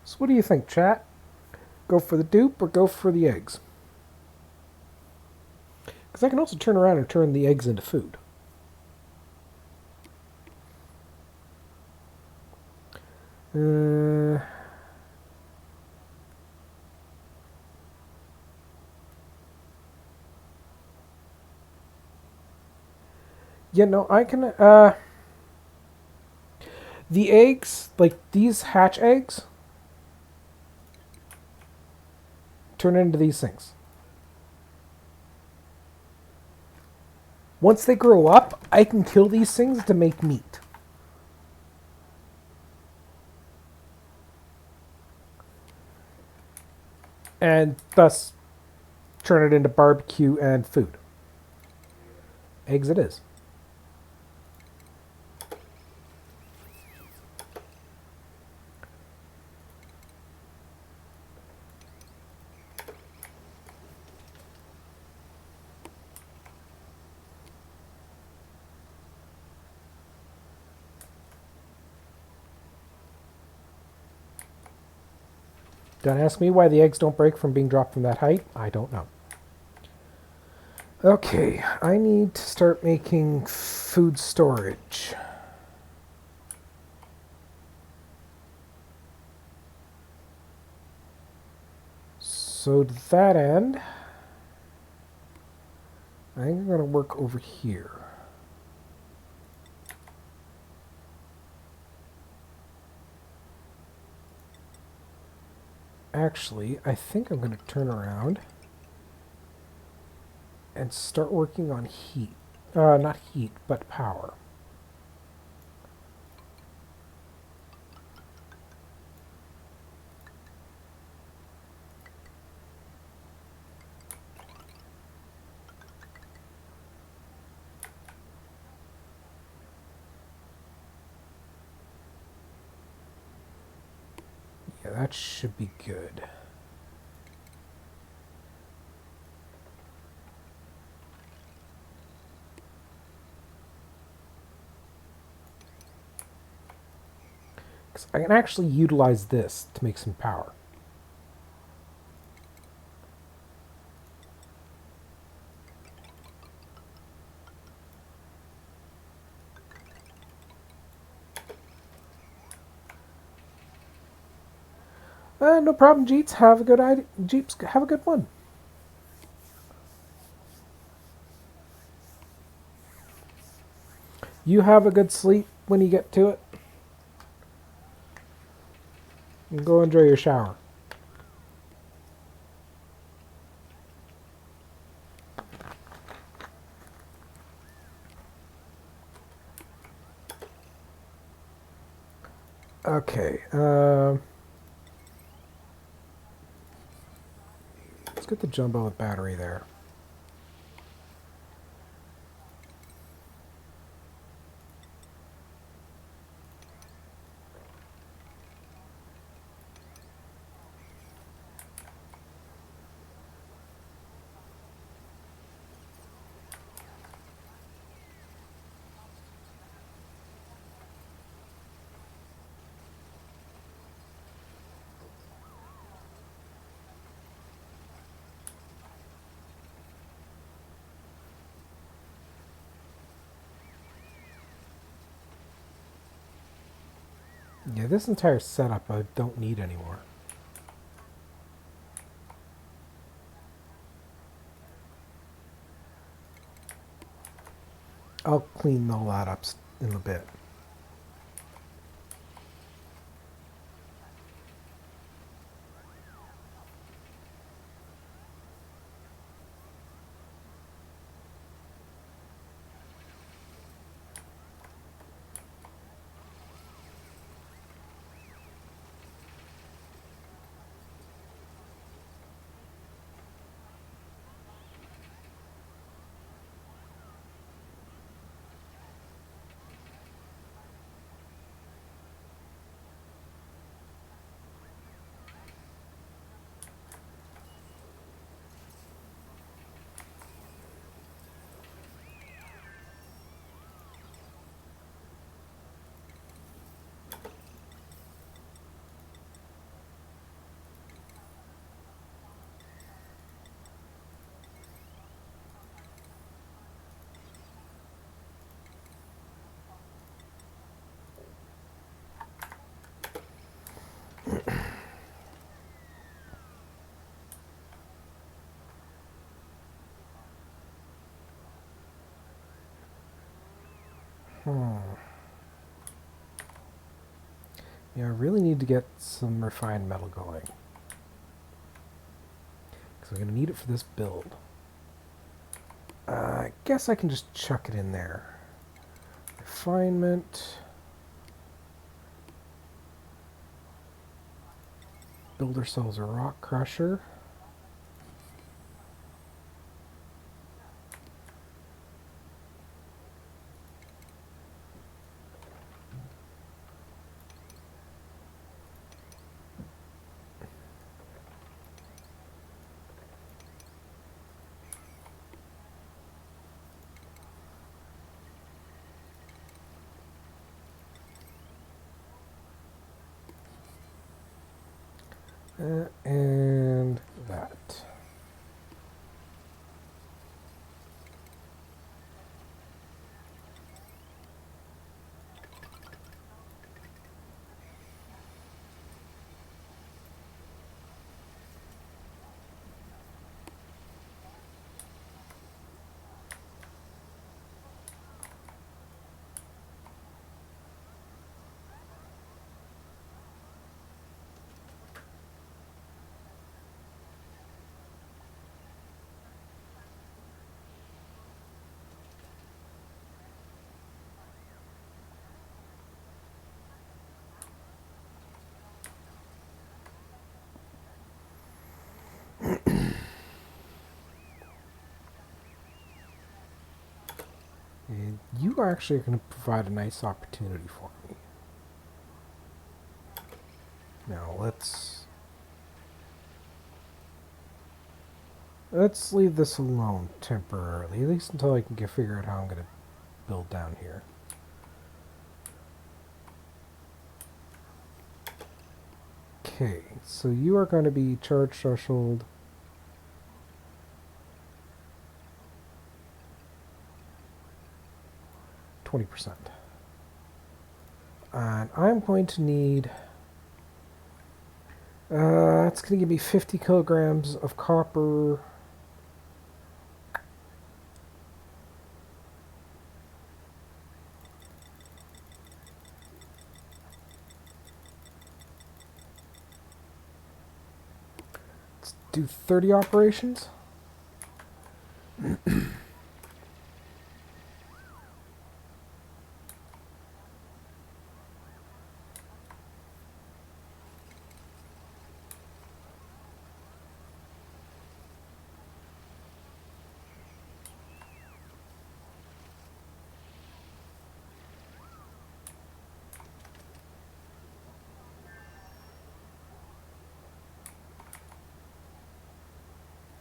So what do you think, chat? Go for the dupe or go for the eggs? Because I can also turn around and turn the eggs into food. Yeah, no, I can. The eggs, like these hatch eggs, turn into these things. Once they grow up, I can kill these things to make meat. And thus turn it into barbecue and food. Eggs it is. Don't ask me why the eggs don't break from being dropped from that height. I don't know. Okay, I need to start making food storage. So to that end, I'm going to work over here. Actually, I think I'm going to turn around and start working on heat. Not heat, but power. Yeah, that should be good. Because I can actually utilize this to make some power. No problem, Jeeps. Have a good idea. Jeeps, have a good one. You have a good sleep when you get to it. And go enjoy your shower. Okay. Let's get the jumbo with battery there. Yeah, this entire setup I don't need anymore. I'll clean all that up in a bit. Yeah, I really need to get some refined metal going. Because I'm going to need it for this build. I guess I can just chuck it in there. Refinement. Build ourselves a rock crusher. And that. And you are actually going to provide a nice opportunity for me. Now let's leave this alone temporarily, at least until I can figure out how I'm going to build down here. Okay, so you are going to be charge threshold 20%. And I'm going to need, it's going to give me 50 kilograms of copper. Let's do 30 operations.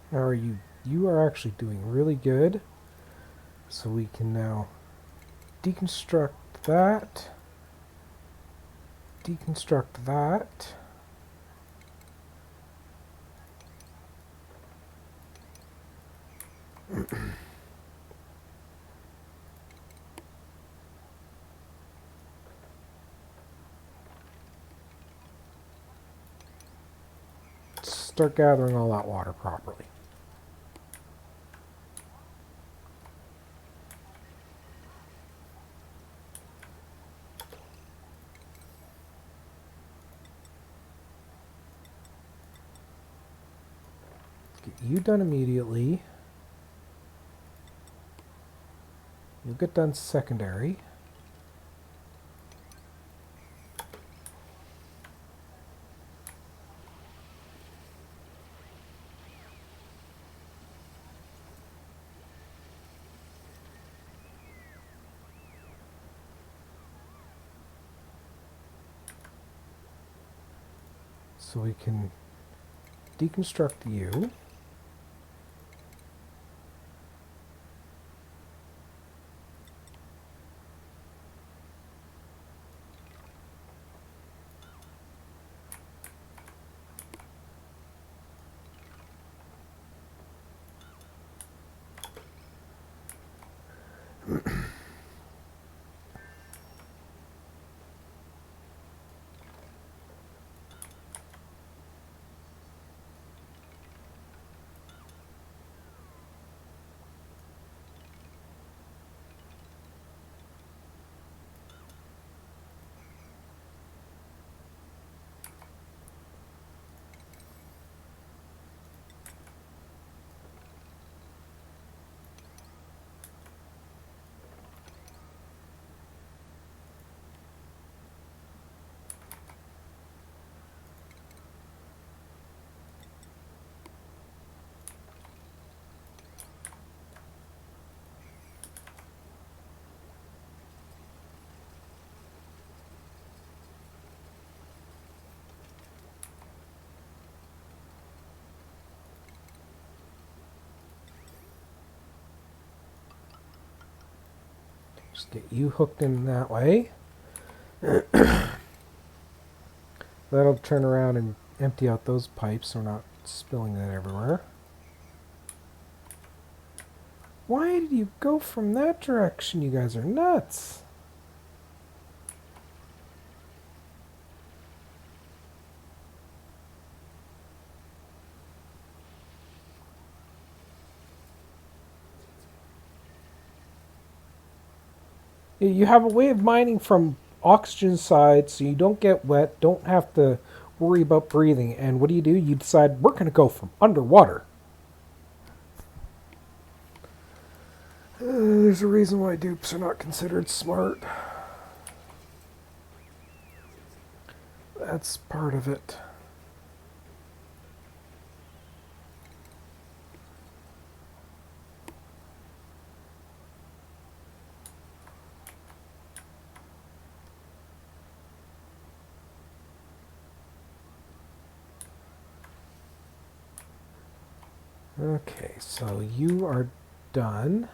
How are you? You are actually doing really good. So we can now deconstruct that. Deconstruct that. Start gathering all that water properly. Get you done immediately. You'll get done secondary. So we can deconstruct you. Just get you hooked in that way. That'll turn around and empty out those pipes so we're not spilling that everywhere. Why did you go from that direction? You guys are nuts. You have a way of mining from oxygen side so you don't get wet, don't have to worry about breathing. And what do? You decide we're going to go from underwater. There's a reason why dupes are not considered smart. That's part of it. Okay, so you are done.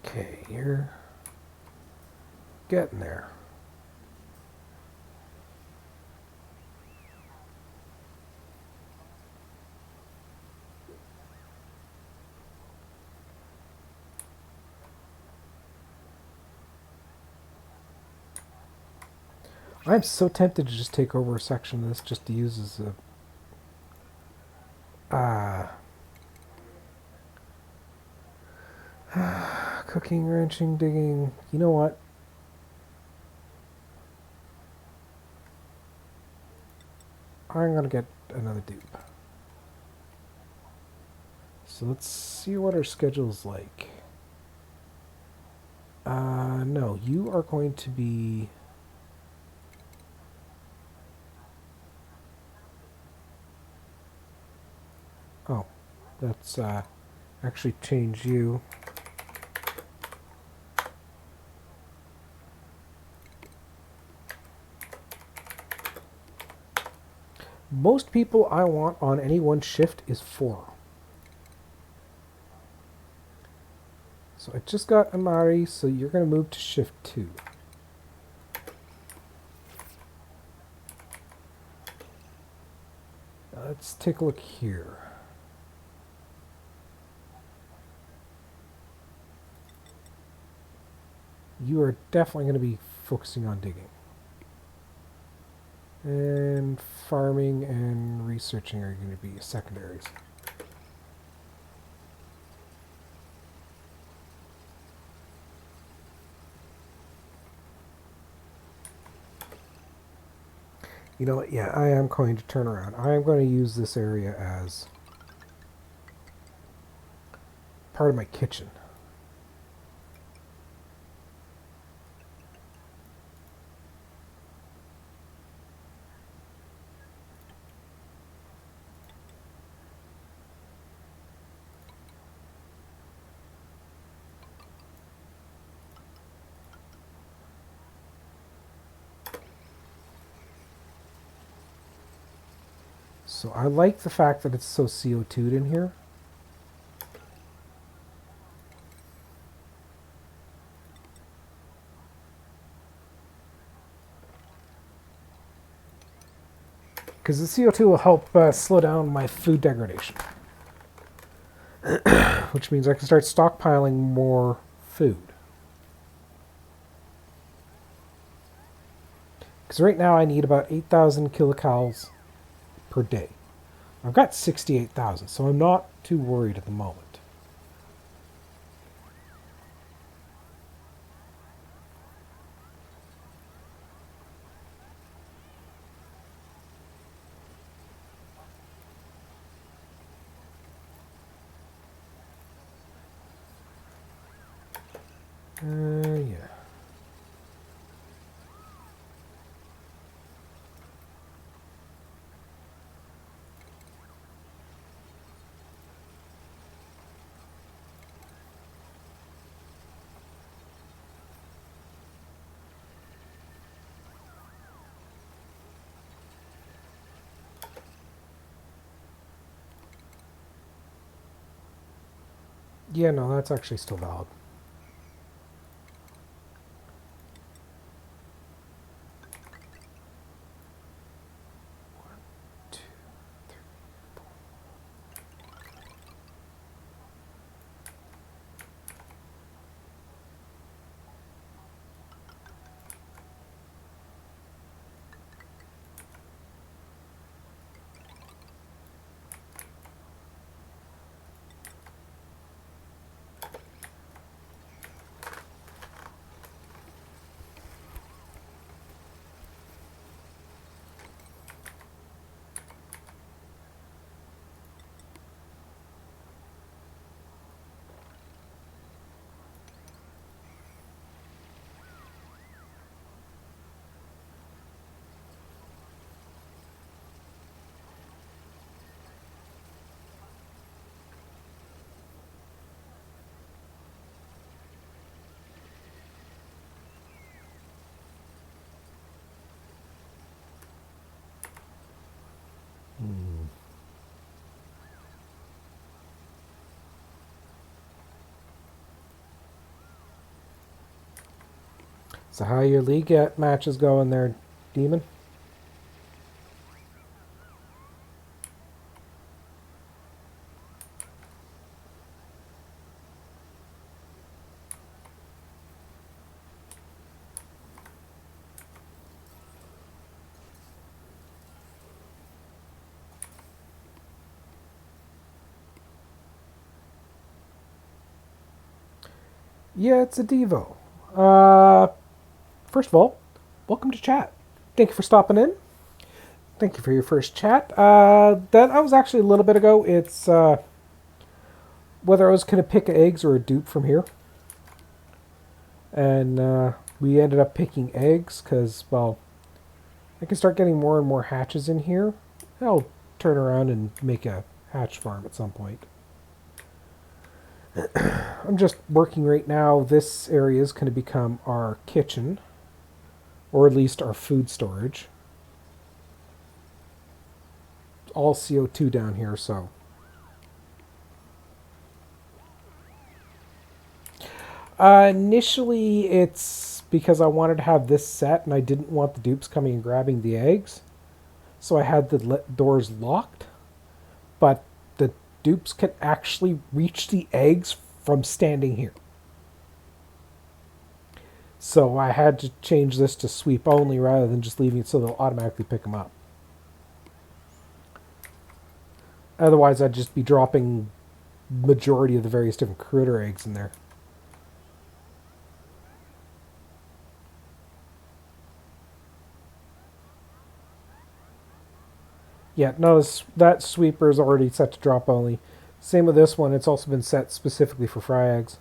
Okay, you're getting there. I'm so tempted to just take over a section of this just to use as a cooking, wrenching, digging. You know what? I'm gonna get another dupe. So let's see what our schedule's like. No, you are going to be... Oh, that's actually change you. Most people I want on any one shift is 4. So I just got Amari, so you're going to move to shift 2. let's take a look here. You are definitely going to be focusing on digging. And farming and researching are going to be secondaries. You know what? Yeah, I am going to turn around. I am going to use this area as part of my kitchen. So I like the fact that it's so CO2'd in here. Because the CO2 will help slow down my food degradation. Which means I can start stockpiling more food. Because right now I need about 8,000 kilocalories per day. I've got 68,000, so I'm not too worried at the moment. Yeah. Yeah, no, that's actually still valid. So how your league matches going there, Demon? Yeah, it's a Devo. First of all, welcome to chat. Thank you for stopping in. Thank you for your first chat. That was actually a little bit ago. It's whether I was going to pick eggs or a dupe from here. And we ended up picking eggs because, well, I can start getting more and more hatches in here. I'll turn around and make a hatch farm at some point. I'm just working right now. This area is going to become our kitchen, or at least our food storage. All CO2 down here, so. Initially, it's because I wanted to have this set and I didn't want the dupes coming and grabbing the eggs. So I had the doors locked. but the dupes can actually reach the eggs from standing here. So I had to change this to sweep only rather than just leaving it so they'll automatically pick them up. Otherwise, I'd just be dropping majority of the various different critter eggs in there. Yeah, notice that sweeper is already set to drop only. Same with this one, it's also been set specifically for fry eggs.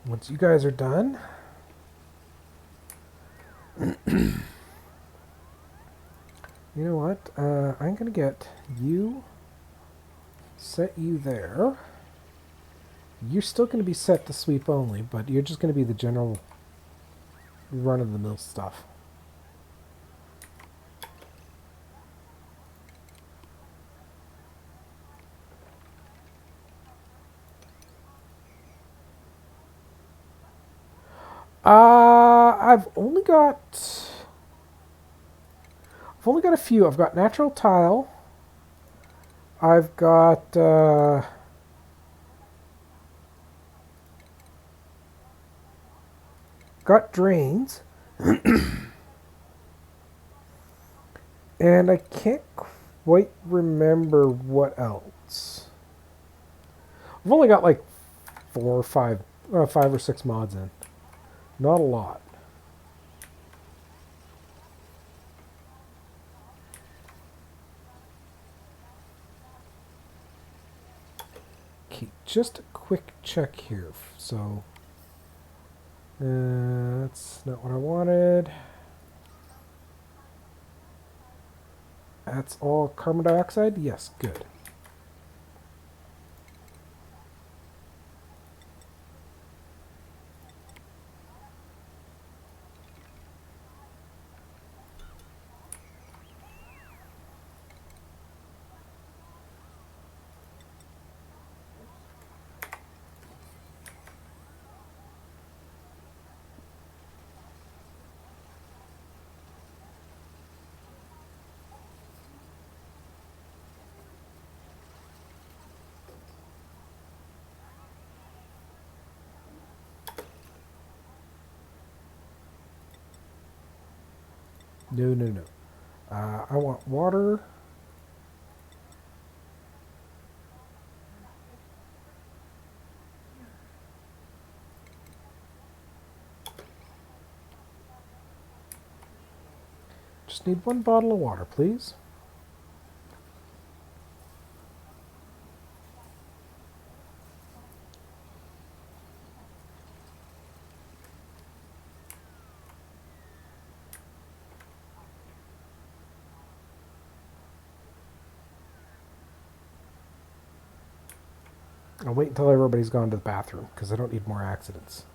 Once you guys are done, you know what? I'm going to get you, set you there. You're still going to be set to sweep only, but you're just going to be the general run-of-the-mill stuff. I've only got a few. I've got natural tile. I've got drains. And I can't quite remember what else. I've only got like 5 or 6 mods in. Not a lot. Okay, just a quick check here. So, that's not what I wanted. That's all carbon dioxide? Yes, good. No. I want water. Just need 1 bottle of water, please. I'll wait until everybody's gone to the bathroom, because I don't need more accidents.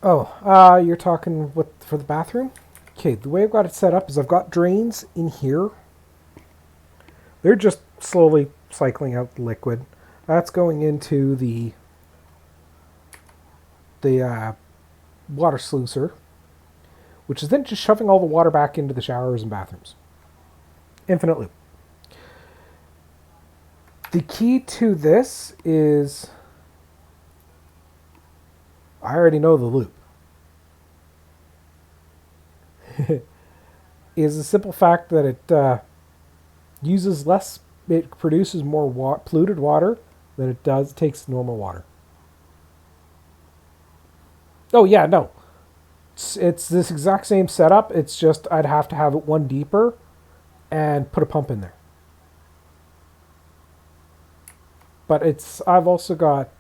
Oh, you're talking for the bathroom? Okay, the way I've got it set up is I've got drains in here. They're just slowly cycling out the liquid. That's going into the water sluicer, which is then just shoving all the water back into the showers and bathrooms. Infinite loop. The key to this is I already know the loop. Is the simple fact that it uses less, it produces more polluted water than it takes normal water. Oh yeah, no, it's this exact same setup. It's just I'd have to have it one deeper and put a pump in there. But I've also got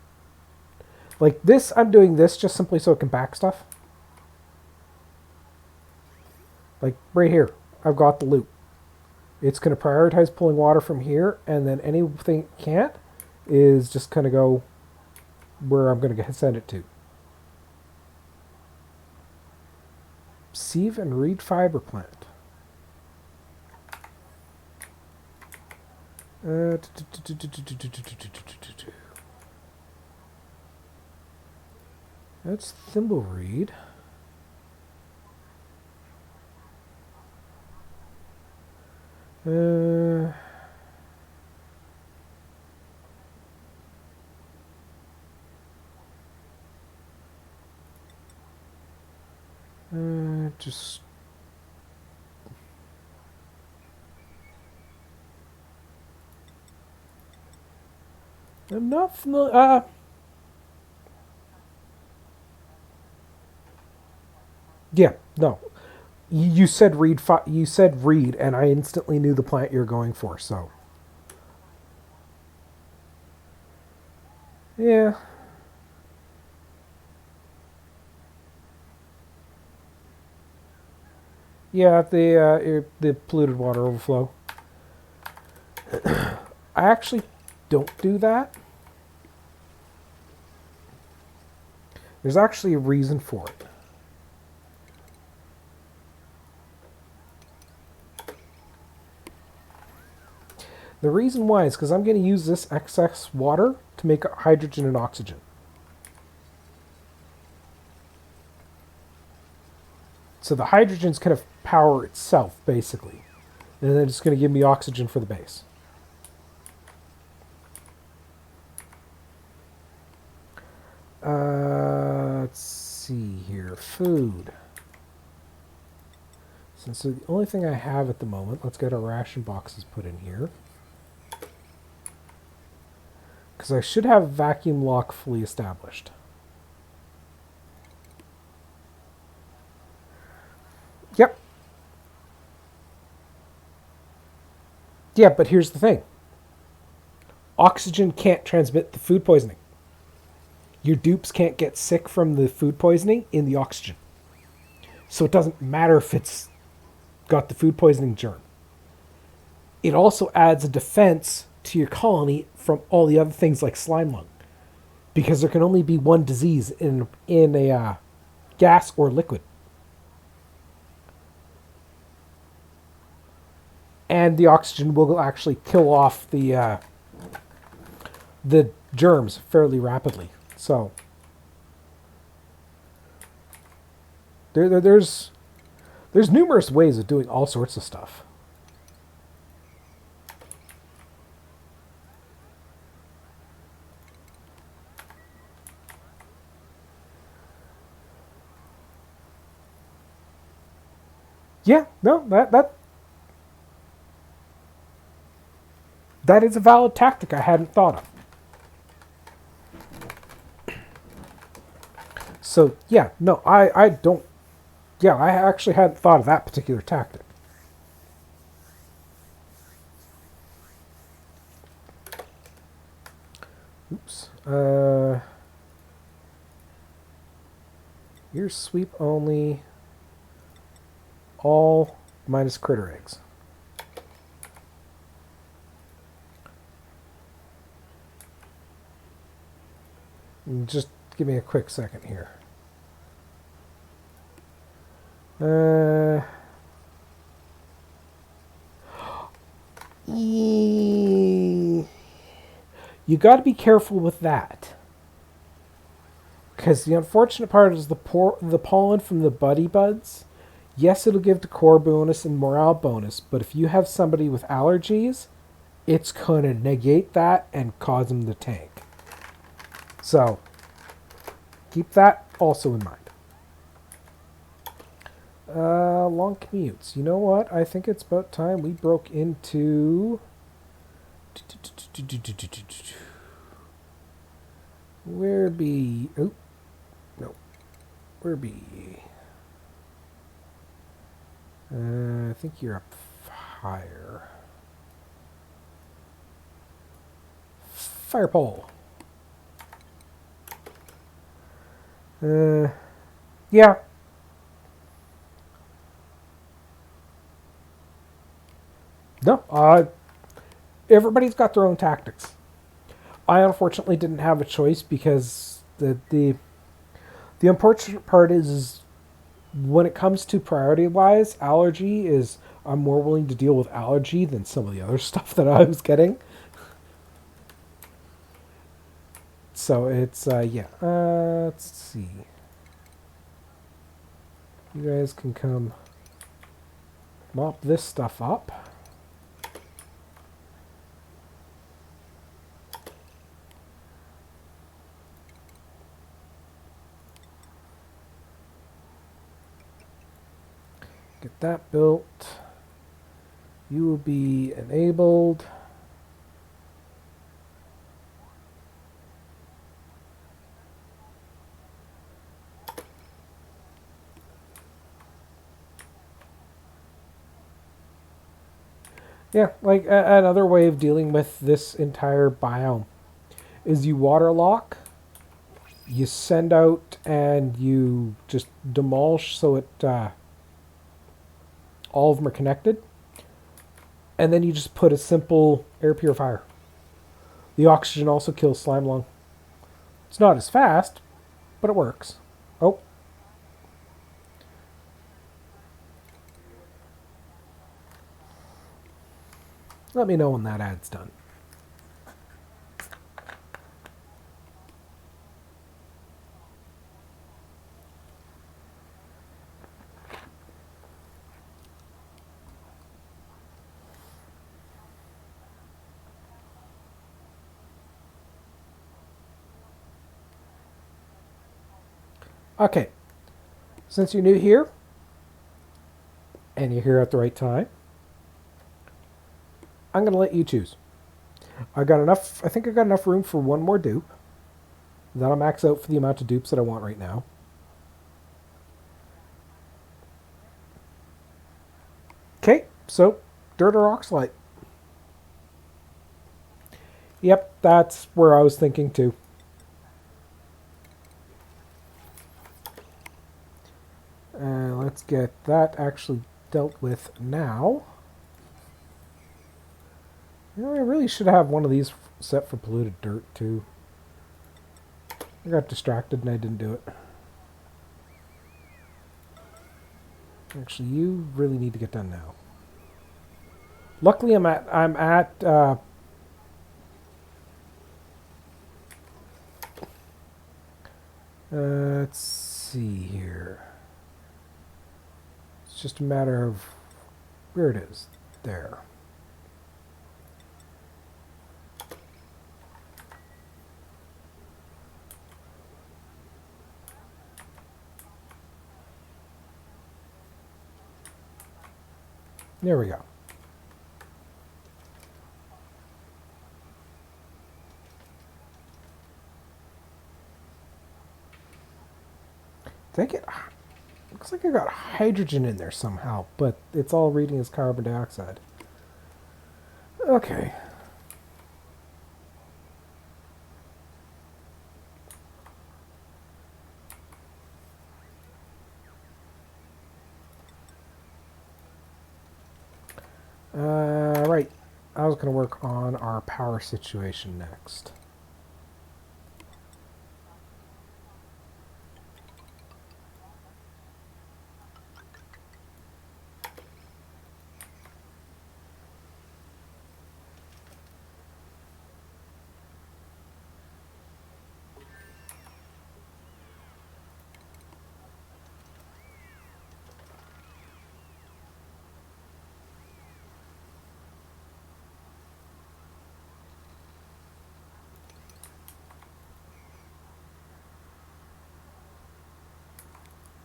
like this. I'm doing this just simply so it can back stuff. Like right here, I've got the loop. It's going to prioritize pulling water from here, and then anything it can't is just going to go where I'm going to send it to. Sieve and reed fiber plant. That's thimbleweed. Just I'm not familiar. Yeah, no. You said reed. You said reed, and I instantly knew the plant you're going for. So, yeah, yeah. The polluted water overflow. I actually don't do that. There's actually a reason for it. The reason why is because I'm going to use this excess water to make hydrogen and oxygen. So the hydrogen's kind of power itself, basically. And then it's going to give me oxygen for the base. Let's see here. Food. Since the only thing I have at the moment, let's get our ration boxes put in here. Because I should have vacuum lock fully established. Yep. Yeah, but here's the thing. Oxygen can't transmit the food poisoning. Your dupes can't get sick from the food poisoning in the oxygen. So it doesn't matter if it's got the food poisoning germ. It also adds a defense to your colony from all the other things like slime lung. Because there can only be one disease in a gas or liquid. And the oxygen will actually kill off the germs fairly rapidly. So there's numerous ways of doing all sorts of stuff. Yeah, no, that is a valid tactic I hadn't thought of. So, yeah, no, I don't... Yeah, I actually hadn't thought of that particular tactic. Oops. Here's sweep only. All minus critter eggs. Just give me a quick second here. You got to be careful with that. Because the unfortunate part is the pollen from the buddy buds. Yes, it'll give the core bonus and morale bonus, but if you have somebody with allergies, it's going to negate that and cause them to tank. So, keep that also in mind. Long commutes. You know what? I think it's about time we broke into... Where be... Oh, no. Where be... I think you're up higher. Fire pole. Yeah. No, everybody's got their own tactics. I unfortunately didn't have a choice because the unfortunate part is when it comes to priority wise, allergy is I'm more willing to deal with allergy than some of the other stuff that I was getting. So it's yeah. Let's see. You guys can come mop this stuff up. Get that built. You will be enabled. Yeah, like another way of dealing with this entire biome is you waterlock, you send out, and you just demolish so it all of them are connected, and then you just put a simple air purifier. The oxygen also kills slime lung. It's not as fast, but it works. Oh. Let me know when that ad's done. Okay. Since you're new here, and you're here at the right time, I'm going to let you choose. I got enough. I think I got enough room for one more dupe. That'll max out for the amount of dupes that I want right now. Okay, so dirt or oxalite. Yep, that's where I was thinking too. Let's get that actually dealt with now. You know, I really should have one of these set for polluted dirt too. I got distracted and I didn't do it. Actually, you really need to get done now. Luckily, I'm at let's see here. It's just a matter of where it is. There. There we go. Take it. Looks like I got hydrogen in there somehow, but it's all reading as carbon dioxide. Okay. Right. I was going to work on our power situation next.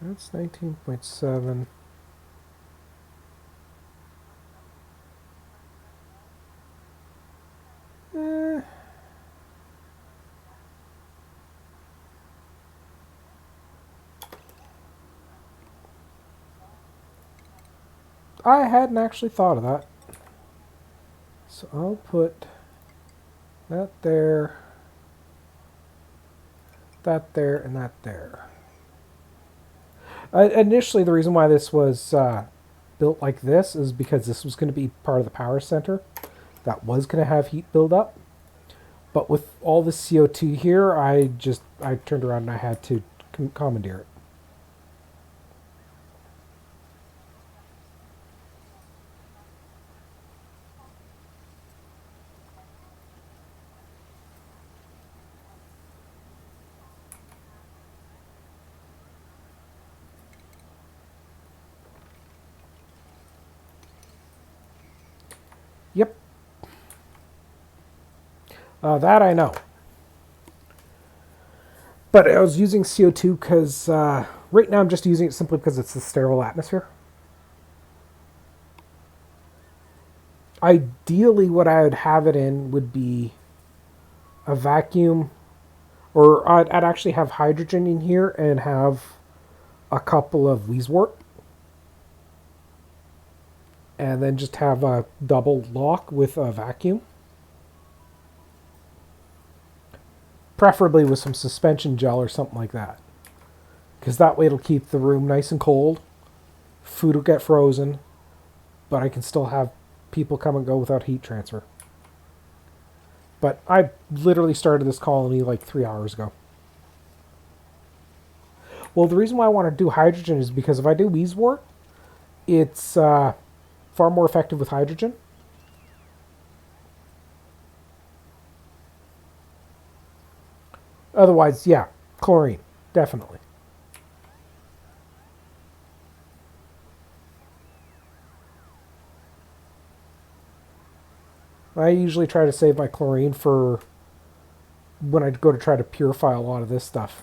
That's 19.7. Eh, I hadn't actually thought of that. So I'll put that there, and that there. Initially, the reason why this was built like this is because this was going to be part of the power center that was going to have heat buildup. But with all the CO2 here, I turned around and I had to commandeer it. Yep, that I know. But I was using CO2 because right now I'm just using it simply because it's a sterile atmosphere. Ideally, what I would have it in would be a vacuum, or I'd actually have hydrogen in here and have a couple of Weiswort, and then just have a double lock with a vacuum. Preferably with some suspension gel or something like that. Because that way it'll keep the room nice and cold. Food will get frozen, but I can still have people come and go without heat transfer. But I literally started this colony like 3 hours ago. Well, the reason why I want to do hydrogen is because if I do Weiswort, it's far more effective with hydrogen. Otherwise, yeah, chlorine, definitely. I usually try to save my chlorine for when I go to try to purify a lot of this stuff.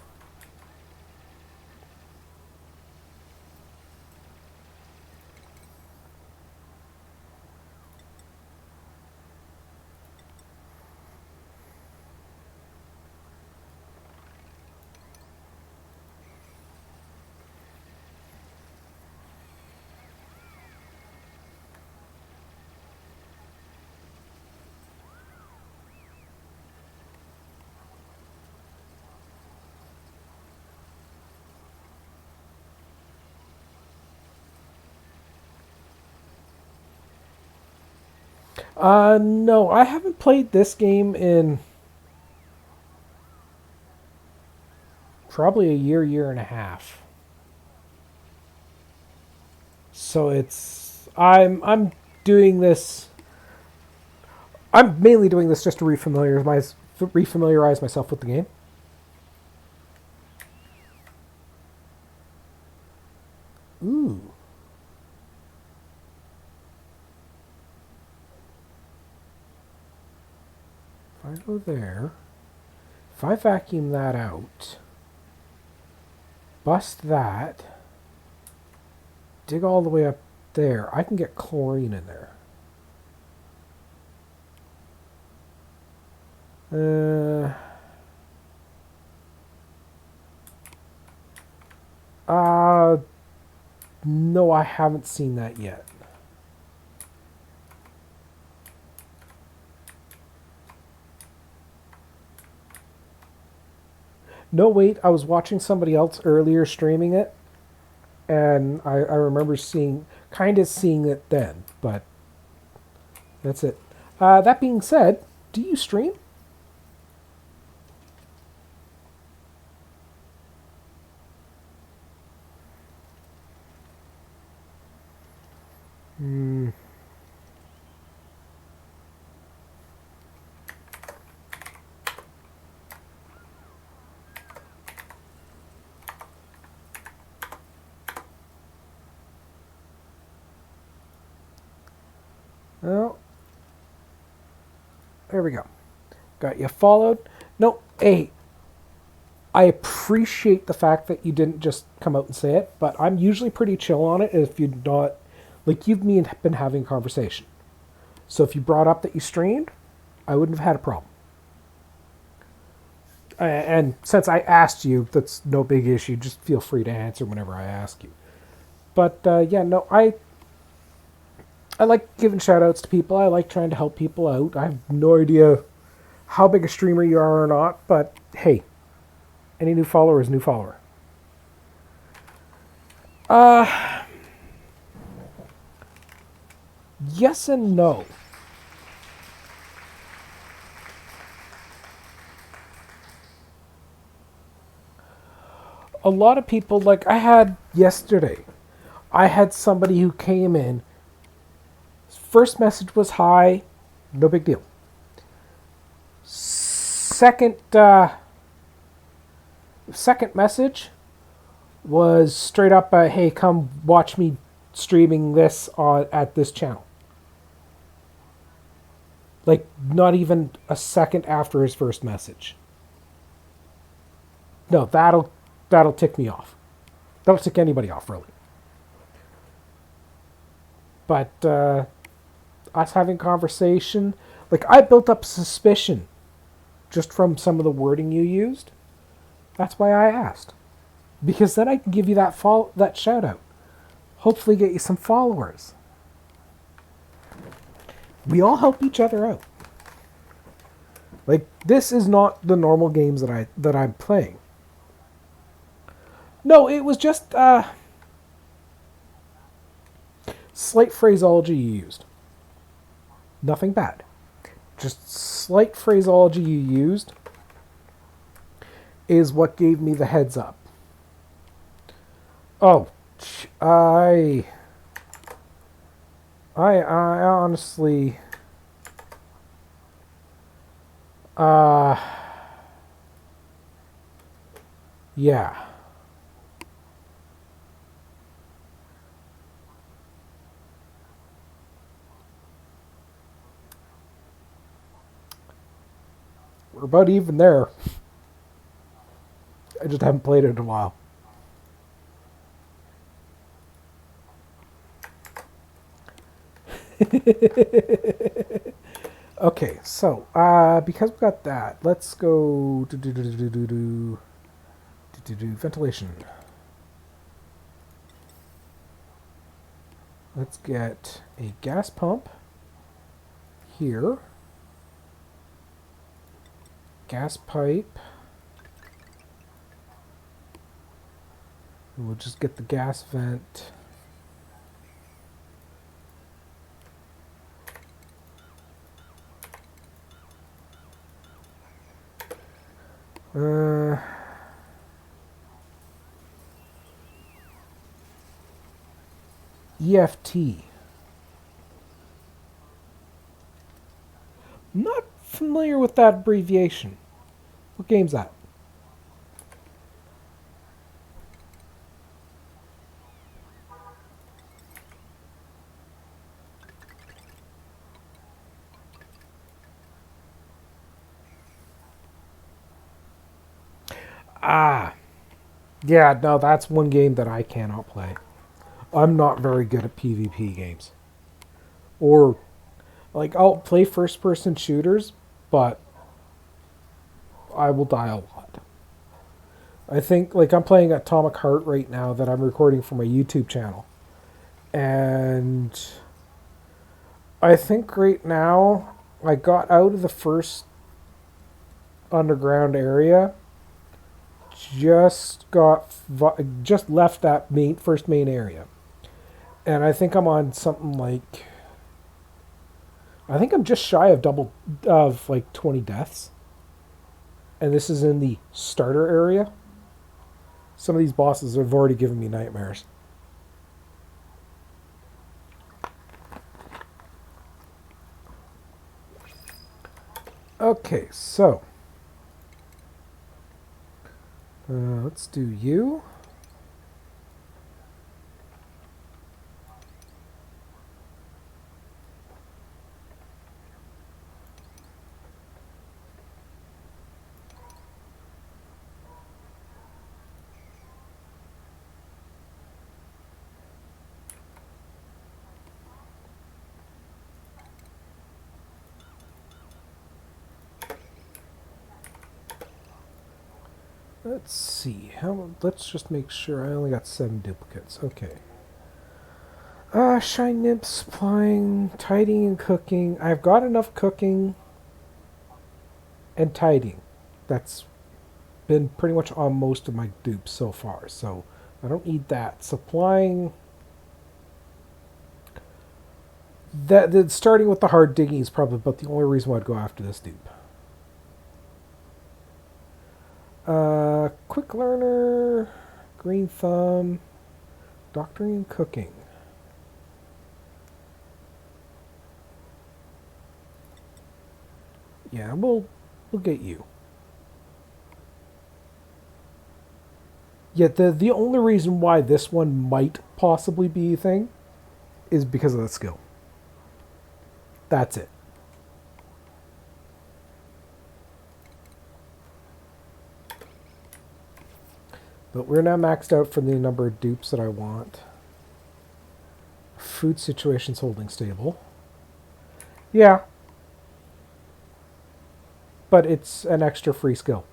No, I haven't played this game in probably a year and a half. So I'm doing this. I'm mainly doing this just to refamiliarize myself with the game. Ooh. If I go there, if I vacuum that out, bust that, dig all the way up there, I can get chlorine in there. Uh, uh, no, I haven't seen that yet. No, wait, I was watching somebody else earlier streaming it, and I remember kind of seeing it then, but that's it. That being said, do you stream? Hmm. Oh, there we go. Got you followed. No, hey, I appreciate the fact that you didn't just come out and say it, but I'm usually pretty chill on it if you're not, like, you've been having a conversation. So if you brought up that you streamed, I wouldn't have had a problem. And since I asked you, that's no big issue. Just feel free to answer whenever I ask you. But yeah, no, I like giving shout outs to people. I like trying to help people out. I have no idea how big a streamer you are or not, but hey, any new follower is new follower. Yes and no. A lot of people, like I had yesterday, I had somebody who came in. First message was hi, no big deal. Second message was straight up, hey, come watch me streaming this at this channel. Like, not even a second after his first message. No, that'll tick me off. That'll tick anybody off, really. But us having conversation, like I built up suspicion just from some of the wording you used. That's why I asked, because then I can give you that shout out. Hopefully, get you some followers. We all help each other out. Like, this is not the normal games that I'm playing. No, it was just slight phraseology you used. Nothing bad. Just slight phraseology you used is what gave me the heads up. Oh, I honestly, yeah. We're about even there. I just haven't played it in a while. Okay, so because we got that, let's go do ventilation. Let's get a gas pump here. Gas pipe. And we'll just get the gas vent. EFT. I'm not familiar with that abbreviation. What game's that? Ah. Yeah, no, that's one game that I cannot play. I'm not very good at PvP games. Or, like, I'll play first person shooters, but I will die a lot. I think, like, I'm playing Atomic Heart right now that I'm recording for my YouTube channel. And I think right now I got out of the first underground area. Just left that first main area. And I think I'm on something like, I think I'm just shy of like 20 deaths. And this is in the starter area. Some of these bosses have already given me nightmares. Okay, so let's do you. Let's see. Let's just make sure I only got 7 duplicates. Okay. Shine nymphs, supplying, tidying and cooking. I've got enough cooking and tidying. That's been pretty much on most of my dupes so far, so I don't need that. Supplying. Starting with the hard digging is probably about the only reason why I'd go after this dupe. Quick learner, green thumb, doctoring and cooking. Yeah, we'll get you. Yet the only reason why this one might possibly be a thing is because of that skill. That's it. But we're now maxed out for the number of dupes that I want. Food situation's holding stable. Yeah. But it's an extra free skill.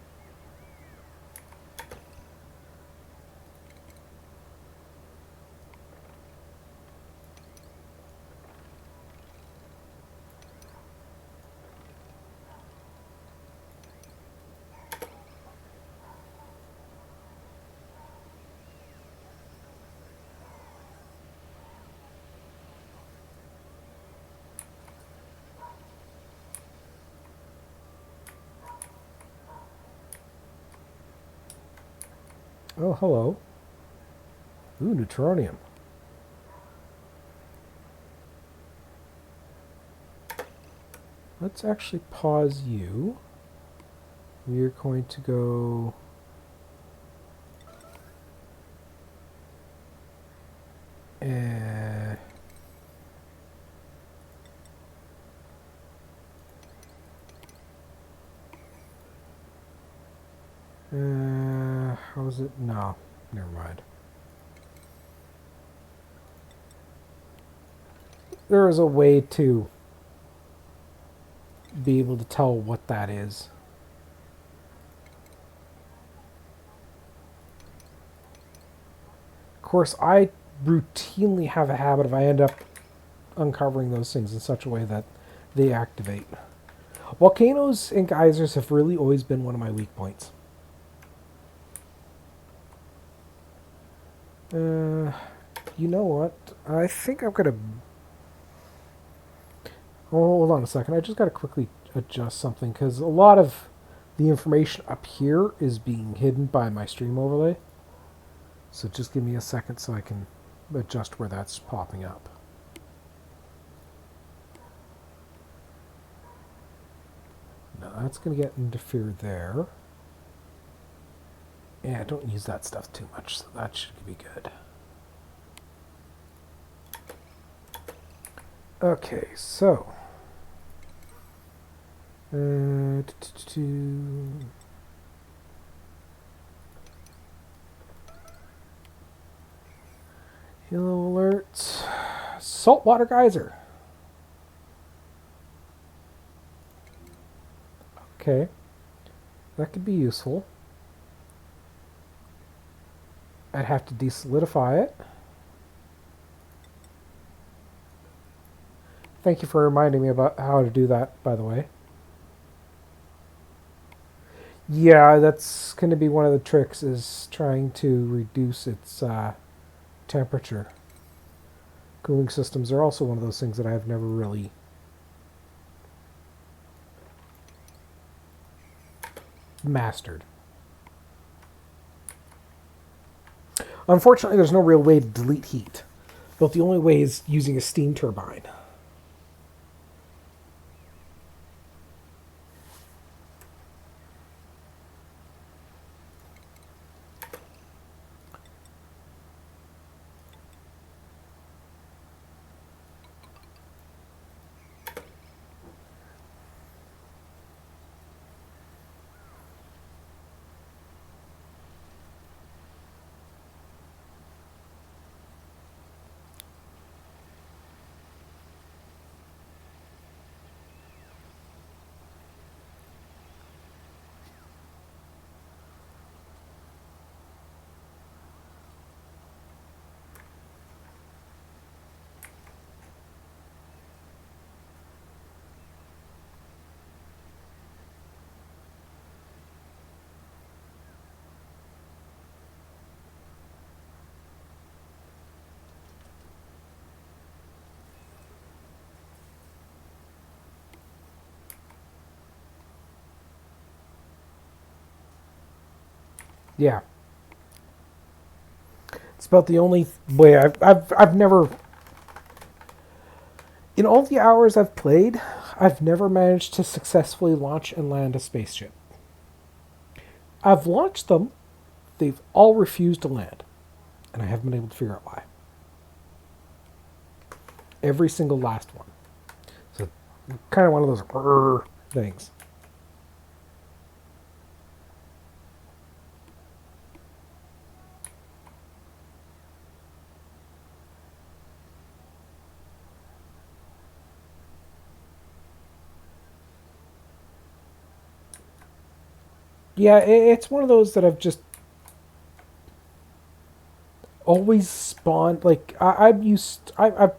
Oh, hello. Ooh, neutronium. Let's actually pause you. We're going to go... how's it? No, never mind. There is a way to be able to tell what that is. Of course, I routinely have a habit of I end up uncovering those things in such a way that they activate. Volcanoes and geysers have really always been one of my weak points. You know what? I think I'm gonna... Oh, hold on a second. I just gotta quickly adjust something because a lot of the information up here is being hidden by my stream overlay. So just give me a second so I can adjust where that's popping up. Now that's going to get interfered there. Yeah, don't use that stuff too much, so that should be good. Okay, so... Halo alert. Saltwater geyser. Okay. That could be useful. I'd have to desolidify it. Thank you for reminding me about how to do that, by the way. Yeah, that's going to be one of the tricks, is trying to reduce its temperature. Cooling systems are also one of those things that I've never really mastered. Unfortunately, there's no real way to delete heat, but the only way is using a steam turbine. Yeah, it's about the only way I've never, in all the hours I've played, I've never managed to successfully launch and land a spaceship. I've launched them, they've all refused to land, and I haven't been able to figure out why. Every single last one. So, kind of one of those things. Yeah, it's one of those that I've just always spawned. Like I'm used. I've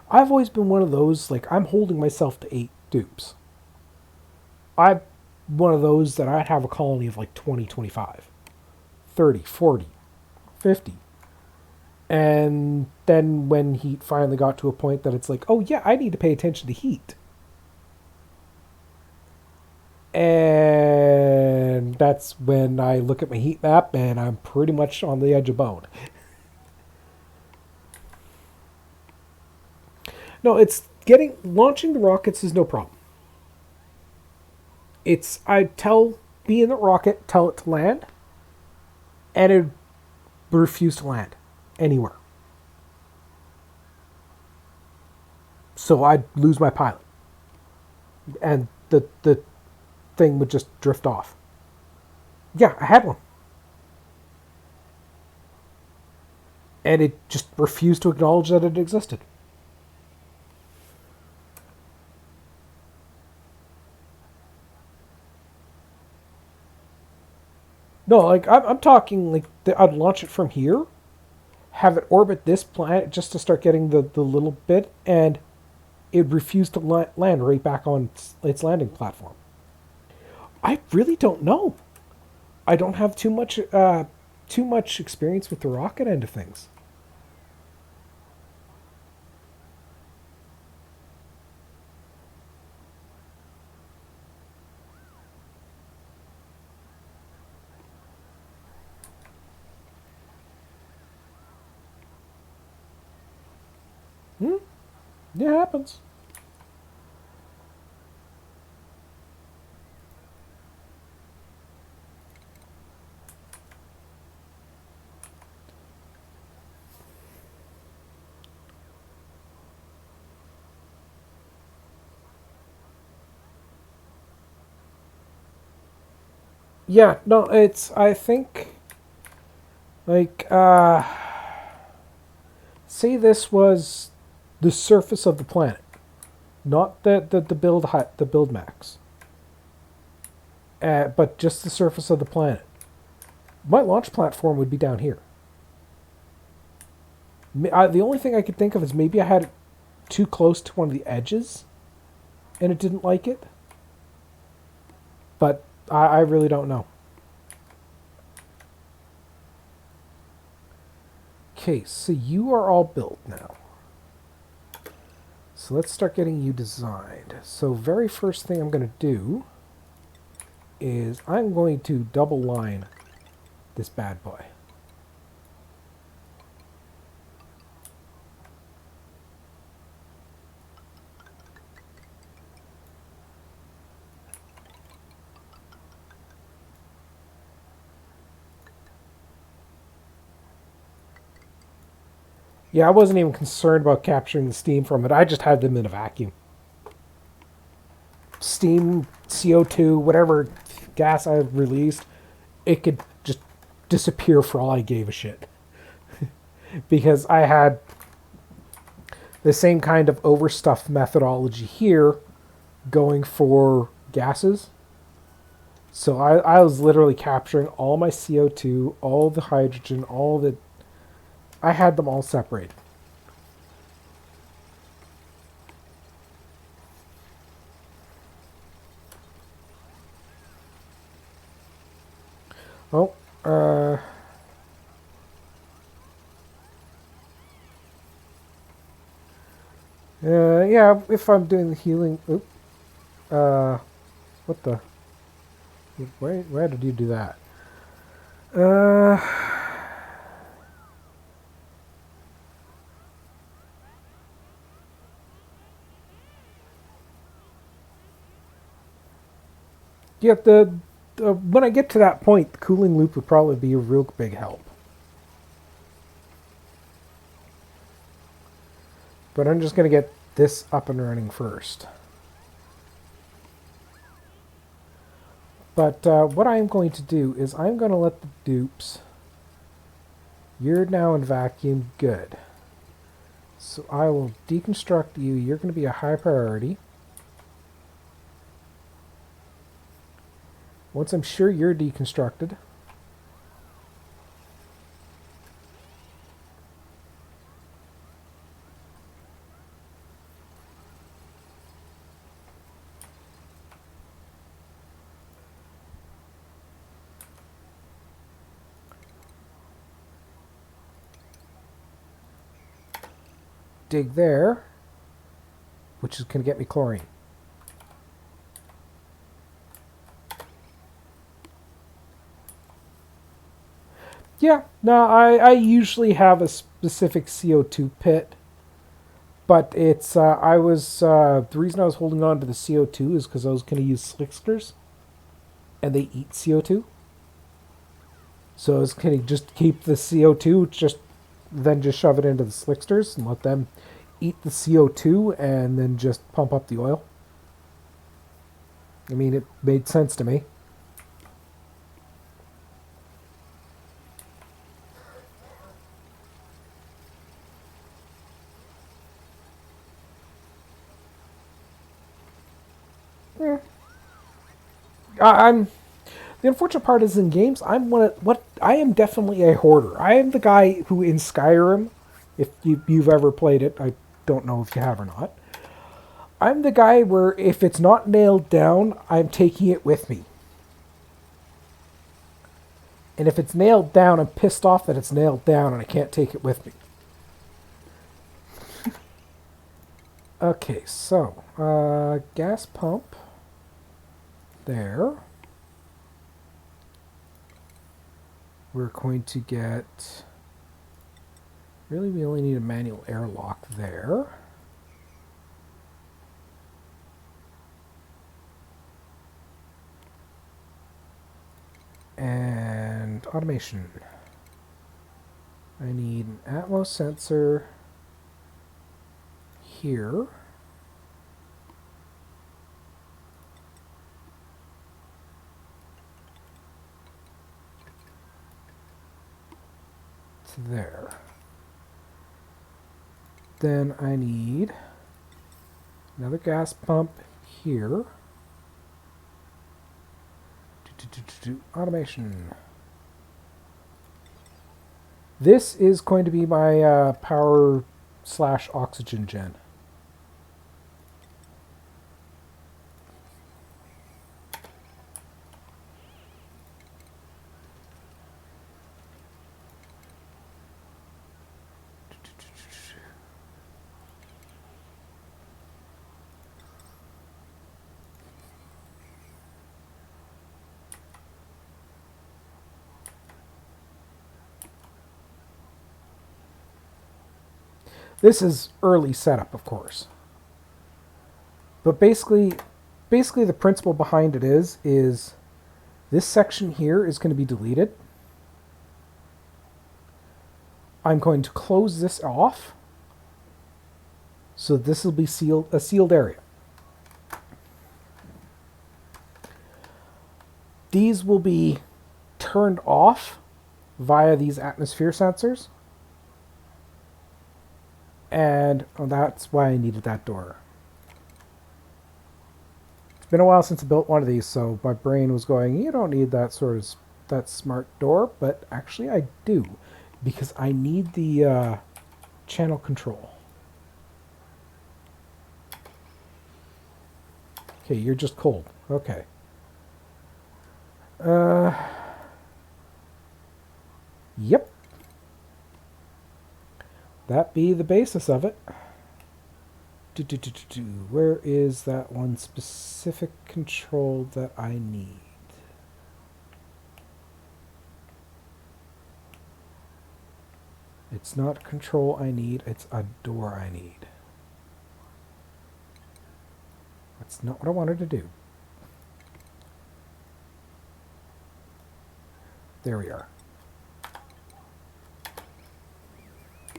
always been one of those. Like I'm holding myself to 8 dupes. I'm one of those that I'd have a colony of like 20, 25, 30, 40, 50. And then when heat finally got to a point that it's like, oh yeah, I need to pay attention to heat. And that's when I look at my heat map and I'm pretty much on the edge of bone. No, it's getting launching the rockets is no problem. It's I tell be in the rocket, tell it to land, and it refuse to land anywhere. So I'd lose my pilot, and the thing would just drift off. Yeah, I had one, and it just refused to acknowledge that it existed. No, like I'm talking like I'd launch it from here, have it orbit this planet just to start getting the little bit, and it refused to land right back on its landing platform. I really don't know. I don't have too much experience with the rocket end of things. Hmm? It happens. Yeah, no, it's I think like say this was the surface of the planet, not the build height, the build max, but just the surface of the planet. My launch platform would be down here. The only thing I could think of is maybe I had it too close to one of the edges, and it didn't like it. But I really don't know. Okay, so you are all built now. So let's start getting you designed. So very first thing I'm going to do is I'm going to double line this bad boy. Yeah, I wasn't even concerned about capturing the steam from it. I just had them in a vacuum. Steam, CO2, whatever gas I released, it could just disappear for all I gave a shit. Because I had the same kind of overstuff methodology here going for gases. So I was literally capturing all my CO2, all the hydrogen, all the. I had them all separated. Oh, yeah, if I'm doing the healing. Oop, what the? Why did you do that? Uh, yeah, the when I get to that point, the cooling loop would probably be a real big help. But I'm just going to get this up and running first. But what I'm going to do is I'm going to let the dupes. You're now in vacuum. Good. So I will deconstruct you. You're going to be a high priority. Once I'm sure you're deconstructed, dig there, which is going to get me chlorine. Yeah, no, I usually have a specific CO2 pit, but it's I was the reason I was holding on to the CO2 is because I was going to use slicksters, and they eat CO2. So I was going to just keep the CO2, just shove it into the slicksters and let them eat the CO2, and then just pump up the oil. I mean, it made sense to me. Eh, I'm the unfortunate part is in games. I am definitely a hoarder. I am the guy who in Skyrim, if you've ever played it, I don't know if you have or not. I'm the guy where if it's not nailed down, I'm taking it with me. And if it's nailed down, I'm pissed off that it's nailed down and I can't take it with me. Okay, so gas pump there. We're going to get. Really, we only need a manual airlock there. And automation. I need an Atmos sensor here. To there. Then I need another gas pump here. Automation. This is going to be my power / oxygen gen. This is early setup, of course. But basically the principle behind it is this section here is going to be deleted. I'm going to close this off. So this will be a sealed area. These will be turned off via these atmosphere sensors. And that's why I needed that door. It's been a while since I built one of these, so my brain was going, you don't need that smart door, but actually I do, because I need the channel control. Okay, you're just cold. Okay. Yep. That be the basis of it. Where is that one specific control that I need? It's not control I need, it's a door I need. That's not what I wanted to do. There we are.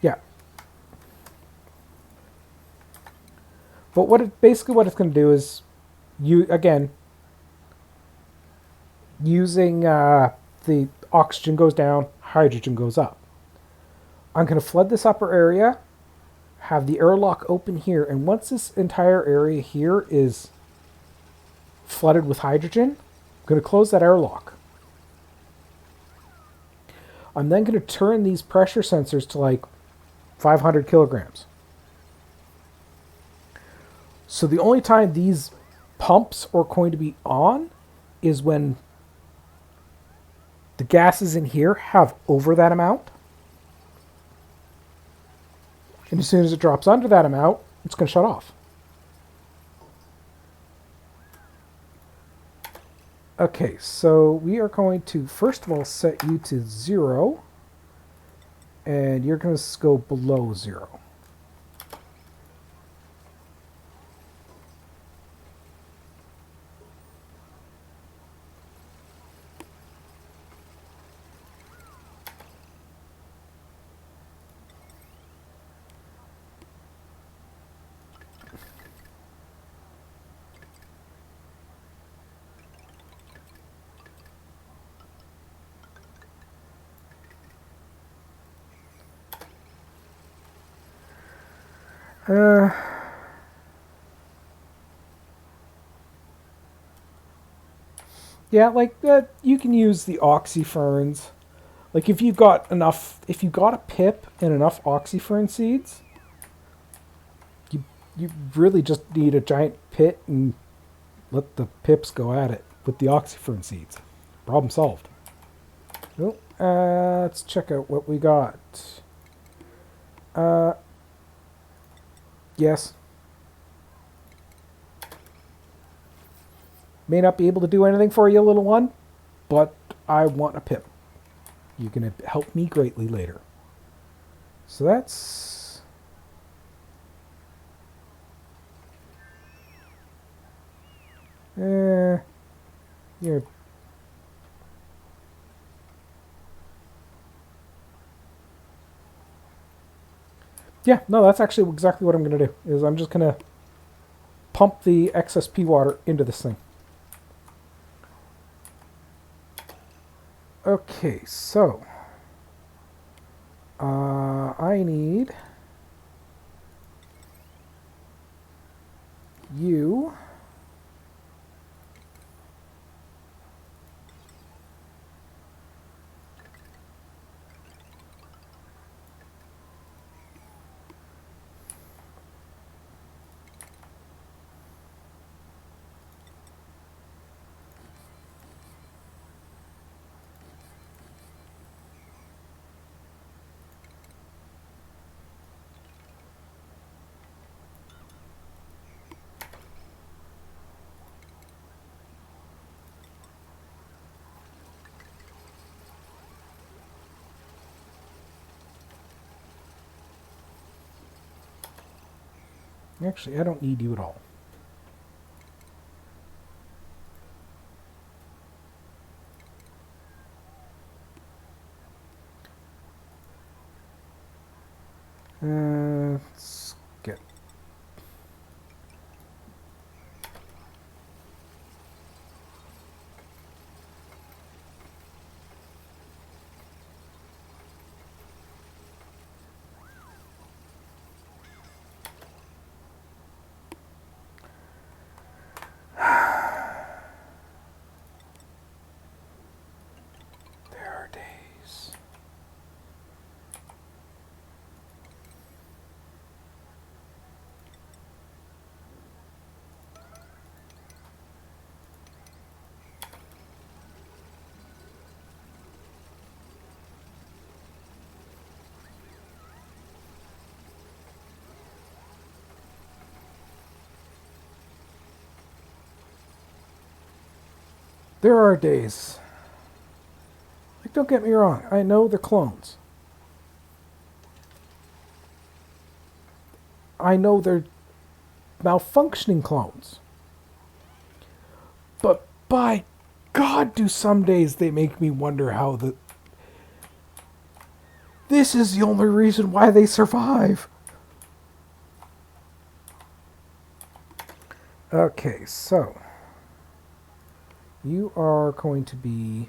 Yeah. But basically what it's going to do is, using the oxygen goes down, hydrogen goes up. I'm going to flood this upper area, have the airlock open here, and once this entire area here is flooded with hydrogen, I'm going to close that airlock. I'm then going to turn these pressure sensors to like 500 kilograms. So the only time these pumps are going to be on is when the gases in here have over that amount. And as soon as it drops under that amount, it's going to shut off. Okay, so we are going to, first of all, set you to 0. And you're going to go below 0. Yeah, like you can use the oxyferns. Like if you've got a pip and enough oxyfern seeds, you really just need a giant pit and let the pips go at it with the oxyfern seeds. Problem solved. Oh, let's check out what we got. Yes. May not be able to do anything for you, little one, but I want a pip. You're going to help me greatly later. So that's... You're... Yeah, no, that's actually exactly what I'm going to do. Is I'm just going to pump the excess P water into this thing. Okay, so I need you actually, I don't need you at all. Let's get... There are days. There are days. Like, don't get me wrong, I know they're clones. I know they're malfunctioning clones. But by God, do some days they make me wonder how the. This is the only reason why they survive. Okay, so. You are going to be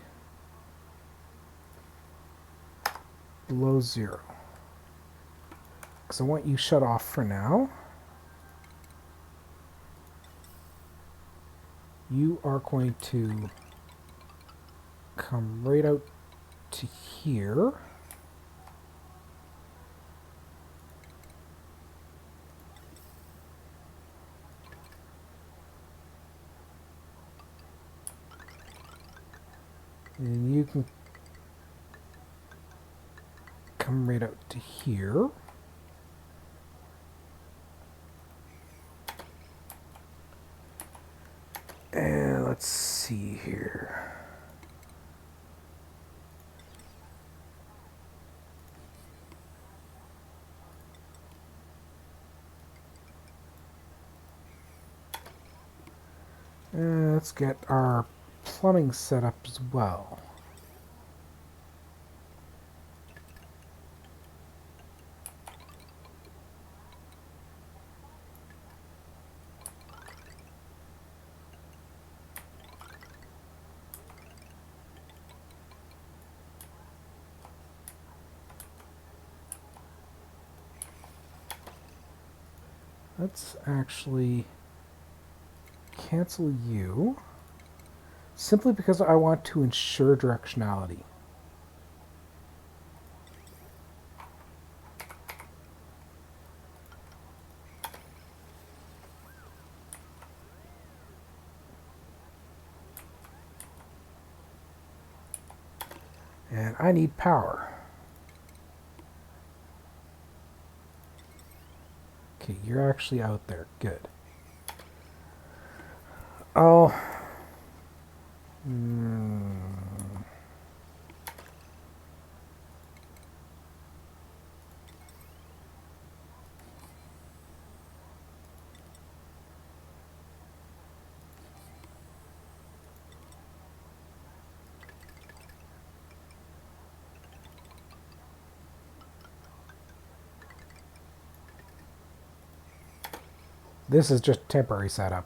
below 0. Because I want you shut off for now. You are going to come right out to here. And you can come right out to here. And let's see here. And let's get our plumbing set up as well. Let's actually cancel you, simply because I want to ensure directionality. And I need power. Okay, you're actually out there. Good. Oh. This is just temporary setup.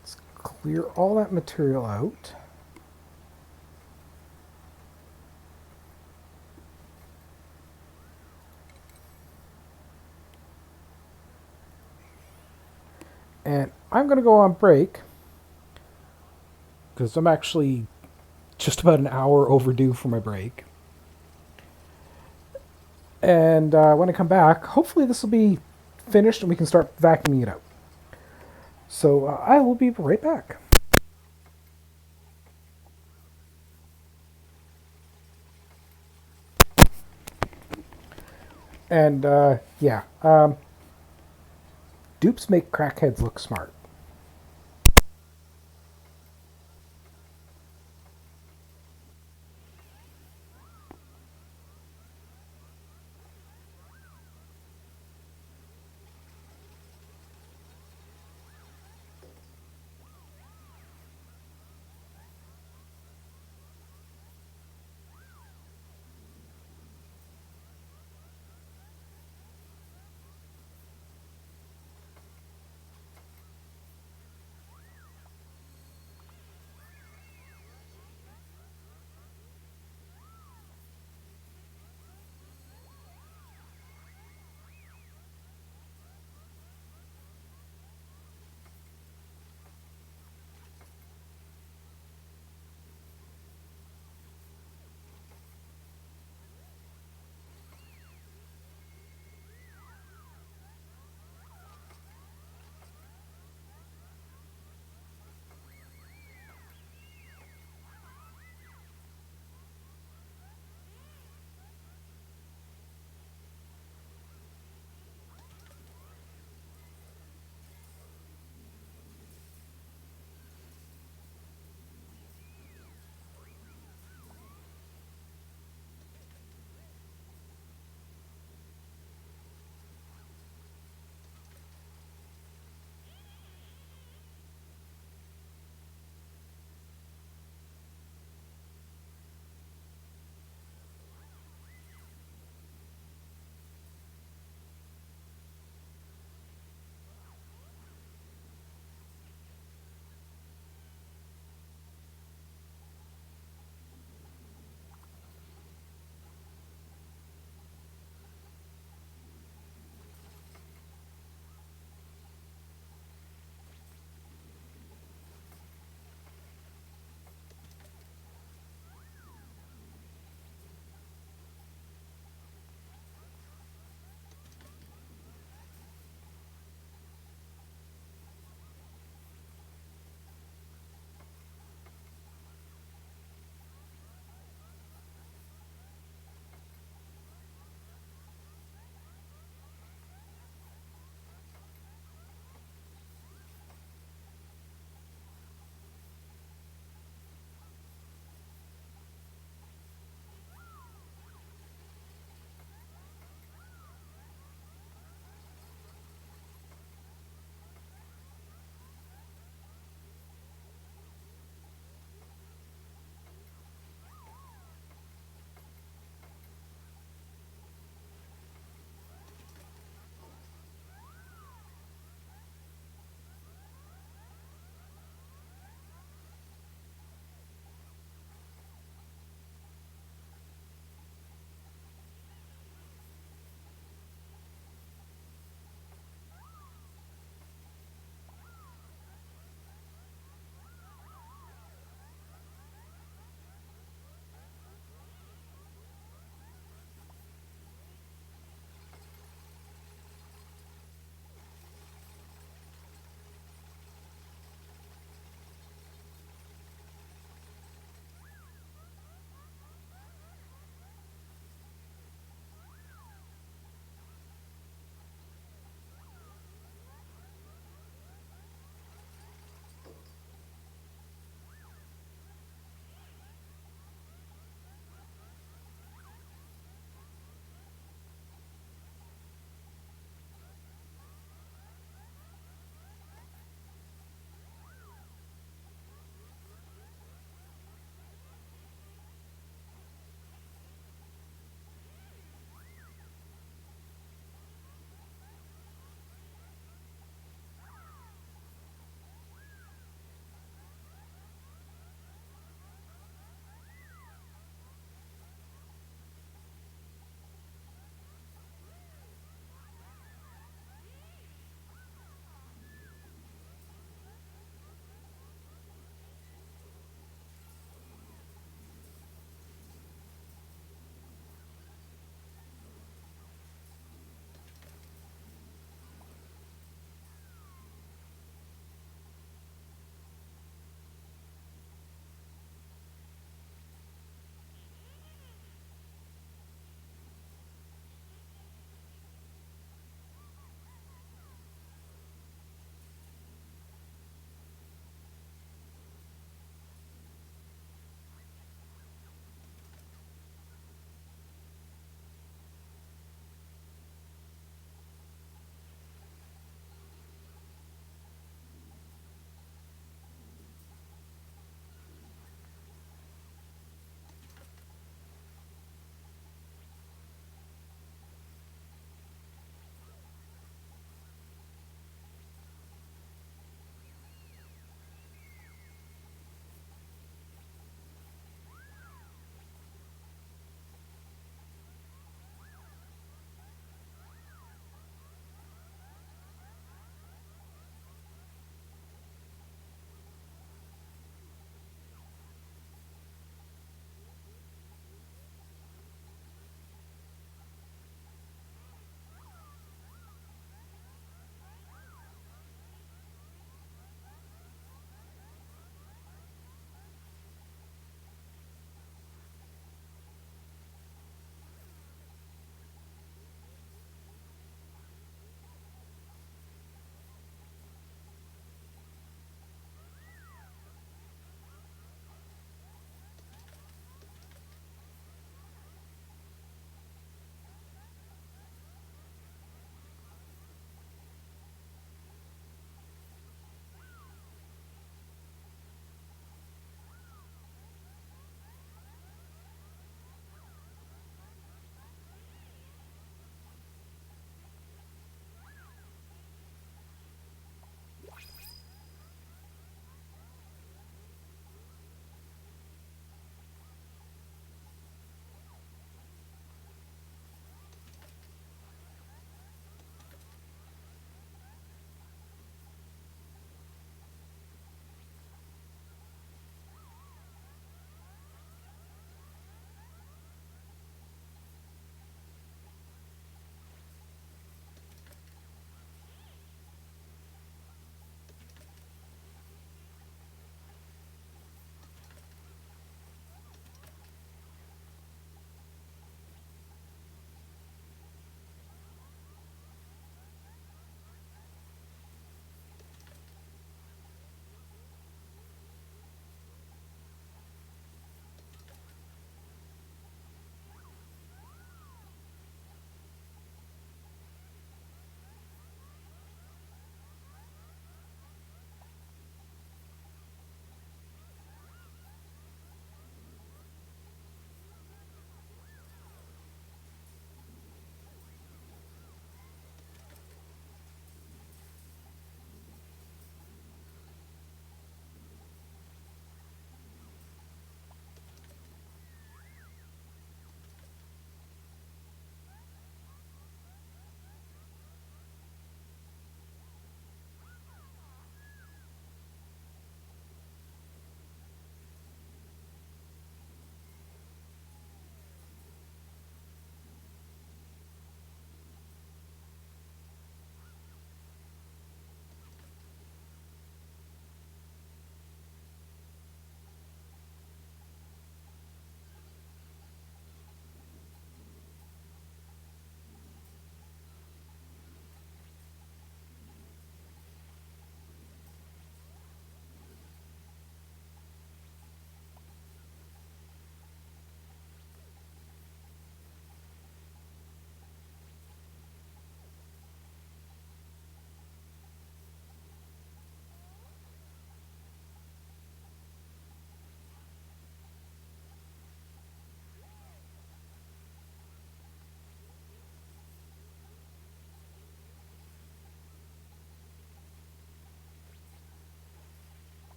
Let's clear all that material out. And I'm going to go on break because I'm actually just about an hour overdue for my break. And when I come back, hopefully this will be finished and we can start vacuuming it out. So I will be right back. And yeah, dupes make crackheads look smart.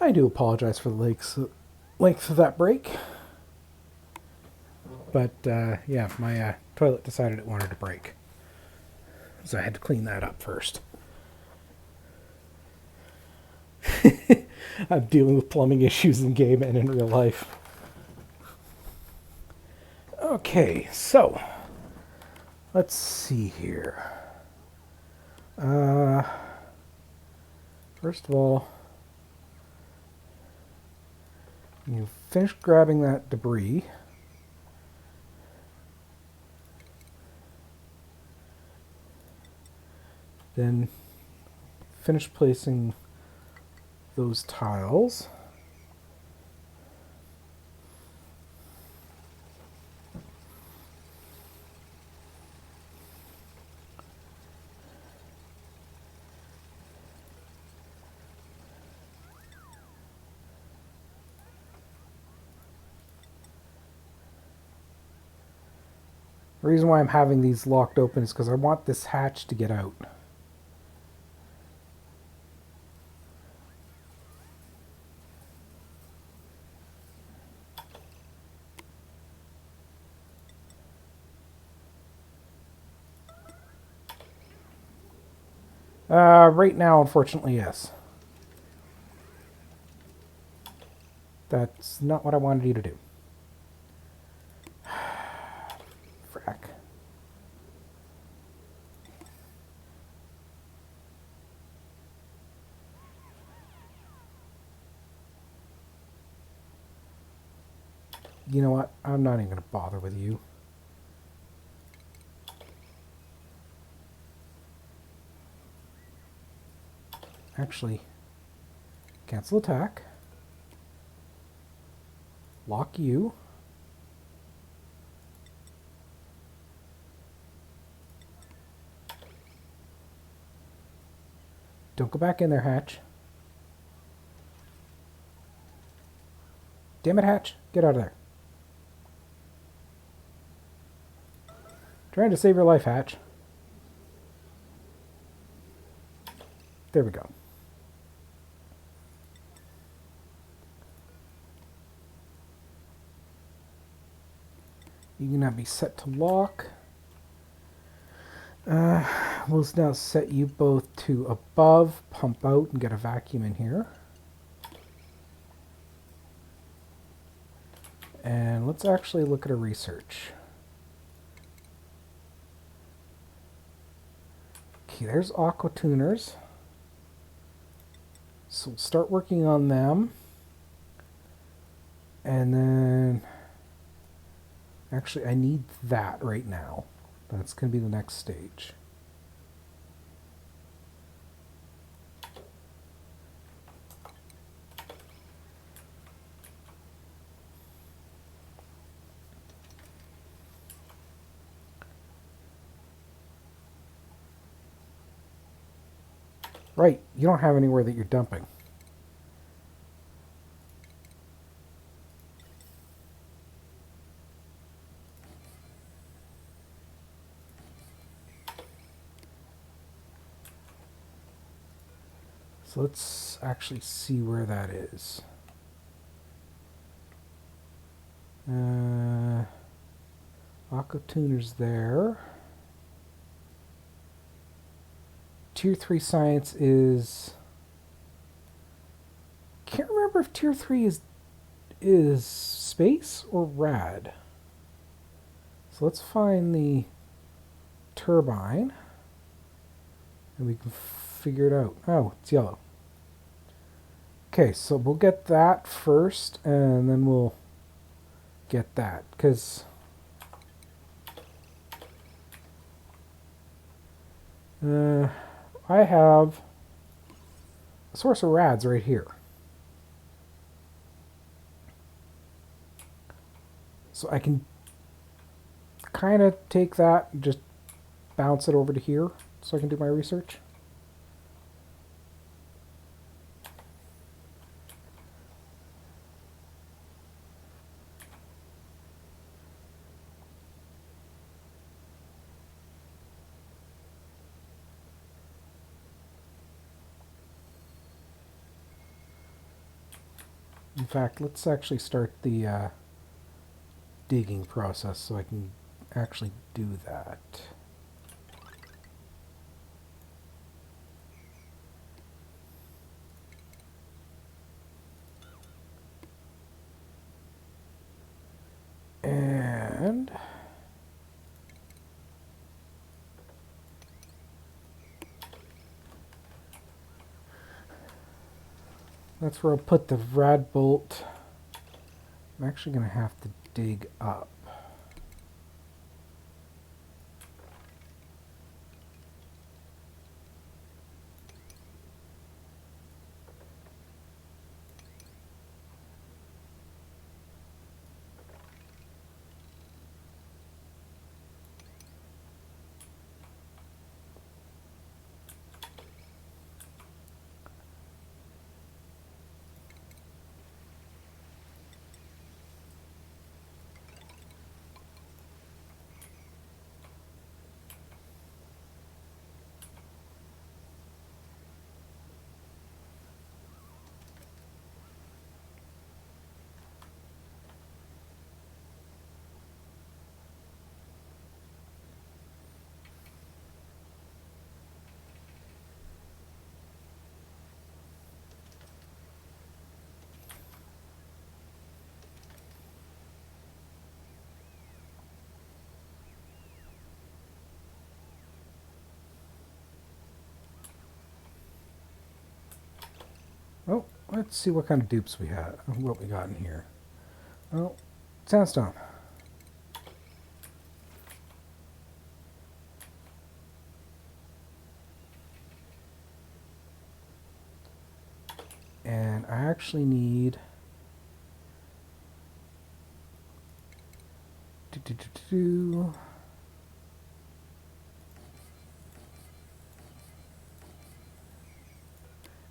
I do apologize for the length of that break. But yeah, my toilet decided it wanted to break. So I had to clean that up first. I'm dealing with plumbing issues in game and in real life. Okay, so let's see here. First of all, you finish grabbing that debris. Then finish placing those tiles. The reason why I'm having these locked open is because I want this hatch to get out. Right now, unfortunately, yes. That's not what I wanted you to do. Frack. You know what? I'm not even going to bother with you. Actually, cancel attack. Lock you. Don't go back in there, Hatch. Damn it, Hatch. Get out of there. Trying to save your life, Hatch. There we go. You can now be set to lock. We'll now set you both to above, pump out, and get a vacuum in here. And let's actually look at a research. Okay, there's aqua tuners. So we'll start working on them. And then... Actually, I need that right now. That's going to be the next stage. Right, you don't have anywhere that you're dumping. So let's actually see where that is. Aqua Tuner's there. Tier 3 science is... Can't remember if Tier 3 is space or rad. So let's find the turbine. And we can figure it out. Oh, it's yellow. Okay, so we'll get that first, and then we'll get that, because I have a source of rads right here. So I can kind of take that and just bounce it over to here so I can do my research. In fact, let's actually start the digging process so I can actually do that. And that's where I'll put the rad bolt. I'm actually going to have to dig up. Oh, let's see what kind of dupes we had. What we got in here. Oh, sandstone. And I actually need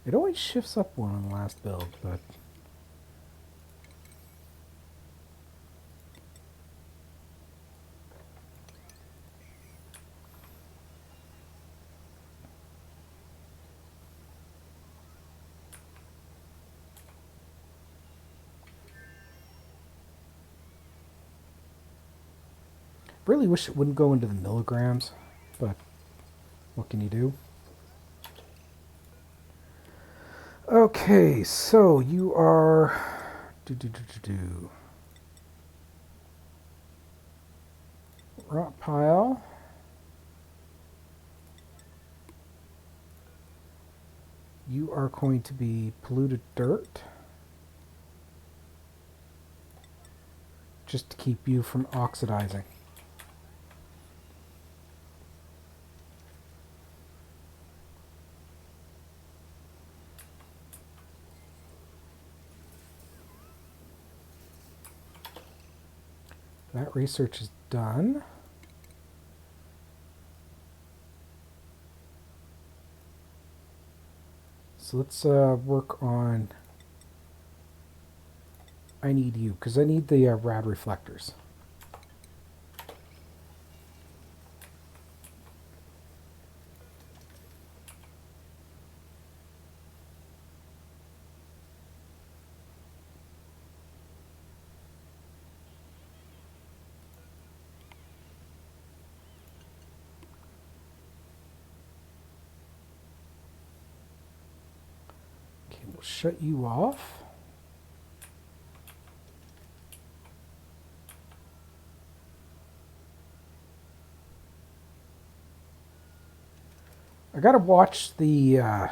It always shifts up one on the last build, but really wish it wouldn't go into the milligrams, but what can you do? Okay, so you are rot pile. You are going to be polluted dirt, just to keep you from oxidizing. That research is done. So let's work on... I need you, because I need the rad reflectors. Okay, we'll shut you off. I gotta watch the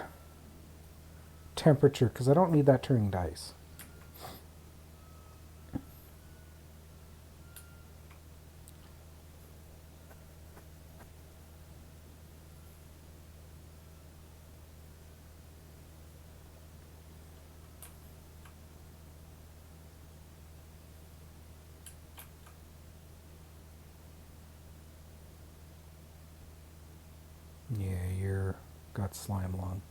temperature because I don't need that turning dice. Yeah, you're got slime lung.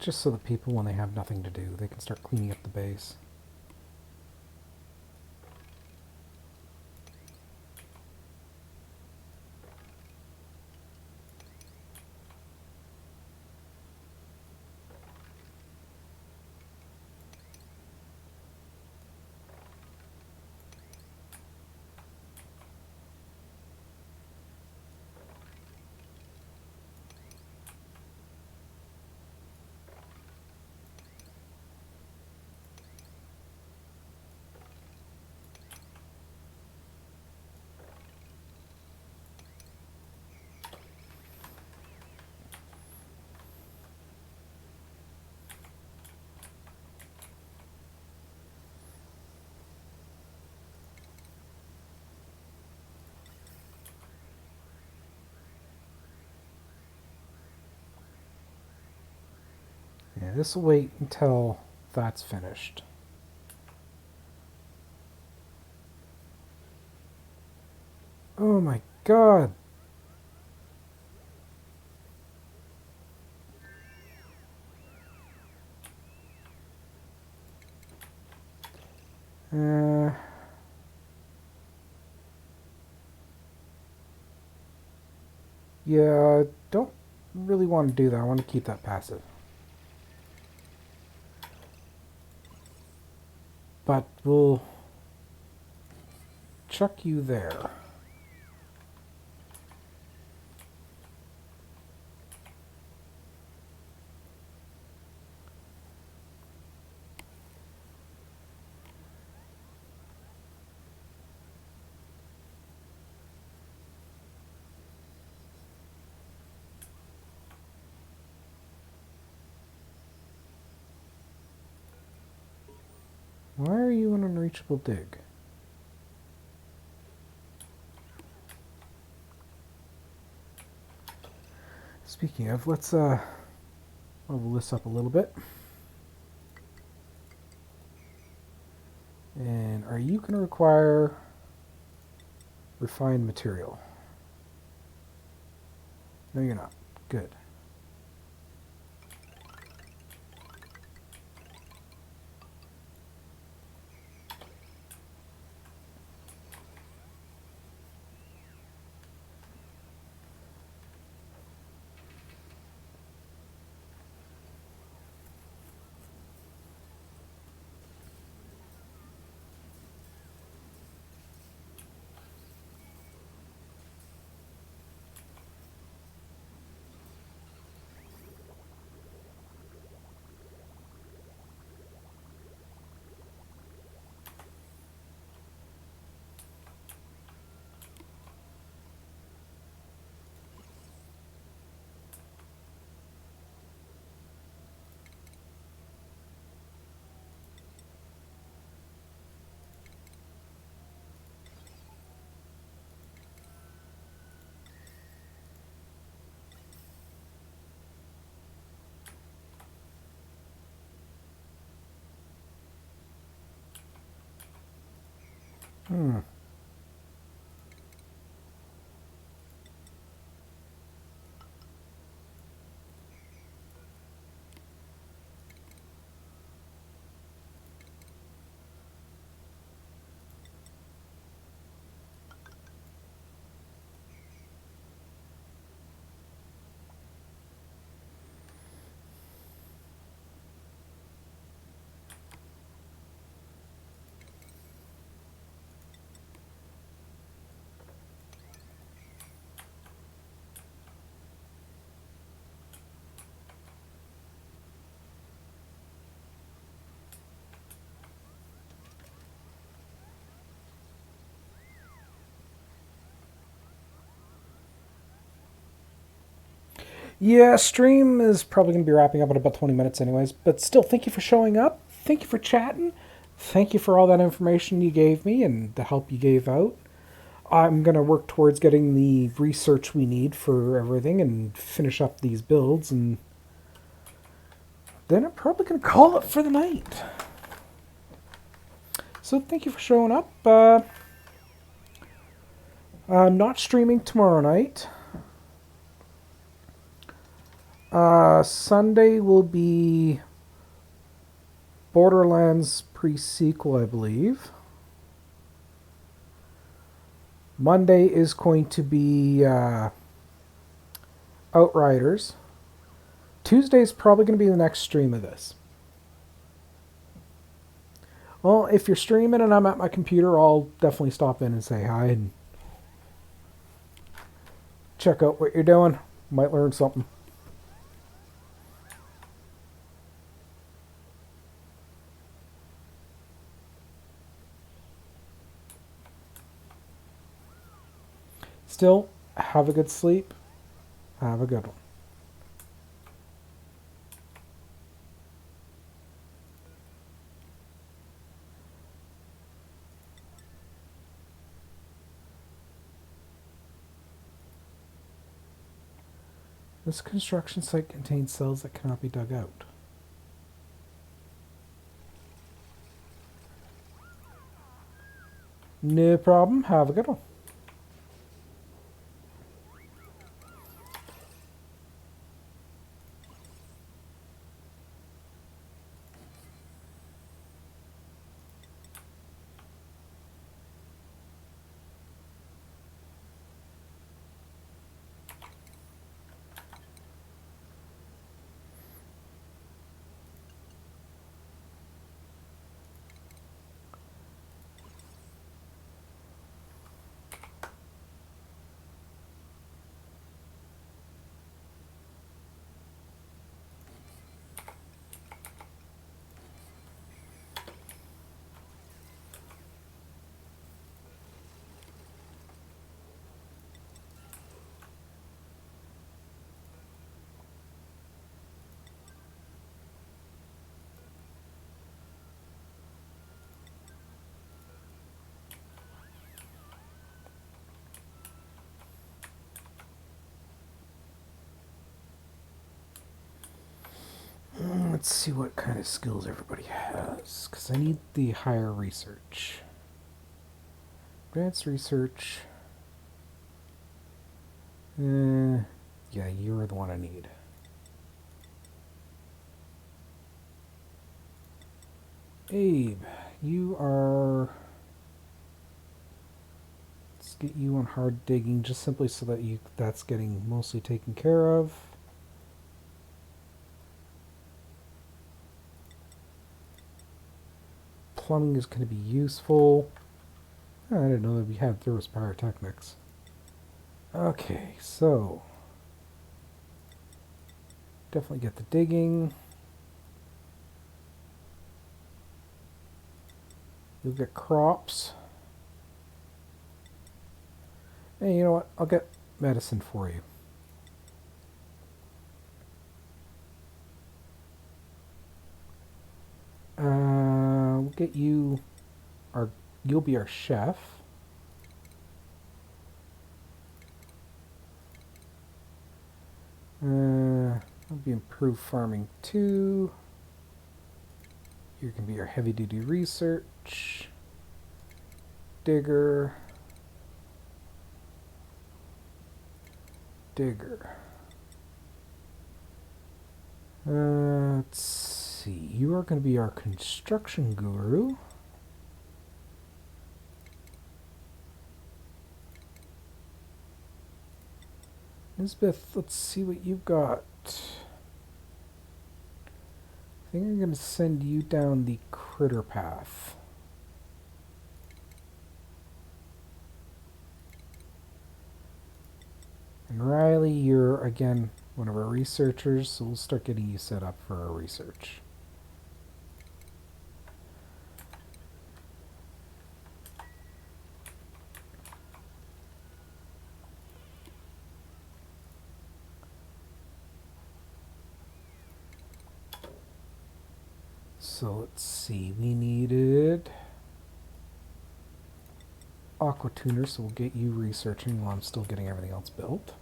Just so that people, when they have nothing to do, they can start cleaning up the base. Yeah, this will wait until that's finished. Oh my god! Yeah, I don't really want to do that. I want to keep that passive. But we'll chuck you there. Why are you an unreachable dig? Speaking of, let's level this up a little bit. And are you going to require refined material? No, you're not. Good. Hmm. Yeah, stream is probably going to be wrapping up in about 20 minutes, anyways. But still, thank you for showing up. Thank you for chatting. Thank you for all that information you gave me and the help you gave out. I'm going to work towards getting the research we need for everything and finish up these builds. And then I'm probably going to call it for the night. So thank you for showing up. I'm not streaming tomorrow night. Sunday will be Borderlands pre-sequel, I believe. Monday is going to be Outriders. Tuesday is probably going to be the next stream of this. Well, if you're streaming and I'm at my computer, I'll definitely stop in and say hi and check out what you're doing. Might learn something. Still, have a good sleep. Have a good one. This construction site contains cells that cannot be dug out. No problem. Have a good one. Let's see what kind of skills everybody has, because I need the higher research. Advanced research. Yeah, you're the one I need. Abe, you are... Let's get you on hard digging, just simply so that that's getting mostly taken care of. Plumbing is going to be useful. Oh, I didn't know that there was pyrotechnics. Okay, so definitely get the digging. You'll get crops. Hey, you know what? I'll get medicine for you. We'll get you you'll be our chef. That'll be improved farming too. You can be our heavy duty research. Digger. Let's see. You are going to be our construction guru. Elizabeth, let's see what you've got. I think I'm going to send you down the critter path. And Riley, you're again one of our researchers, so we'll start getting you set up for our research. So let's see, we needed aqua tuner, so we'll get you researching while I'm still getting everything else built.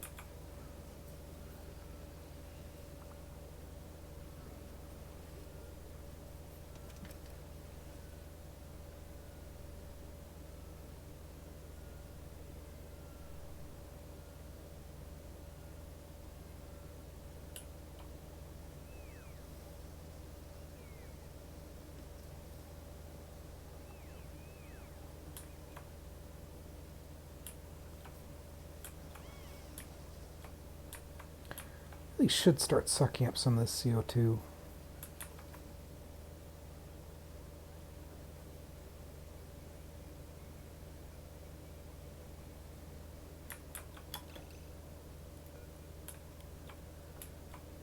really should start sucking up some of this CO2.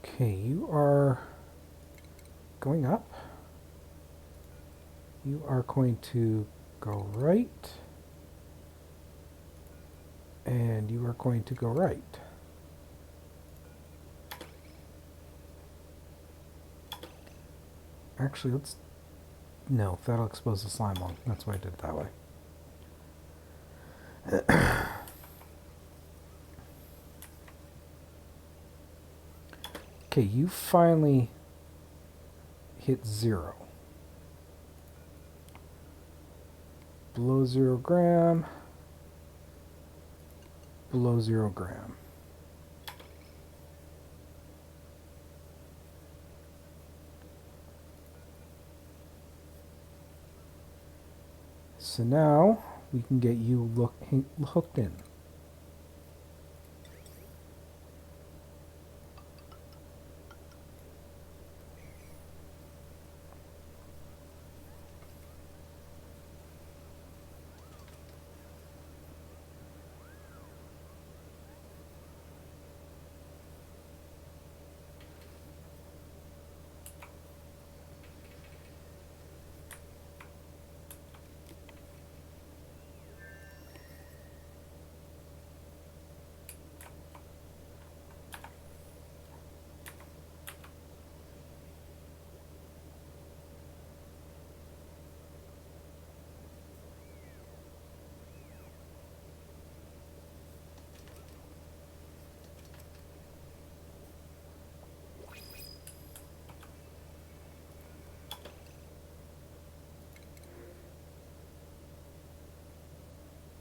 Okay, you are going up. You are going to go right. And you are going to go right. Actually, let's... No, that'll expose the slime lung. That's why I did it that way. Okay, you finally hit 0. Below 0 gram. Below 0 gram. So now we can get you hooked in.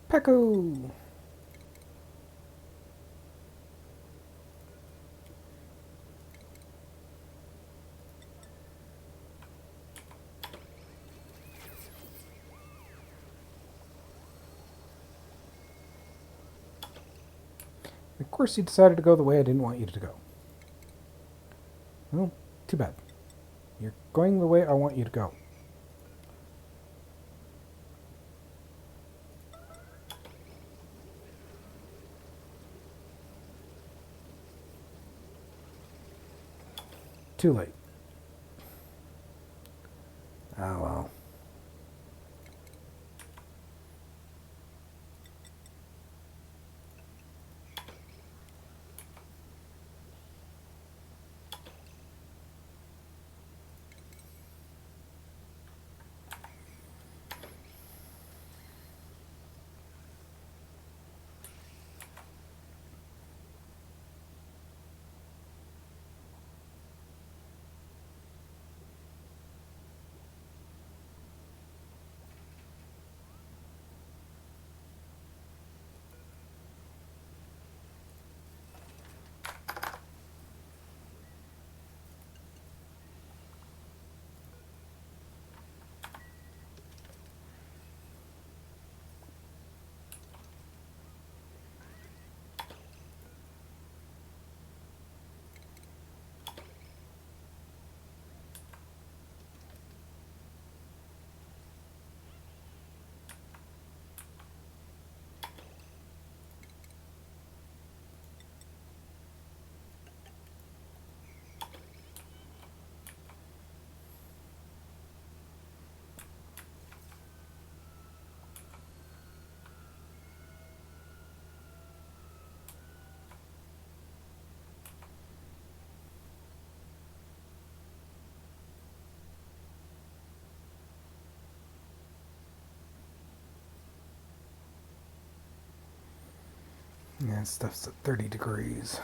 Pecco! Of course you decided to go the way I didn't want you to go. Well, too bad. You're going the way I want you to go. Too late. Oh well. Yeah, stuff's at 30 degrees.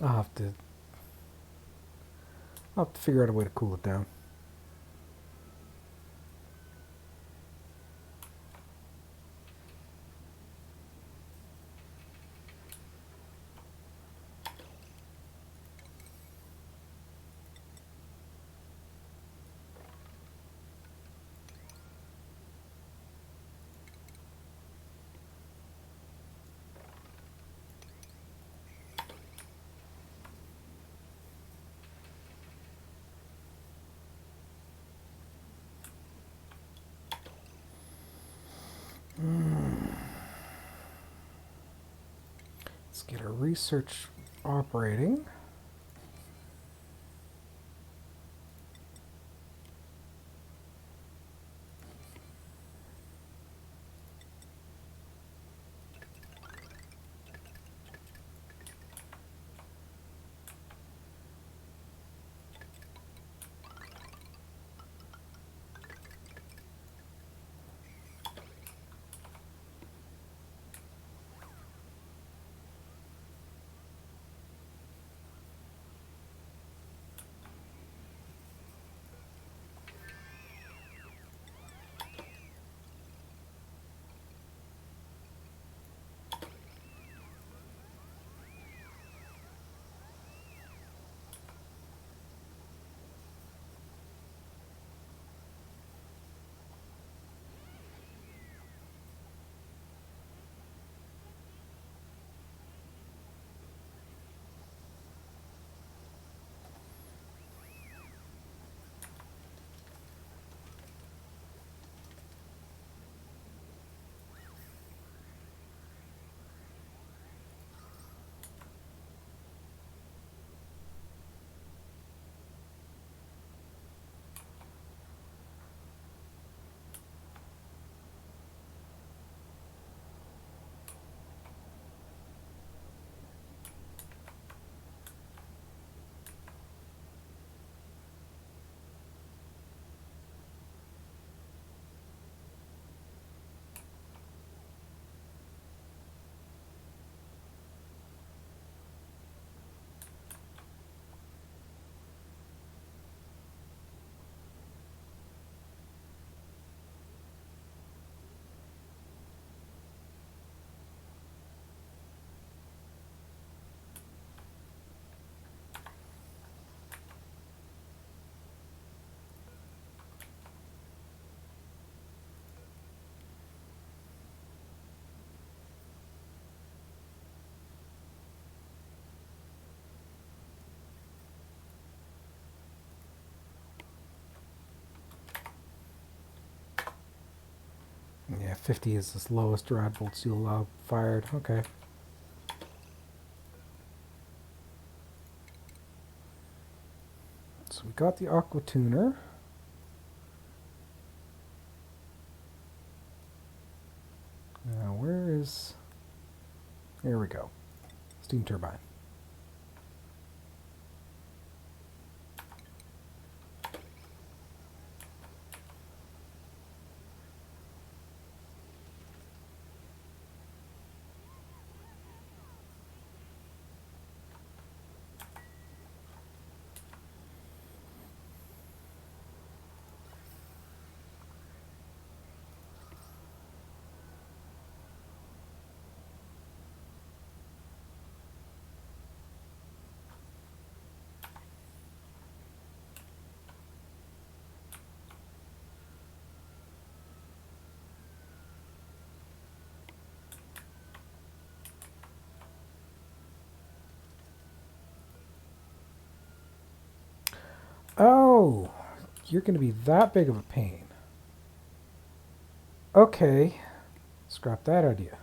I'll have to figure out a way to cool it down. Let's get our research operating. Yeah, 50 is the lowest rad bolts you'll allow fired. Okay. So we got the aqua tuner. Now where is... There we go. Steam turbine. Oh, you're going to be that big of a pain. Okay, scrap that idea.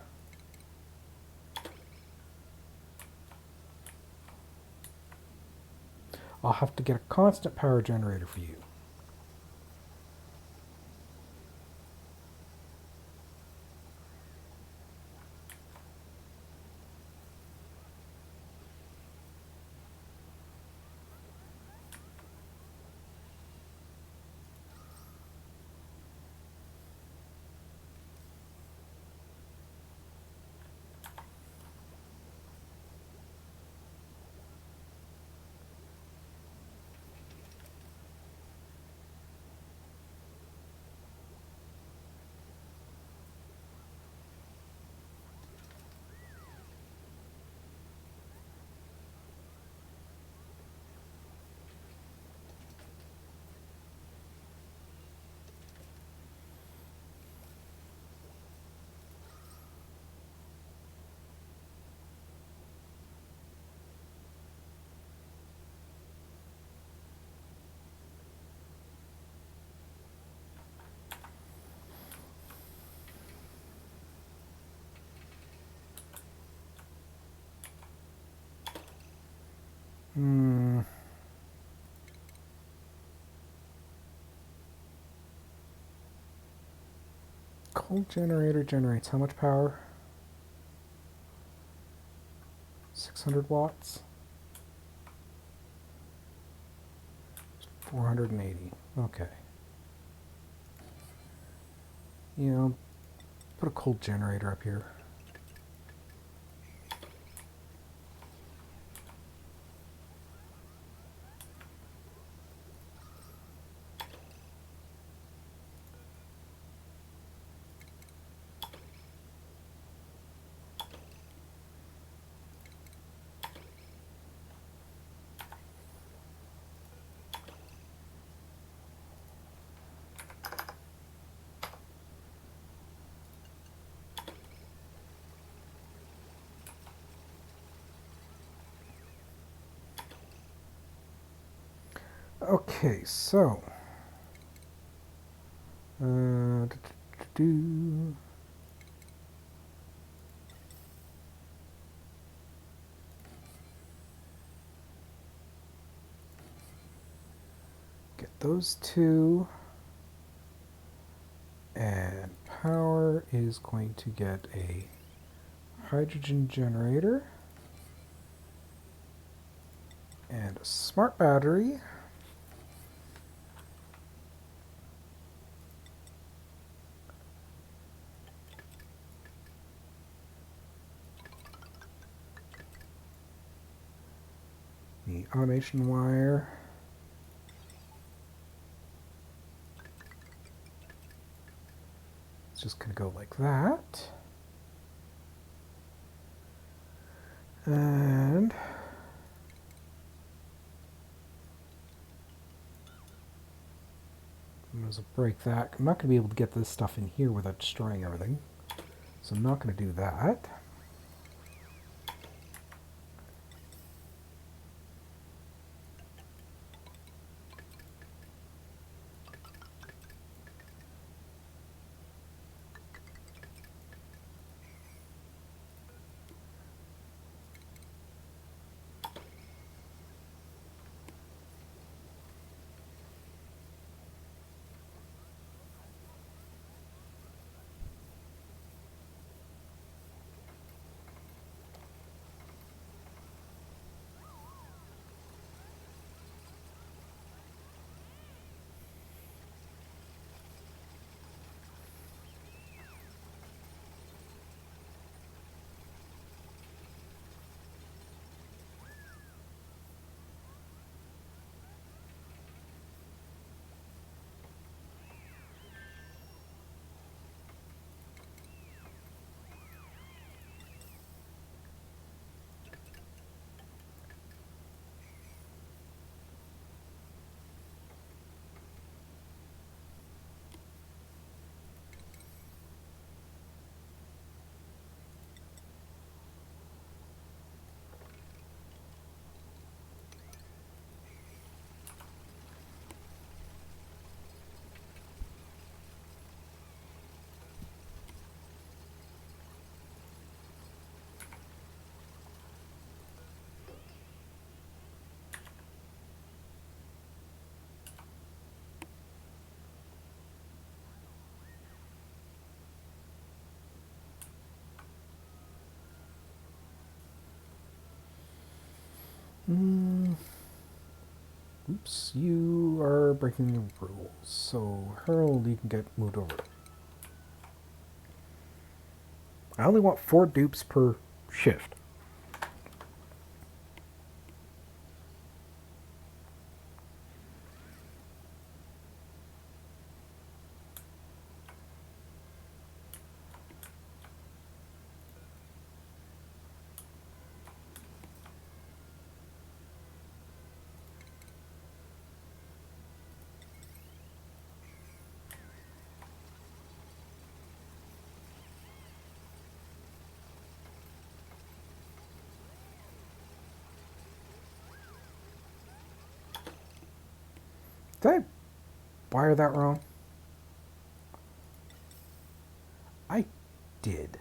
I'll have to get a constant power generator for you. Hmm. Coal generator generates how much power? 600 watts? 480. Okay. You know, put a coal generator up here. Okay, so do get those two, and power is going to get a hydrogen generator and a smart battery. The automation wire. It's just going to go like that. And I'm going to break that. I'm not going to be able to get this stuff in here without destroying everything. So I'm not going to do that. Oops, you are breaking the rules. So Harold, you can get moved over. I only want 4 dupes per shift. Did I wire that wrong? I did.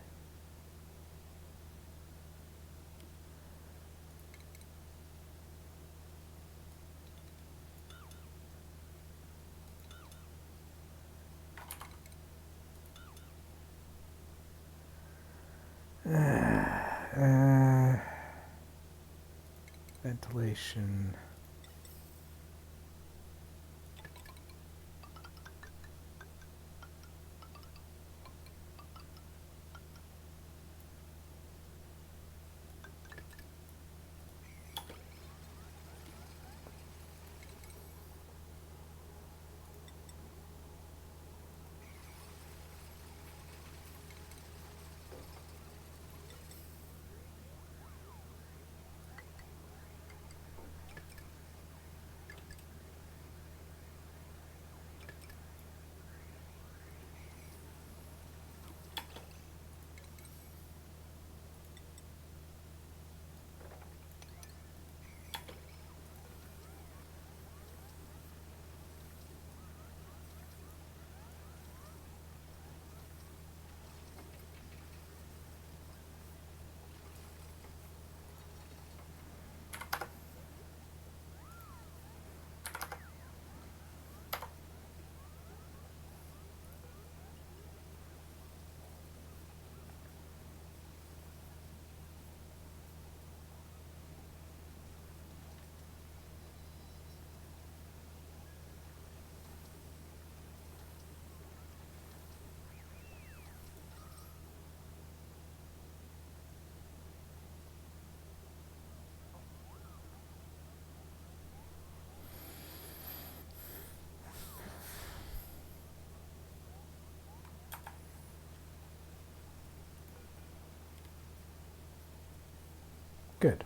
Ventilation. Good.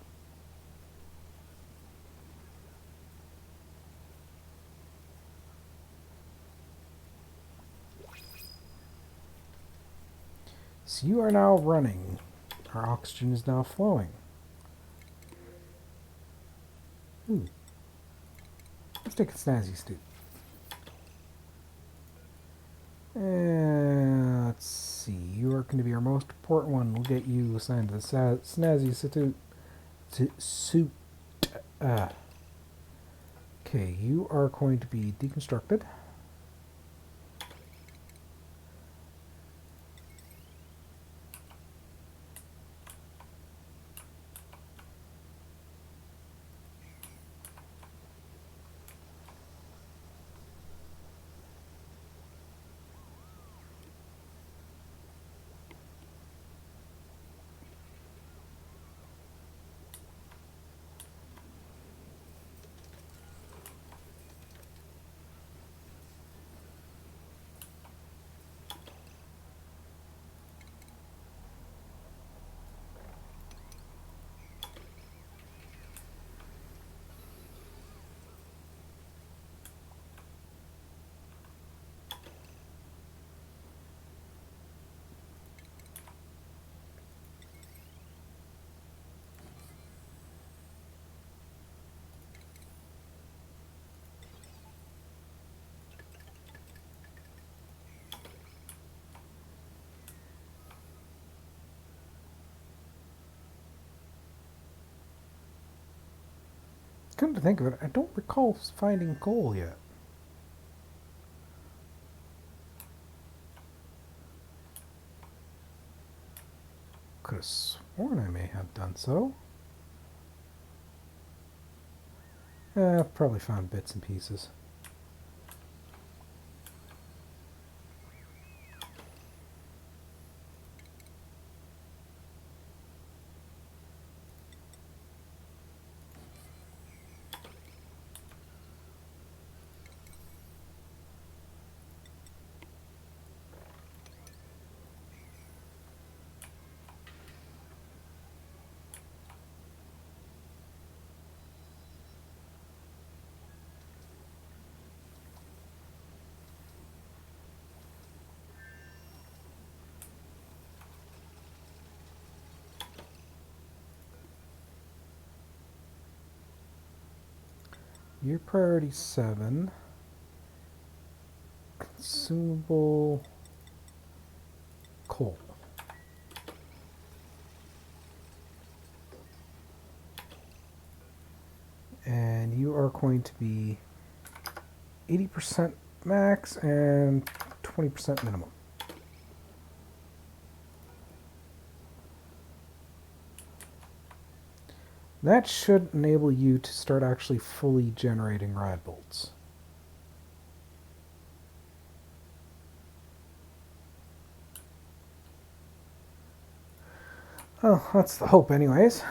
So you are now running. Our oxygen is now flowing. Ooh. Let's take a snazzy stew. Let's see. You are going to be our most important one. We'll get you assigned to the snazzy suit. Okay, you are going to be deconstructed. Come to think of it, I don't recall finding coal yet. Could have sworn I may have done so. I've probably found bits and pieces. Your priority 7. Consumable coal. And you are going to be 80% max and 20% minimum. That should enable you to start actually fully generating rad bolts. Well, that's the hope anyways.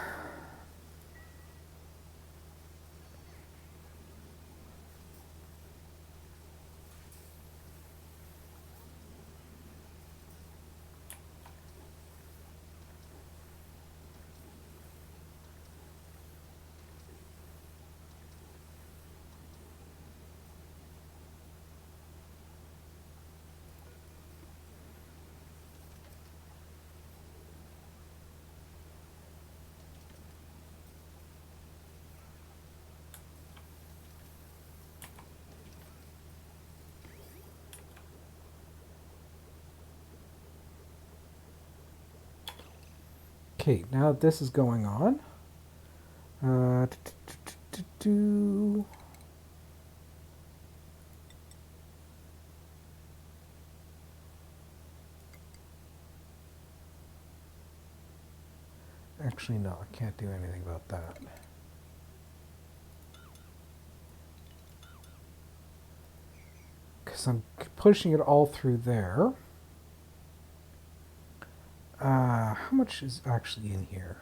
Okay, now that this is going on, uh, actually no, I can't do anything about that. Because I'm pushing it all through there. How much is actually in here?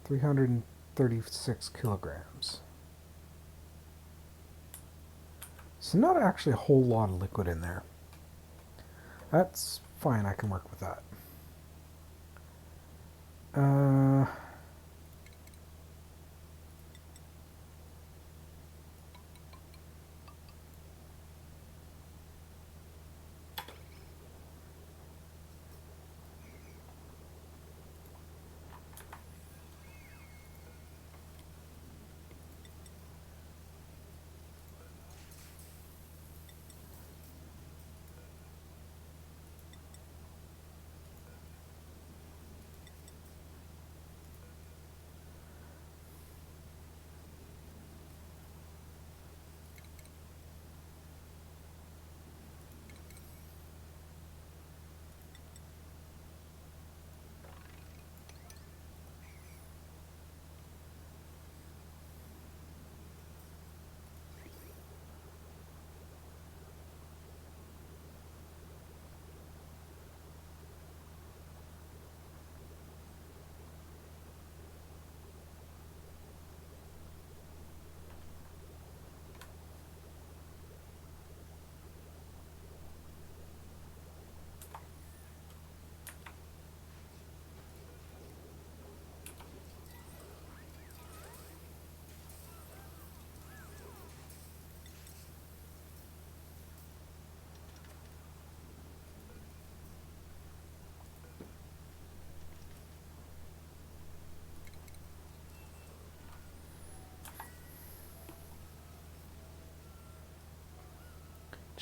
336 kilograms. So not actually a whole lot of liquid in there. That's fine, I can work with that.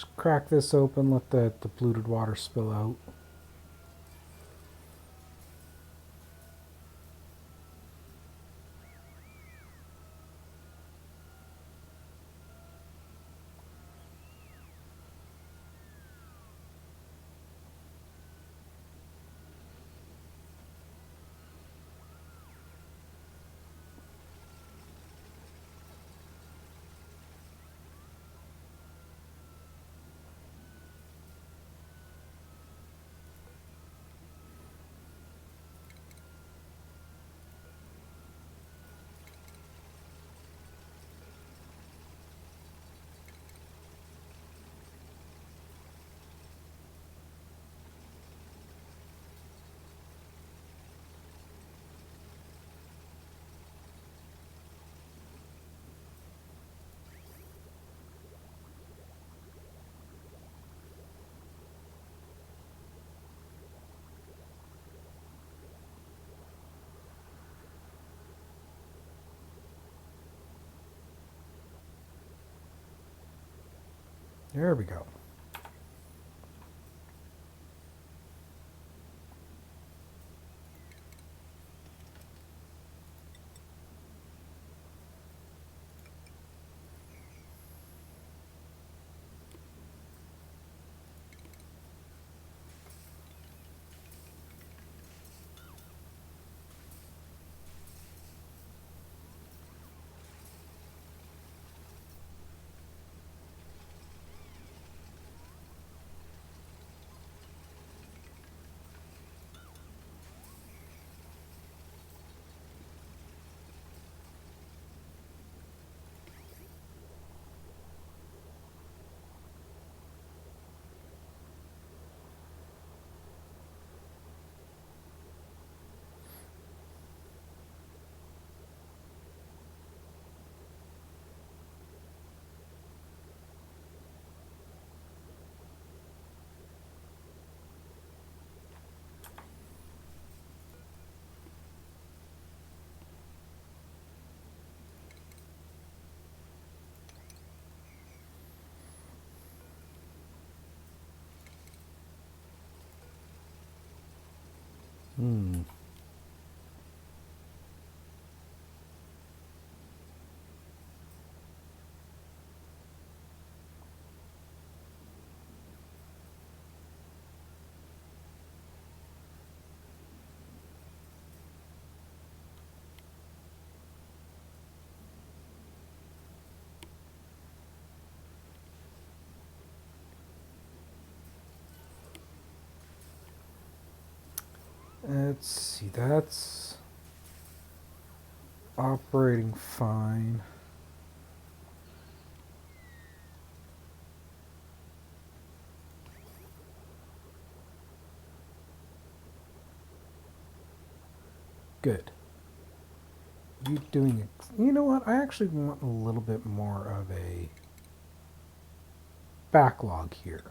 Just crack this open, let the polluted water spill out. There we go. Hmm. Let's see, that's operating fine. Good. You doing it? You know what? I actually want a little bit more of a backlog here.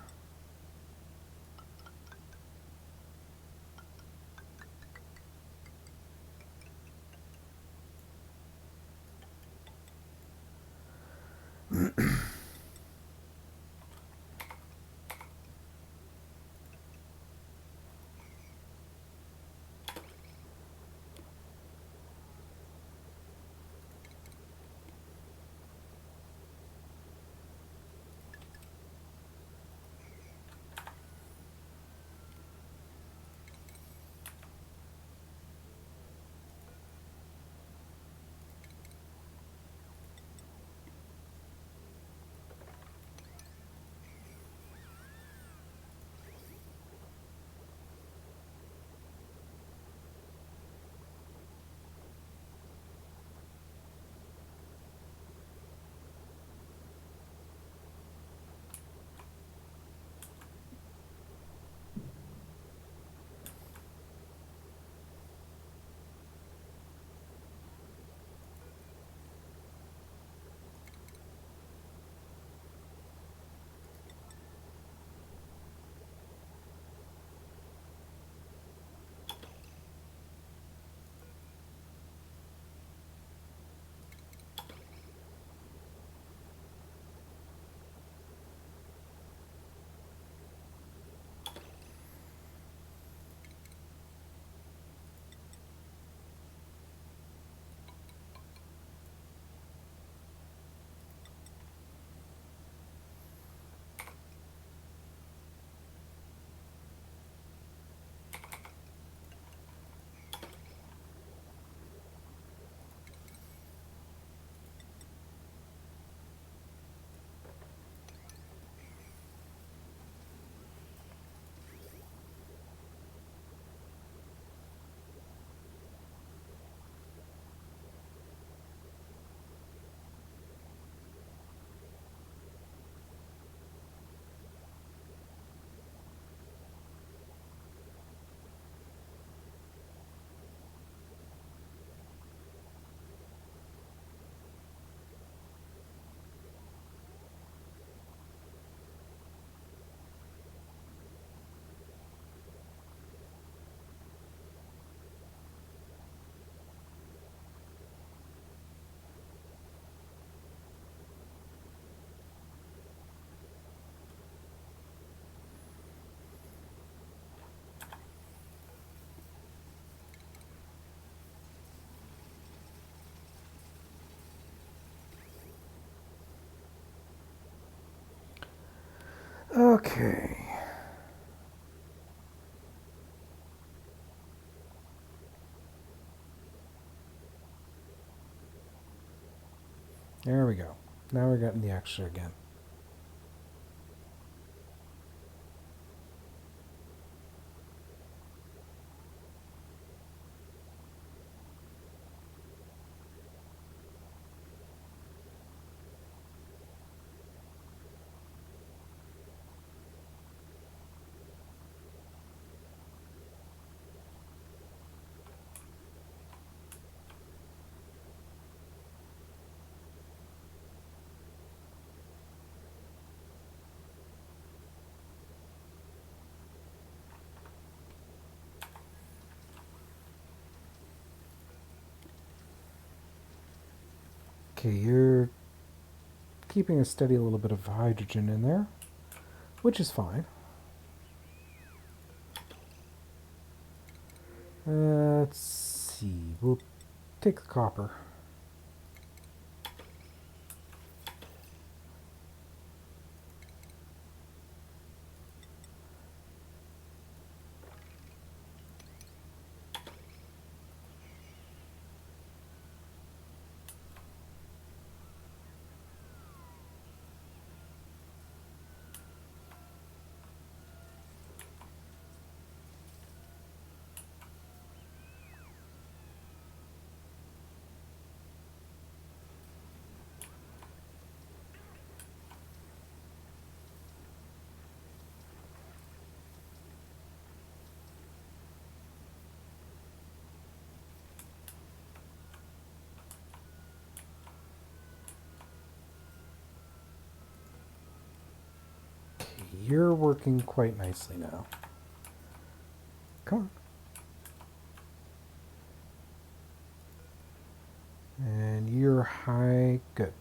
Okay. There we go. Now we're getting the extra again. Okay, you're keeping a steady little bit of hydrogen in there, which is fine. Let's see. We'll take the copper. You're working quite nicely now. Come on. And you're high. Good.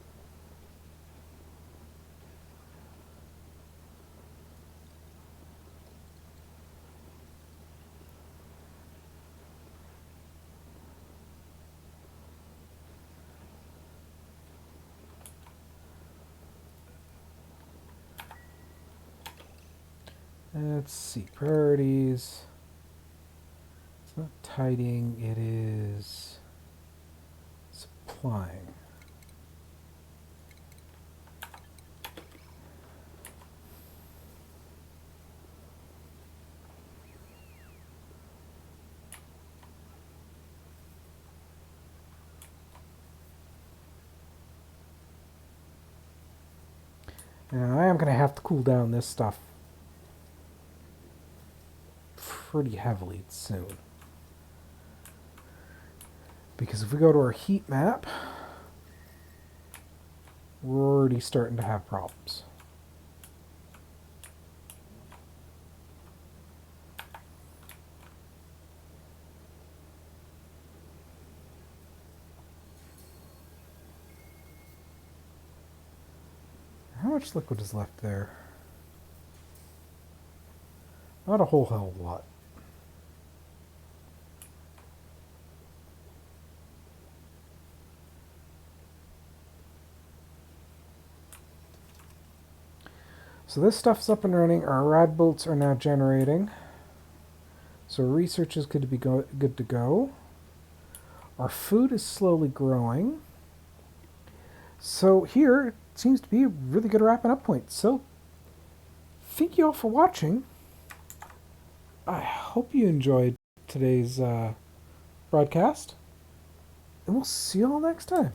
Let's see. Priorities. It's not tidying, it is supplying. Now I am going to have to cool down this stuff pretty heavily soon. Because if we go to our heat map, we're already starting to have problems. How much liquid is left there? Not a whole hell of a lot. So this stuff's up and running. Our rad bolts are now generating. So research is good to be good to go. Our food is slowly growing. So here it seems to be a really good wrapping up point. So thank you all for watching. I hope you enjoyed today's broadcast. And we'll see you all next time.